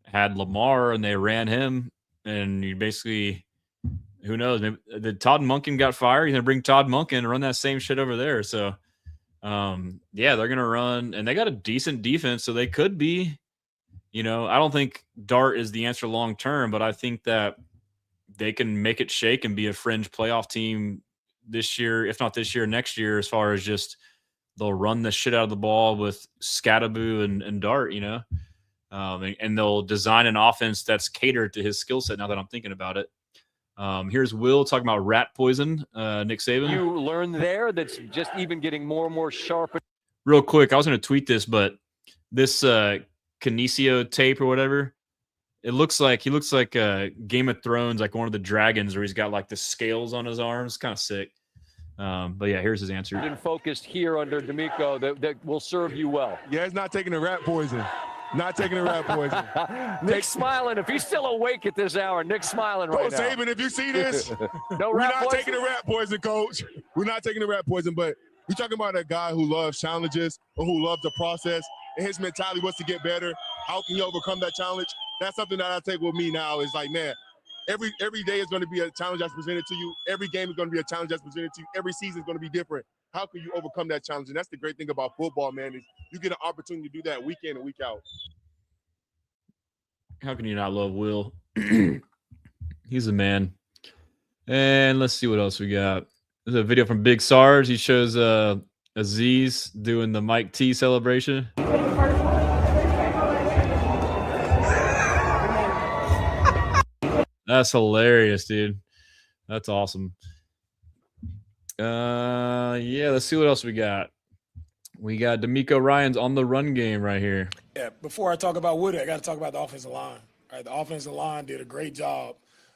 had Lamar and they ran him, and you basically, who knows? Maybe the Todd Monken got fired. He's gonna bring Todd Monken and run that same shit over there. So, yeah, they're gonna run, and they got a decent defense, so they could be. I don't think Dart is the answer long term, but I think that they can make it shake and be a fringe playoff team this year, if not this year, next year, as far as just they'll run the shit out of the ball with Scattaboo and Dart, you know, and they'll design an offense that's catered to his skill set. Now that I'm thinking about it, here's Will talking about rat poison. Nick Saban. You learn there that's just even getting more and more sharp. Real quick, I was going to tweet this, but this Kinesio tape or whatever, he looks like Game of Thrones, like one of the dragons, where he's got like the scales on his arms. Kind of sick. But yeah, here's his answer. And focused here under D'Amico that will serve you well. Yeah, it's not taking the rat poison. Not taking the rat poison. Nick's smiling. If he's still awake at this hour, Nick's smiling right now. Saban, if you see this, no we're rat not poison? taking the rat poison, Coach. We're not taking the rat poison, but we're talking about a guy who loves challenges or who loves the process, and his mentality was to get better. How can he overcome that challenge? That's something that I take with me now is like, man, every day is going to be a challenge that's presented to you. Every game is going to be a challenge that's presented to you. Every season is going to be different. How can you overcome that challenge? And that's the great thing about football, man, is you get an opportunity to do that week in and week out. How can you not love Will? He's a man. And let's see what else we got. There's a video from Big Sarge. He shows Aziz doing the Mike T celebration. That's hilarious, dude. That's awesome. Yeah, let's see what else we got. We got D'Amico Ryans on the run game right here. Yeah, before I talk about Woody, I got to talk about the offensive line. All right, the offensive line did a great job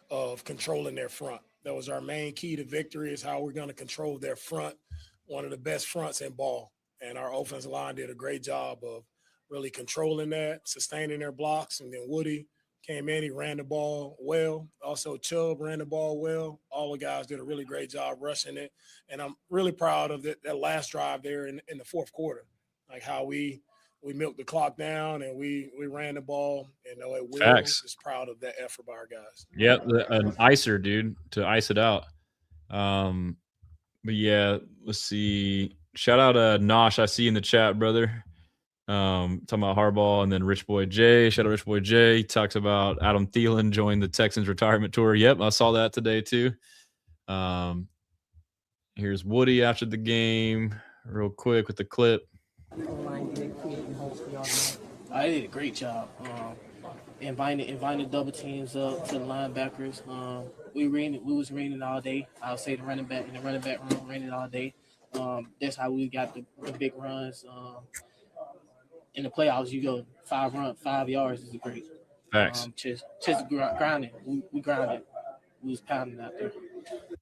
of controlling their front. That was our main key to victory, is how we're going to control their front, one of the best fronts in ball. And our offensive line did a great job of really controlling that, sustaining their blocks. And then Woody came in, he ran the ball well. Also, Chubb ran the ball well. All the guys did a really great job rushing it. And I'm really proud of that last drive there in the fourth quarter, like how we milked the clock down and we ran the ball. And Will is proud of that effort by our guys. Yep, an icer, dude, to ice it out. But yeah, let's see. Shout out Nosh, I see you in the chat, brother. Talking about Harbaugh, and then Rich Boy J. Shout out Rich Boy J. He talks about Adam Thielen joined the Texans retirement tour. Yep, I saw that today too. Here's Woody after the game, real quick with the clip. I did a great job. Inviting double teams up to the linebackers. We was reading all day. I'll say the running back room ran it all day. That's how we got the big runs. In the playoffs, you go 5 yards is great. Facts. Just grinding. We grinded. We was pounding out there.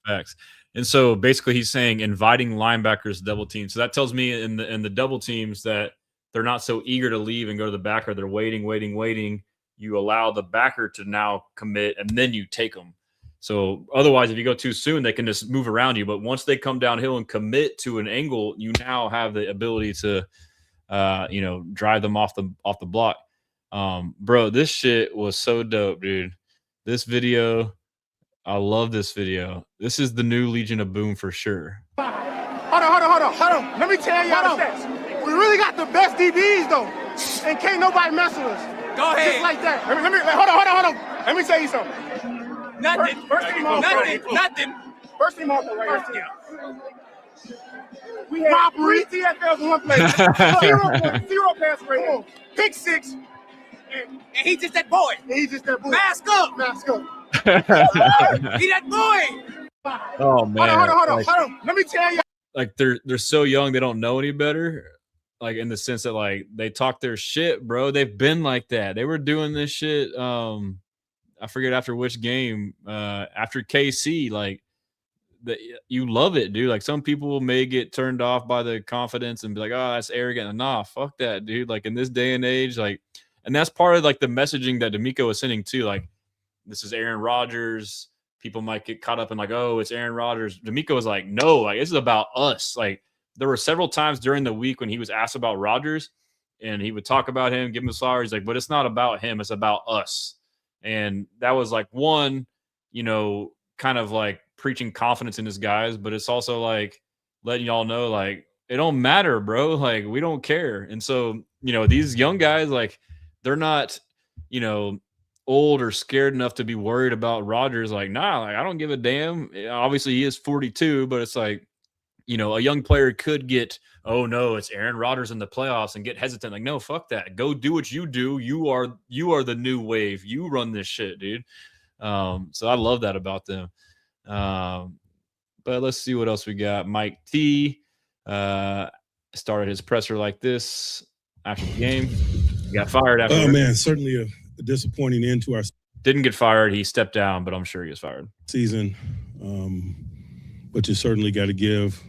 Facts. And so basically he's saying inviting linebackers to double teams. So that tells me in the double teams that they're not so eager to leave and go to the backer. They're waiting. You allow the backer to now commit, and then you take them. So otherwise, if you go too soon, they can just move around you. But once they come downhill and commit to an angle, you now have the ability to drive them off the block. Bro, this shit was so dope, dude. This video, I love this video. This is the new Legion of Boom for sure. Hold on. Let me tell you how the stats. We really got the best DBs though, and can't nobody mess with us. Go ahead. Just like that. Let me hold on. Let me tell you something. Nothing. Nothing. First team off right here. We had 3 TFLs in one play. Zero pass rate. Pick 6. And he's just that boy. Mask up. He that boy. Oh man. Hold on. Let me tell you. Like they're so young, they don't know any better. Like in the sense that like they talk their shit, bro. They've been like that. They were doing this shit. I forget after which game. After KC, like you love it, dude. Like some people may get turned off by the confidence and be like, oh, that's arrogant. Nah, fuck that, dude. Like in this day and age, like, and that's part of like the messaging that D'Amico was sending too. Like, this is Aaron Rodgers. People might get caught up in like, oh, it's Aaron Rodgers. D'Amico was like, no, like this is about us. Like there were several times during the week when he was asked about Rodgers and he would talk about him, give him a flower. He's like, but it's not about him. It's about us. And that was like one, kind of like preaching confidence in his guys, but it's also like letting y'all know, like, it don't matter, bro. Like, we don't care. And so, these young guys, like, they're not, old or scared enough to be worried about Rodgers. Like, nah, like, I don't give a damn. Obviously, he is 42, but it's like, you know, a young player could get, oh no, it's Aaron Rodgers in the playoffs and get hesitant. Like, no, fuck that. Go do what you do. You are the new wave. You run this shit, dude. So I love that about them. But let's see what else we got. Mike T started his presser like this after the game. He got fired after. Oh man, certainly a disappointing end to our didn't get fired. He stepped down, but I'm sure he was fired. Season, but you certainly got to give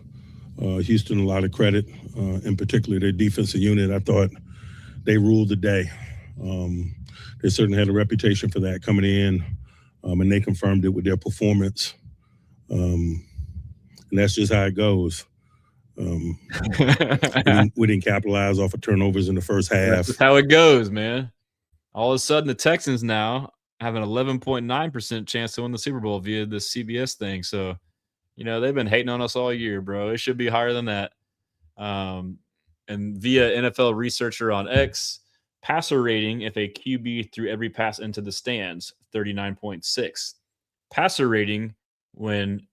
Houston a lot of credit, in particular their defensive unit. I thought they ruled the day. They certainly had a reputation for that coming in, and they confirmed it with their performance. And that's just how it goes. We didn't capitalize off of turnovers in the first half. That's just how it goes, man. All of a sudden, the Texans now have an 11.9% chance to win the Super Bowl via this CBS thing. So, you know, they've been hating on us all year, bro. It should be higher than that. And via NFL researcher on X, passer rating if a QB threw every pass into the stands, 39.6. Passer rating when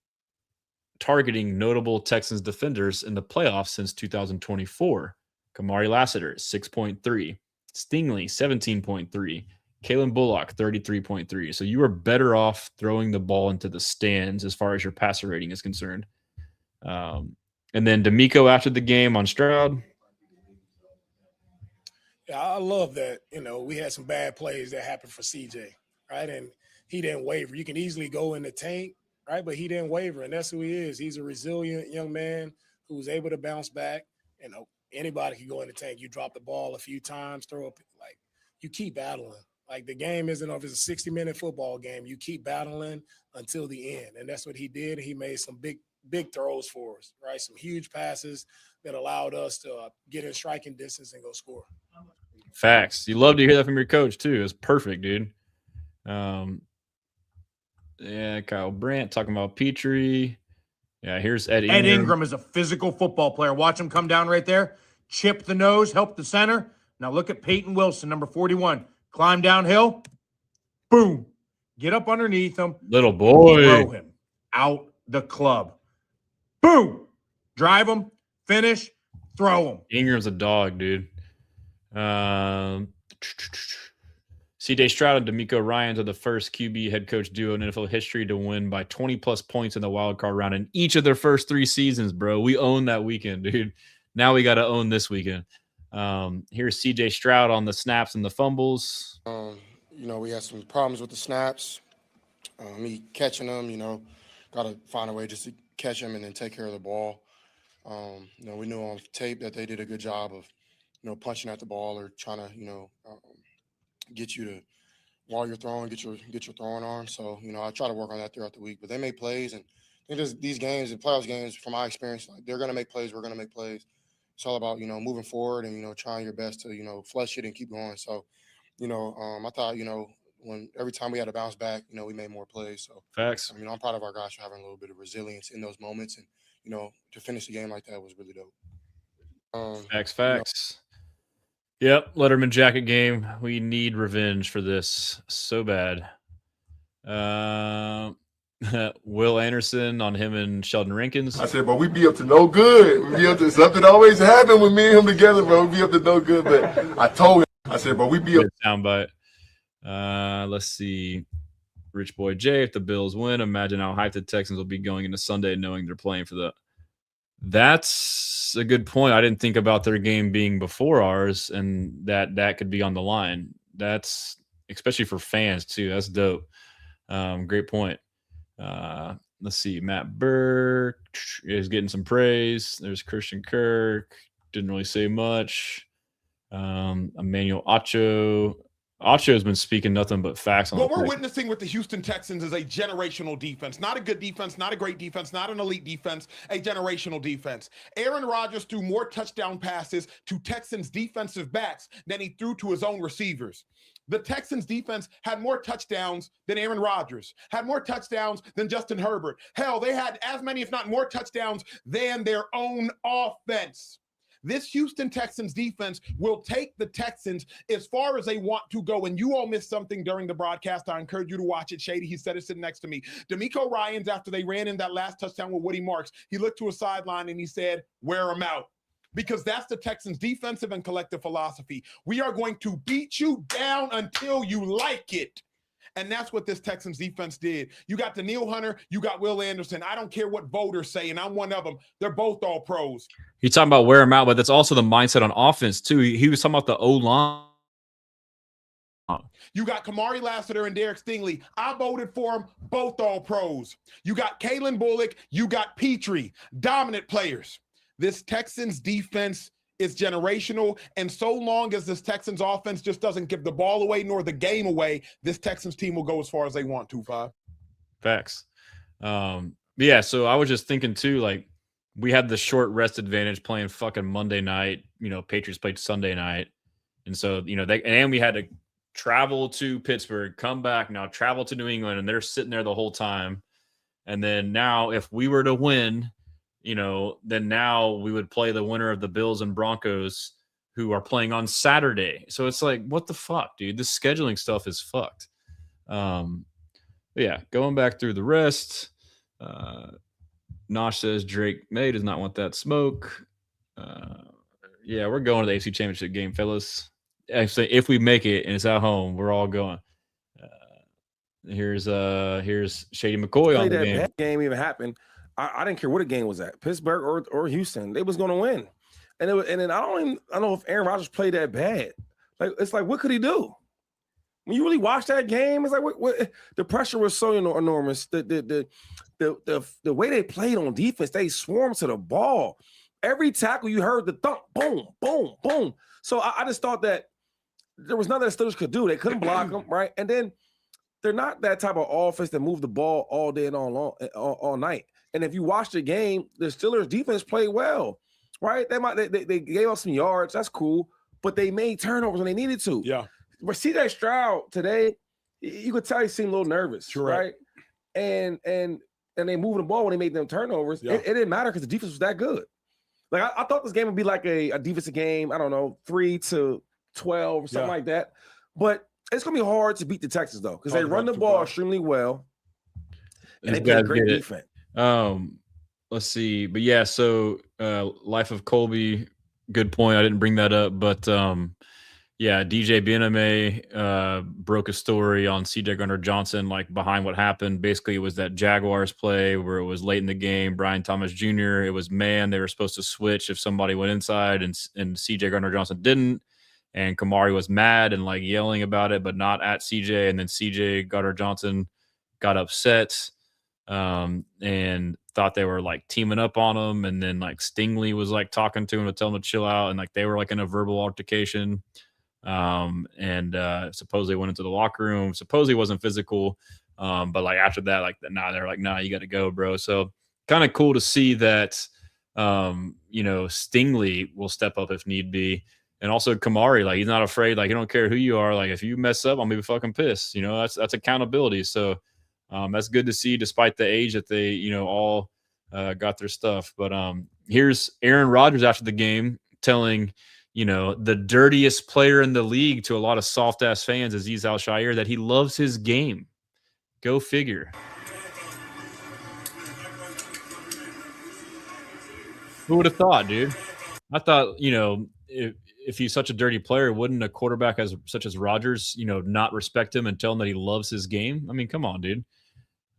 targeting notable Texans defenders in the playoffs since 2024. Kamari Lassiter, 6.3. Stingley, 17.3. Kalen Bullock, 33.3. So you are better off throwing the ball into the stands as far as your passer rating is concerned. And then D'Amico after the game on Stroud. Yeah, I love that. You know, we had some bad plays that happened for CJ, right? And he didn't waver. You can easily go in the tank, right? But he didn't waver, and that's who he is. He's a resilient young man who's able to bounce back. You know, anybody can go in the tank. You drop the ball a few times, throw up, like, you keep battling. Like, the game isn't over. It's a 60-minute football game. You keep battling until the end, and that's what he did. He made some big throws for us, right? Some huge passes that allowed us to get in striking distance and go score. Facts. You love to hear that from your coach, too. It's perfect, dude. Yeah, Kyle Brandt talking about Petrie. Yeah, here's Ed Ingram. Ed Ingram is a physical football player. Watch him come down right there. Chip the nose, help the center. Now look at Peyton Wilson, number 41. Climb downhill. Boom. Get up underneath him. Little boy. Throw him out the club. Boom. Drive him. Finish. Throw him. Ingram's a dog, dude. C.J. Stroud and D'Amico Ryans are the first QB head coach duo in NFL history to win by 20-plus points in the wild card round in each of their first 3 seasons, bro. We own that weekend, dude. Now we got to own this weekend. Here's C.J. Stroud on the snaps and the fumbles. You know, we had some problems with the snaps. Me catching them, you know, got to find a way just to catch them and then take care of the ball. You know, we knew on tape that they did a good job of, you know, punching at the ball or trying to, you know, get you to, while you're throwing, get your throwing arm. So, you know, I try to work on that throughout the week. But they make plays, and I think these games, the playoffs games, from my experience, like, they're going to make plays. We're going to make plays. It's all about, you know, moving forward and, you know, trying your best to, you know, flush it and keep going. So, you know, I thought, you know, every time we had to bounce back, you know, we made more plays. So, facts. I mean, I'm proud of our guys for having a little bit of resilience in those moments, and, you know, to finish the game like that was really dope. Facts. Yep, Letterman jacket game. We need revenge for this so bad. Will Anderson on him and Sheldon Rankins. I said, bro, we be up to no good. We be up to something always happen with me and him together, bro. We be up to no good. But I told him, I said, bro, we be up. Soundbite. Let's see. Rich Boy J, if the Bills win, imagine how hyped the Texans will be going into Sunday knowing they're playing for the. That's a good point. I didn't think about their game being before ours, and that could be on the line. That's especially for fans too. That's dope. Great point. Let's see. Matt Burke is getting some praise. There's Christian Kirk. Didn't really say much. Emmanuel Acho. Acho's been speaking nothing but facts on what we're witnessing with the Houston Texans is a generational defense. Not a good defense, not a great defense, not an elite defense, a generational defense. Aaron Rodgers threw more touchdown passes to Texans defensive backs than he threw to his own receivers. The Texans defense had more touchdowns than Aaron Rodgers, had more touchdowns than Justin Herbert. Hell, they had as many, if not more touchdowns than their own offense. This Houston Texans defense will take the Texans as far as they want to go. And you all missed something during the broadcast. I encourage you to watch it, Shady. He said it sitting next to me. D'Amico Ryans, after they ran in that last touchdown with Woody Marks, he looked to a sideline and he said, wear them out. Because that's the Texans' defensive and collective philosophy. We are going to beat you down until you like it. And that's what this Texans defense did. You got Danielle Hunter, you got Will Anderson. I don't care what voters say, and I'm one of them. They're both all pros. You're talking about wear them out, but that's also the mindset on offense, too. He was talking about the O-line. You got Kamari Lassiter and Derek Stingley. I voted for them, both all pros. You got Kalen Bullock, you got Petrie, dominant players. This Texans defense is generational, and so long as this Texans offense just doesn't give the ball away nor the game away, this Texans team will go as far as they want to, Five. Facts. Yeah, so I was just thinking too, like, we had the short rest advantage playing fucking Monday night. You know, Patriots played Sunday night. And so, you know, and we had to travel to Pittsburgh, come back, now travel to New England, and they're sitting there the whole time. And then now if we were to win, you know, then now we would play the winner of the Bills and Broncos, who are playing on Saturday. So it's like, what the fuck, dude? This scheduling stuff is fucked. Yeah, going back through the rest. Nosh says Drake May does not want that smoke. Yeah, we're going to the AFC Championship game, fellas. Actually, if we make it and it's at home, we're all going. Here's Shady McCoy on the game. That game even happened. I didn't care what the game was at, Pittsburgh or Houston. They was going to win, and then I don't know if Aaron Rodgers played that bad. Like, it's like, what could he do? When you really watch that game, it's like what the pressure was so enormous. The way they played on defense, they swarmed to the ball. Every tackle you heard the thump, boom, boom, boom. So I just thought that there was nothing that Steelers could do. They couldn't block them, right? And then they're not that type of offense that move the ball all day and all night. And if you watch the game, the Steelers defense played well, right? They gave up some yards. That's cool. But they made turnovers when they needed to. Yeah. But CJ Stroud today, you could tell he seemed a little nervous, right? And they moved the ball when they made them turnovers. Yeah. It didn't matter because the defense was that good. Like I thought this game would be like a defensive game. I don't know, 3-12 or something like that. But it's gonna be hard to beat the Texans though, because they run the ball extremely well, and they play great defense. Let's see, but yeah. So, Life of Colby, good point. I didn't bring that up, but yeah, DJ Bieneme broke a story on CJ Gardner-Johnson, like behind what happened. Basically, it was that Jaguars play where it was late in the game. Brian Thomas Jr. It was man. They were supposed to switch if somebody went inside, and CJ Gardner-Johnson didn't. And Kamari was mad and like yelling about it, but not at CJ. And then CJ Gardner-Johnson got upset and thought they were like teaming up on him. And then like Stingley was like talking to him to tell him to chill out, and like they were like in a verbal altercation. Supposedly went into the locker room. Supposedly wasn't physical, but like after that, like they're like, nah, you got to go, bro. So kind of cool to see that, you know, Stingley will step up if need be, and also Kamari, like he's not afraid. Like he don't care who you are. Like if you mess up, I'm gonna be fucking pissed. You know, that's accountability. So that's good to see, despite the age that they, you know, all got their stuff. But here's Aaron Rodgers after the game telling, you know, the dirtiest player in the league to a lot of soft ass fans, Azeez Al-Shaair, that he loves his game. Go figure. Who would have thought, dude? I thought, you know, if he's such a dirty player, wouldn't a quarterback such as Rodgers, you know, not respect him and tell him that he loves his game? I mean, come on, dude.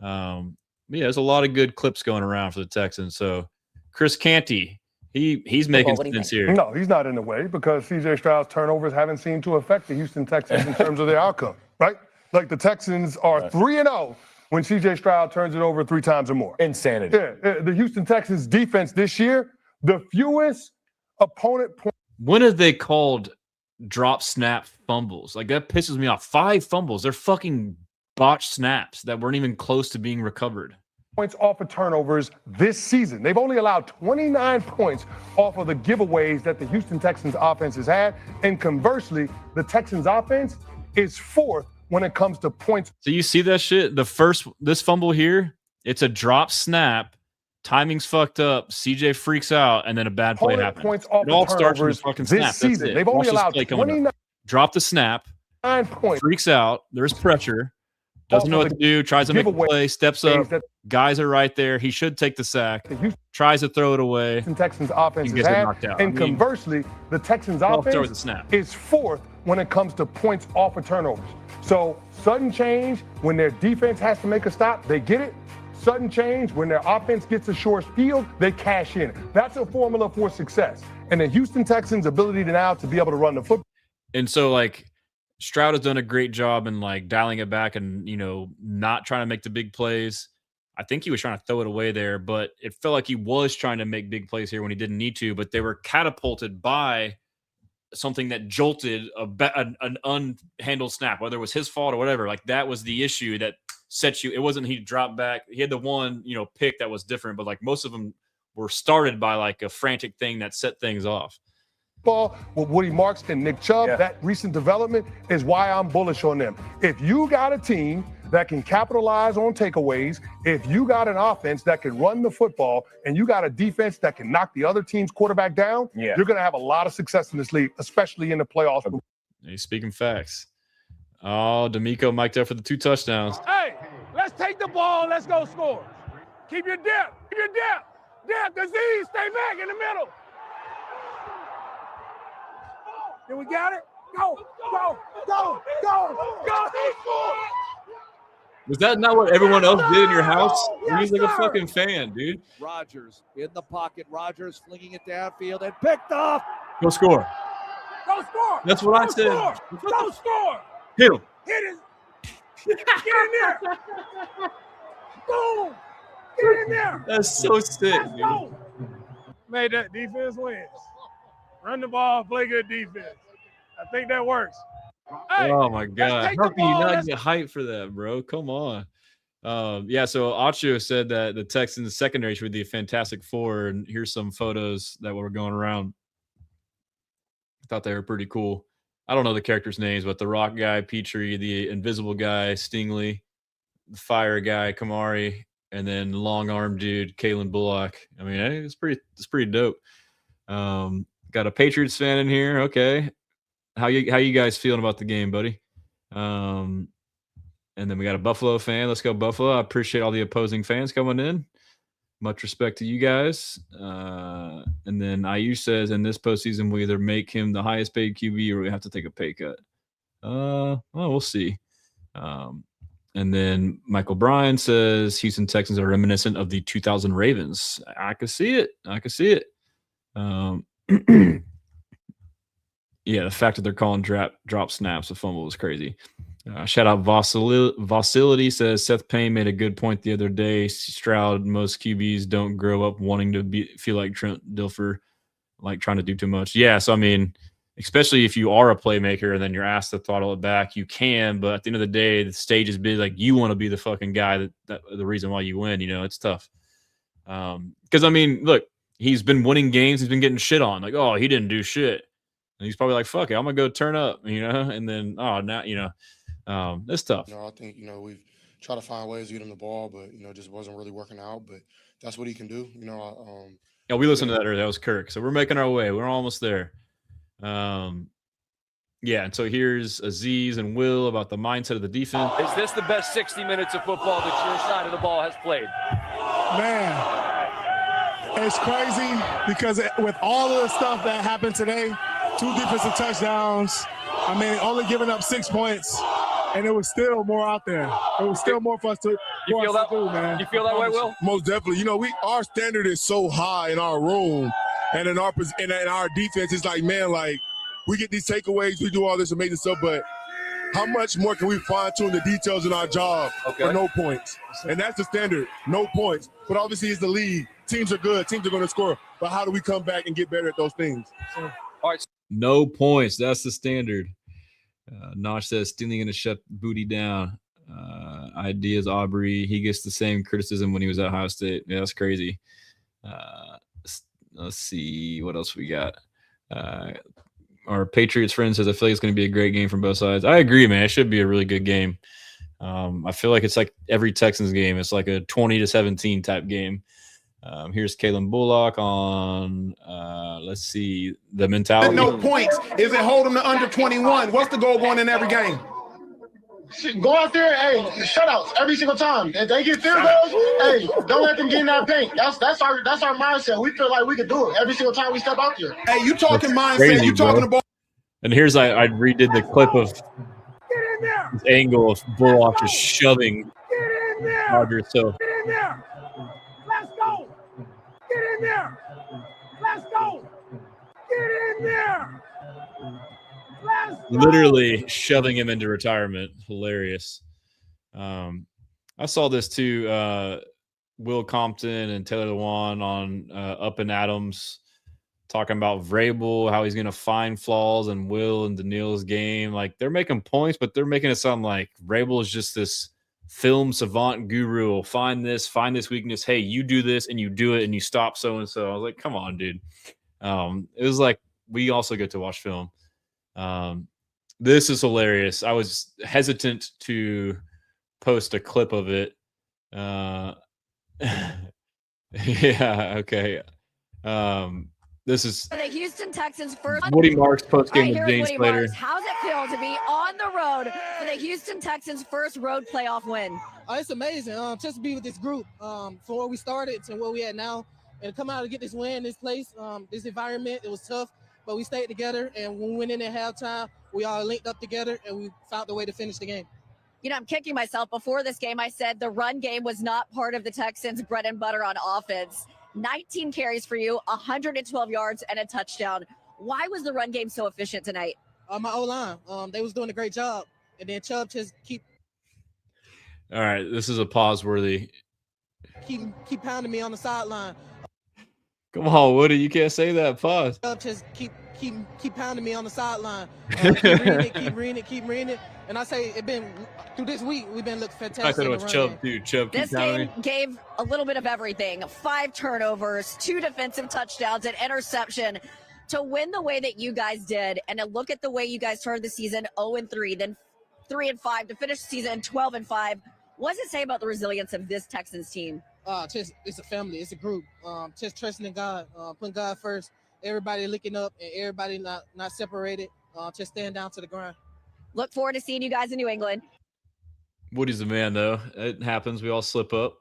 Yeah, there's a lot of good clips going around for the Texans. So Chris Canty, he's making sense here. No, he's not in the way, because CJ Stroud's turnovers haven't seemed to affect the Houston Texans in terms of their outcome, right? Like the Texans are 3-0 when CJ Stroud turns it over 3 times or more. Insanity. Yeah, the Houston Texans defense this year, the fewest opponent points. When have they called drop snap fumbles? Like that pisses me off. 5 fumbles. They're fucking botched snaps that weren't even close to being recovered. Points off of turnovers this season. They've only allowed 29 points off of the giveaways that the Houston Texans offense has had. And conversely, the Texans offense is 4th when it comes to points. So you see that shit? This fumble here, it's a drop snap Timing's fucked up. CJ freaks out, and then a bad play happens. Points off It all the starts from the turnovers fucking this snap. That's season. it. They've Watch only this allowed play coming up. 29 Drop the snap. points. Freaks out. There's pressure. Doesn't know what to do. Tries to make a play. Steps up. Guys are right there. He should take the sack. Tries to throw it away. The Texans offense gets had, knocked out. and conversely, the Texans offense is fourth when it comes to points off of turnovers. So sudden change when their defense has to make a stop, they get it. Sudden change when their offense gets a short field, they cash in. That's a formula for success. And the Houston Texans' ability to now to be able to run the football. And so, like, Stroud has done a great job in, like, dialing it back and, you know, not trying to make the big plays. I think he was trying to throw it away there, but it felt like he was trying to make big plays here when he didn't need to, but they were catapulted by something that jolted an unhandled snap, whether it was his fault or whatever. Like, that was the issue that set you. It wasn't he dropped back. He had the one, you know, pick that was different, but like most of them were started by like a frantic thing that set things off. Ball with Woody Marks and Nick Chubb, that recent development is why I'm bullish on them. If you got a team that can capitalize on takeaways, if you got an offense that can run the football, and you got a defense that can knock the other team's quarterback down, you're going to have a lot of success in this league, especially in the playoffs. He's speaking facts. Oh, D'Amico mic'd up for the 2 touchdowns. Hey, let's take the ball. Let's go score. Keep your depth. Keep your depth. Depth, disease, stay back in the middle. Then we got it. Go, go, go, go, go. Was that not what everyone else did in your house? He's like a fucking fan, dude. Rodgers in the pocket. Rodgers flinging it downfield and picked off. Go score. Go score. That's what I said. Score. Go score. Hit him. Hit it. Get in there. Boom. Get in there. That's so sick, dude. Made that defense wins. Run the ball, play good defense. I think that works. Hey, oh my God. take How the can you ball, not let's- get hyped for that, bro? Come on. Yeah, so Acho said that the Texans secondary should be the Fantastic Four, and here's some photos that were going around. I thought they were pretty cool. I don't know the characters' names, but the Rock guy, Petrie, the Invisible guy, Stingley, the Fire guy, Kamari, and then long arm dude, Kalen Bullock. I mean, it's pretty dope. Got a Patriots fan in here. Okay. How you guys feeling about the game, buddy? And then we got a Buffalo fan. Let's go Buffalo. I appreciate all the opposing fans coming in. Much respect to you guys. And then IU says, in this postseason, we either make him the highest paid QB or we have to take a pay cut. Well, we'll see. And then Michael Bryan says, Houston Texans are reminiscent of the 2000 Ravens. I could see it. Yeah, the fact that they're calling drop snaps a fumble was crazy. Shout out Vossility says Seth Payne made a good point the other day. Stroud, most QBs don't grow up wanting to feel like Trent Dilfer, like trying to do too much. Yeah, so I mean, especially if you are a playmaker and then you're asked to throttle it back, you can. But at the end of the day, the stage is big. Like you want to be the fucking guy that the reason why you win. You know, it's tough. Because I mean, look, he's been winning games. He's been getting shit on. Like, oh, he didn't do shit. And he's probably like, fuck it, I'm gonna go turn up, you know. And then, oh, now you know. It's tough. You know, I think, you know, we've tried to find ways to get him the ball, but, you know, just wasn't really working out. But that's what he can do. You know, Yeah, we listened to that earlier. That was Kirk. So we're making our way. We're almost there. Yeah, and so here's Aziz and Will about the mindset of the defense. Is this the best 60 minutes of football that your side of the ball has played? Man, it's crazy because with all of the stuff that happened today, 2 defensive touchdowns, I mean, only giving up 6 points. And it was still more out there. It was still more for us to, do, man. You feel that way, Will? Most definitely. You know, our standard is so high in our room and in our defense. It's like, man, like we get these takeaways, we do all this amazing stuff, but how much more can we fine tune the details in our job for no points? And that's the standard, no points. But obviously, it's the league. Teams are good. Teams are going to score. But how do we come back and get better at those things? All right. No points. That's the standard. Nosh says stealing to shut Booty down. Ideas Aubrey. He gets the same criticism when he was at Ohio State. Yeah, that's crazy. Let's see what else we got. Our Patriots friend says I feel like it's going to be a great game from both sides. I agree, man. It should be a really good game. I feel like it's like every Texans game. It's like a 20-17 type game. Here's Kalen Bullock on, let's see, the mentality. No points. Is it hold them to under 21? What's the goal going in every game? Go out there, hey, shutouts every single time. If they get field goals, hey, don't let them get in that paint. That's our mindset. We feel like we can do it every single time we step out there. Hey, you talking mindset? Crazy, You talking bro. about? And here's I redid the clip of this angle of Bullock just shoving Rodgers. So Get in there. Let's go. Get in there. Let's go. Get in there. Let's go. literally shoving him into retirement. Hilarious. I saw this too. Will Compton and Taylor Lewan on Up and Adams talking about Vrabel, how he's going to find flaws in Will and Daniil's game. Like, they're making points, but they're making it sound like Vrabel is just this film savant guru. Will find this weakness. Hey, you do this and you do it and you stop so-and-so. I was like, come on, dude. It was like, we also get to watch film. This is hilarious. I was hesitant to post a clip of it. Yeah, okay. This is For the Houston Texans first. Woody Marks post game with James Woody Slater. Marks. How's it feel to be on the road for the Houston Texans' first road playoff win? It's amazing. Just to be with this group, from where we started to where we at now, and come out and get this win, this place, this environment. It was tough, but we stayed together. And when we went in at halftime, we all linked up together and we found the way to finish the game. You know, I'm kicking myself. Before this game, I said the run game was not part of the Texans' bread and butter on offense. 19 carries for you, 112 yards, and a touchdown. Why was the run game so efficient tonight? My O-line, they was doing a great job. And then Chubb just keep All right, this is a pause worthy. keep pounding me on the sideline. Come on, Woody, you can't say that. Pause. Chubb just keep pounding me on the sideline. Keep reading it. And I say it been through this week, we've been looking fantastic. I thought it was Chubb, dude. Chubb, keep This pounding game me. gave a little bit of everything. 5 turnovers, 2 defensive touchdowns, an interception. To win the way that you guys did, and to look at the way you guys started the season 0-3, then 3-5, to finish the season 12-5. What does it say about the resilience of this Texans team? Just it's a family, it's a group. Just trusting in God, putting God first. Everybody looking up and everybody not separated. Just staying down to the grind. Look forward to seeing you guys in New England. Woody's the man, though. It happens. We all slip up.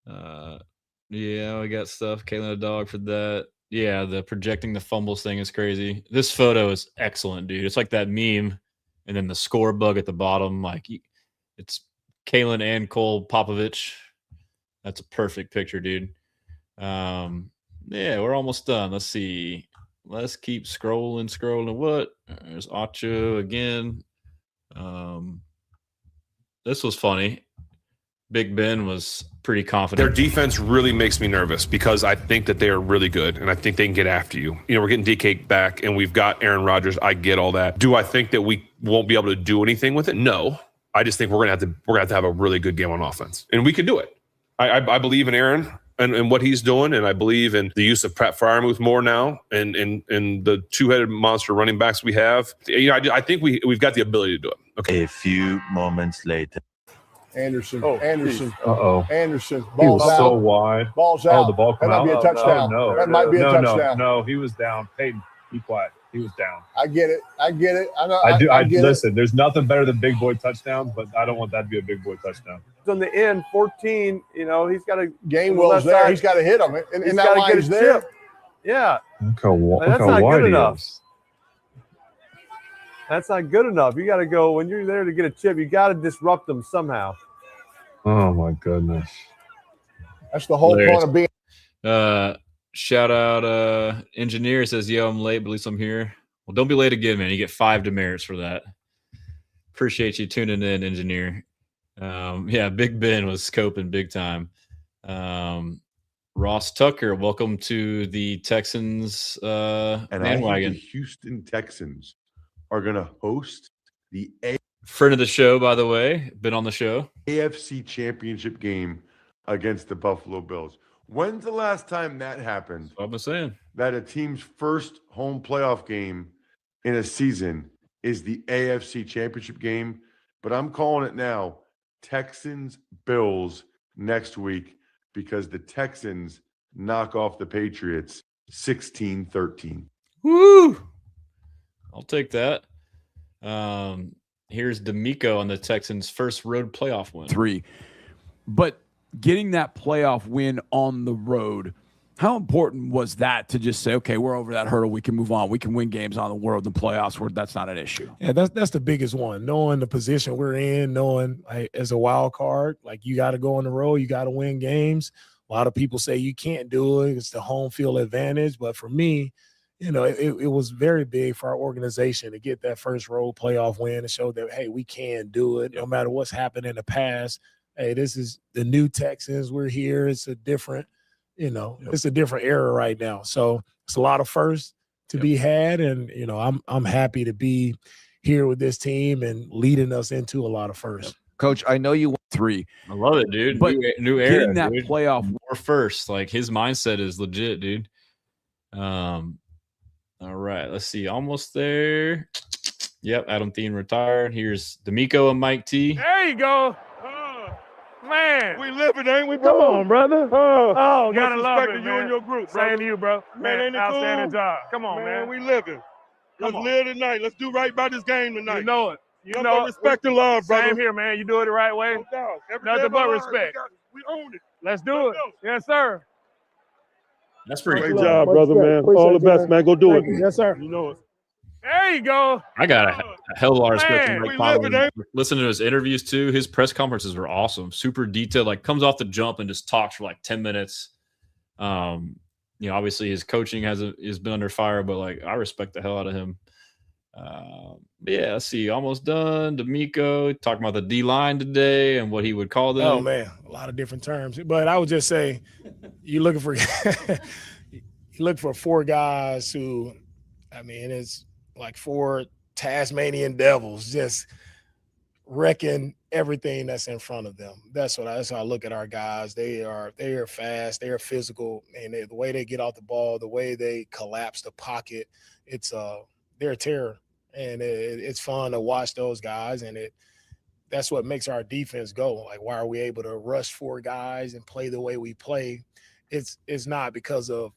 Yeah, we got stuff. Kayla a dog for that. Yeah, the projecting the fumbles thing is crazy. This photo is excellent, dude. It's like that meme, and then the score bug at the bottom. Like, it's Kalen and Cole Popovich. That's a perfect picture, dude. Yeah, we're almost done. Let's see. Let's keep scrolling. What? There's Acho again. This was funny. Big Ben was pretty confident. Their defense really makes me nervous because I think that they are really good and I think they can get after you. You know, we're getting DK back and we've got Aaron Rodgers. I get all that. Do I think that we won't be able to do anything with it? No. I just think we're gonna have to have a really good game on offense, and we can do it. I believe in Aaron and what he's doing, and I believe in the use of Pratt Freiermuth more now, and the two-headed monster running backs we have. You know, I think we've got the ability to do it. Okay. A few moments later. Anderson. Anderson. Anderson. He was Ball's so out. wide. Ball's out. Oh, the ball come that out. might be a touchdown. No, that might be a touchdown. No, he was down. Peyton, be quiet. He was down. I get it. I know. I get listen, there's nothing better than big boy touchdowns, but I don't want that to be a big boy touchdown. On the end, 14, you know, he's got a Gainwell's there. He's got to hit him. And that got to get line's a there. chip. Yeah. Look how That's not wide good he enough. is. That's not good enough. You got to go, when you're there to get a chip, you got to disrupt them somehow. Oh, my goodness. That's the whole point of being. Shout out engineer says, yo, I'm late, but at least I'm here. Well, don't be late again, man. You get 5 demerits for that. Appreciate you tuning in, engineer. Yeah, Big Ben was scoping big time. Ross Tucker, welcome to the Texans bandwagon. The Houston Texans are going to host the Friend of the show, by the way, been on the show. AFC Championship game against the Buffalo Bills. When's the last time that happened? What I'm saying. That a team's first home playoff game in a season is the AFC Championship game. But I'm calling it now, Texans Bills next week, because the Texans knock off the Patriots 16-13. Woo! I'll take that. Here's D'Amico on the Texans' first road playoff win. 3. But getting that playoff win on the road, how important was that to just say, okay, we're over that hurdle, we can move on, we can win games on the world in playoffs where that's not an issue? Yeah, that's the biggest one. Knowing the position we're in, knowing as a wild card, like you got to go on the road, you got to win games. A lot of people say you can't do it. It's the home field advantage. But for me, it was very big for our organization to get that first road playoff win and show that, hey, we can do it no matter what's happened in the past. Hey, this is the new Texans. We're here. It's a different, it's a different era right now. So it's a lot of firsts to be had. And, I'm happy to be here with this team and leading us into a lot of firsts. Coach, I know you won 3. I love it, dude. But new era, getting that dude. playoff more first, like his mindset is legit, dude. All right, let's see. Almost there. Yep, Adam Thielen retired. Here's D'Amico and Mike T. There you go. Man. We living, ain't we, Come bro? on, brother. Oh, gotta much love respect it, to man. you and your group, Same brother. to you, bro. Man, ain't it outstanding cool? job. Come on, man. We living. Let's live tonight. Let's do right by this game tonight. You know it. Nothing but respect and love, brother. Same here, man. You do it the right way. No doubt. Every day Nothing of my but life, respect. We own it. Let's do it. Yes, sir. That's pretty Great cool. job, brother, man. All the best, man. Go do it. Yes, sir. You know it. There you go. I got a hell of a lot of respect for Man, Mike we Tomlin. living, Listen to his interviews too. His press conferences were awesome, super detailed. Like comes off the jump and just talks for like 10 minutes. Obviously his coaching has been under fire, but like I respect the hell out of him. But yeah, let's see. Almost done. D'Amico talking about the D line today and what he would call them. Oh man, a lot of different terms. But I would just say, you're looking for you look for 4 guys who, it's like 4 Tasmanian devils just wrecking everything that's in front of them. That's how I look at our guys. They are fast, they are physical, and the way they get off the ball, the way they collapse the pocket, they're a terror. And it's fun to watch those guys, and that's what makes our defense go. Like, why are we able to rush 4 guys and play the way we play? It's not because of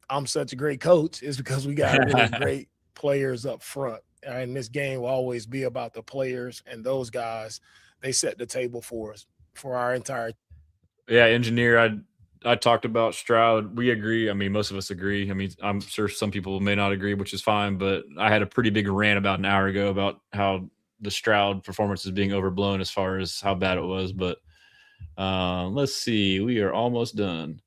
I'm such a great coach. It's because we got really great players up front. And this game will always be about the players, and those guys, they set the table for us, for our entire. Yeah, engineer, I talked about Stroud. We agree. Most of us agree. I'm sure some people may not agree, which is fine, but I had a pretty big rant about an hour ago about how the Stroud performance is being overblown as far as how bad it was. But let's see. We are almost done.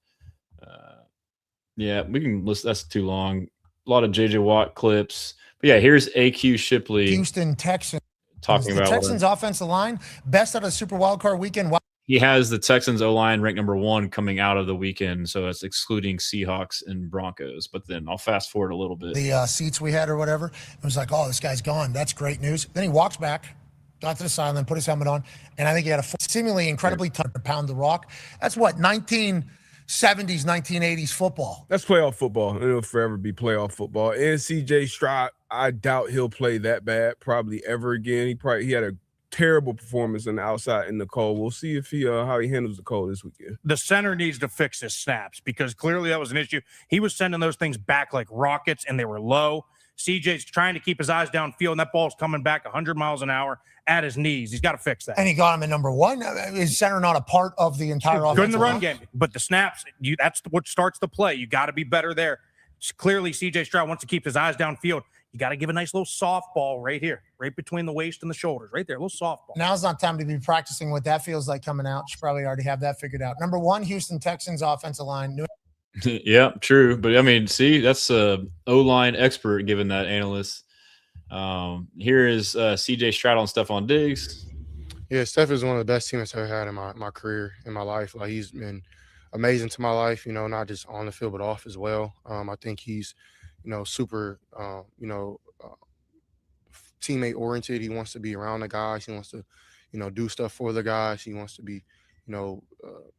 Yeah, we can list. That's too long. A lot of JJ Watt clips. But yeah, here's AQ Shipley. Houston Texans. Talking the about Texans offensive line, best out of Super Wild Card weekend. He has the Texans O-line ranked number 1 coming out of the weekend, so that's excluding Seahawks and Broncos. But then I'll fast forward a little bit. The seats we had or whatever, it was like, oh, this guy's gone. That's great news. Then he walks back, got to the sideline, put his helmet on, and I think he had a seemingly incredibly tough to pound the rock. That's what, 1970s, 1980s football. That's playoff football. It'll forever be playoff football. And CJ Stroud, I doubt he'll play that bad probably ever again. He had a terrible performance on the outside in the cold. We'll see if how he handles the cold this weekend. The center needs to fix his snaps because clearly that was an issue. He was sending those things back like rockets, and they were low. CJ's trying to keep his eyes downfield, and that ball's coming back 100 miles an hour at his knees. He's got to fix that. And he got him at number 1. Is center not a part of the entire offense? Good in the run game, but the snaps, that's what starts the play. You got to be better there. Clearly, CJ Stroud wants to keep his eyes downfield. You got to give a nice little softball right here, right between the waist and the shoulders, right there, a little softball. Now's not time to be practicing what that feels like coming out. You probably already have that figured out. Number 1, Houston Texans offensive line. Yeah, true. But see, that's a O-line expert given that analyst. Here is CJ Stroud on Stephon Diggs. Yeah, Steph is one of the best teammates I've ever had in my career, in my life. Like, he's been amazing to my life, not just on the field, but off as well. I think he's, super, teammate oriented. He wants to be around the guys. He wants to, do stuff for the guys. He wants to be,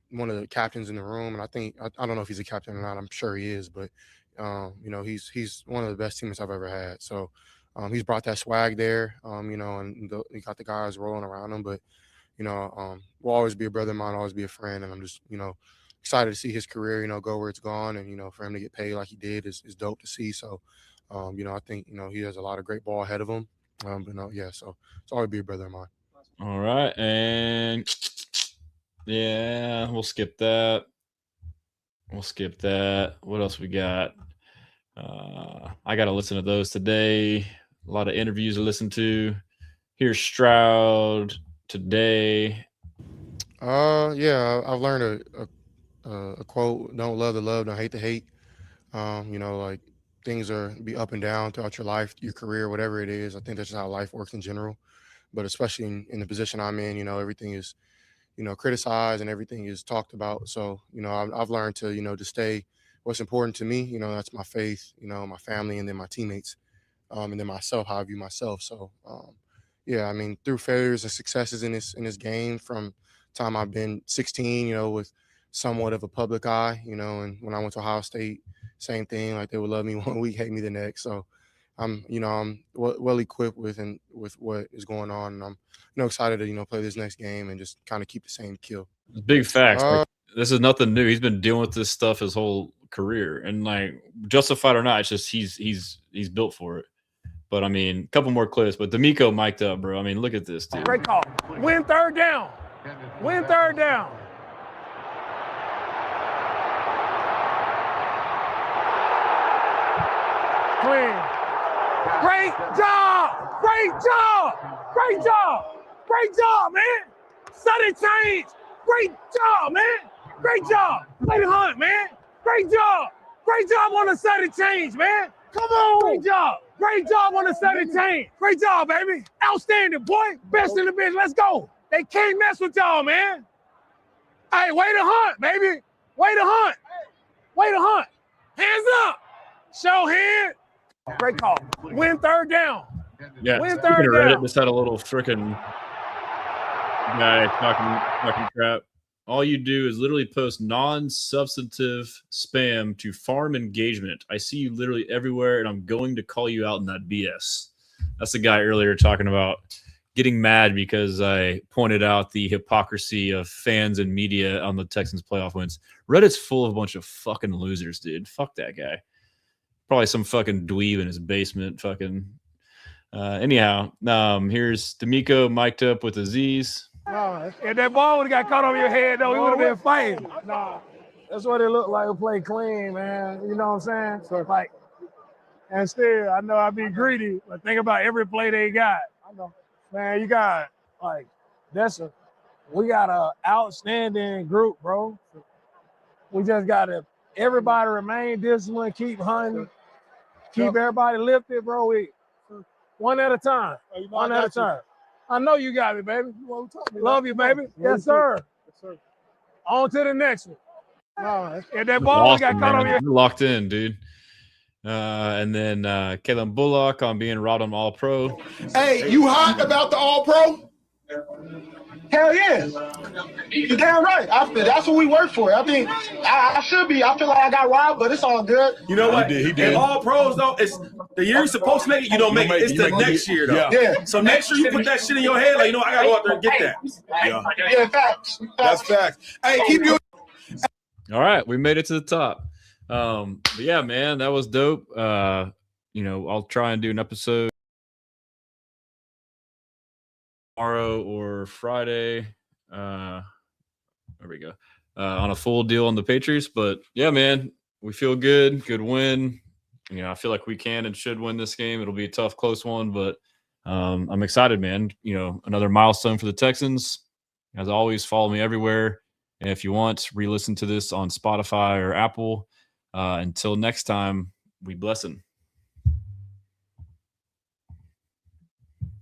one of the captains in the room. And I don't know if he's a captain or not. I'm sure he is, but, he's one of the best teammates I've ever had. So he's brought that swag there, and he got the guys rolling around him. But, will always be a brother of mine, always be a friend. And I'm just, excited to see his career, go where it's gone, and for him to get paid like he did is dope to see. So, I think he has a lot of great ball ahead of him. But no, yeah, so it's always be a brother of mine. All right, and yeah, we'll skip that. What else we got? I got to listen to those today. A lot of interviews to listen to. Here's Stroud today. Yeah, I've learned a quote: "Don't love the love, don't hate the hate." Like things be up and down throughout your life, your career, whatever it is. I think that's just how life works in general. But especially in the position I'm in, everything is, criticized and everything is talked about. So, I've learned to, to stay what's important to me. That's my faith, my family, and then my teammates, and then myself, how I view myself. So, yeah, I mean, through failures and successes in this game, from time I've been 16, with somewhat of a public eye, and when I went to Ohio State, same thing. Like they would love me one week, hate me the next. So I'm well equipped with what is going on, and I'm excited to play this next game and just kind of keep the same kill. Big facts. Like, this is nothing new. He's been dealing with this stuff his whole career, and like, justified or not, it's just he's built for it. But I mean, a couple more clips. But D'Amico mic'd up, bro. I mean, look at this, dude. Great call. Win third down. Win third down. Clean. Great job. Great job. Great job. Great job, man. Sudden change. Great job, man. Great job. Lady Hunt, man. Great job. Great job on the sudden change, man. Come on. Great job. Great job on the sudden change. Great job, baby. Outstanding, boy. Best in the biz. Let's go. They can't mess with y'all, man. Hey, way to hunt, baby. Way to hunt. Way to hunt. Hands up. Show hand. Great call. Win third down. Yeah, Win speaking third of Reddit, down. just had a little freaking guy talking crap. All you do is literally post non-substantive spam to farm engagement. I see you literally everywhere, and I'm going to call you out in that BS. That's the guy earlier talking about getting mad because I pointed out the hypocrisy of fans and media on the Texans playoff wins. Reddit's full of a bunch of fucking losers, dude. Fuck that guy. Probably some fucking dweeb in his basement. Fucking. Anyhow, here's D'Amico mic'd up with Aziz. Nah, if that ball would have got caught on your head, though, we would have been fighting. Nah, that's what it looked like. We played clean, man. You know what I'm saying? So, like, and still, I know I be greedy, but think about every play they got. I know, man. You got we got an outstanding group, bro. We just got to everybody remain disciplined, keep hunting, keep everybody lifted, bro. We one at a time, one at a time. I know you got me, baby. Love you, baby. Yes, sir. Yes, sir. On to the next one. If that ball Awesome, got caught on your You're locked in, dude. And then Kalen Bullock on being robbed on All-Pro. Hey, you hot about the All-Pro? Hell yeah. You're damn right. That's what we work for. I mean, I should be. I feel like I got robbed, but it's all good. You know what? He did. And all pros though, it's the year you're supposed to make it. You don't make it. It's the next year though. Yeah. So next year you put that shit in your head, like I gotta go out there and get that. Yeah, facts. That's facts. Hey, keep doing. All right, we made it to the top. But yeah, man, that was dope. I'll try and do an episode tomorrow or Friday. There we go. On a full deal on the Patriots. But yeah, man, we feel good. Good win. I feel like we can and should win this game. It'll be a tough, close one, but I'm excited, man. Another milestone for the Texans. As always, follow me everywhere. And if you want, re-listen to this on Spotify or Apple. Until next time, we blessin'.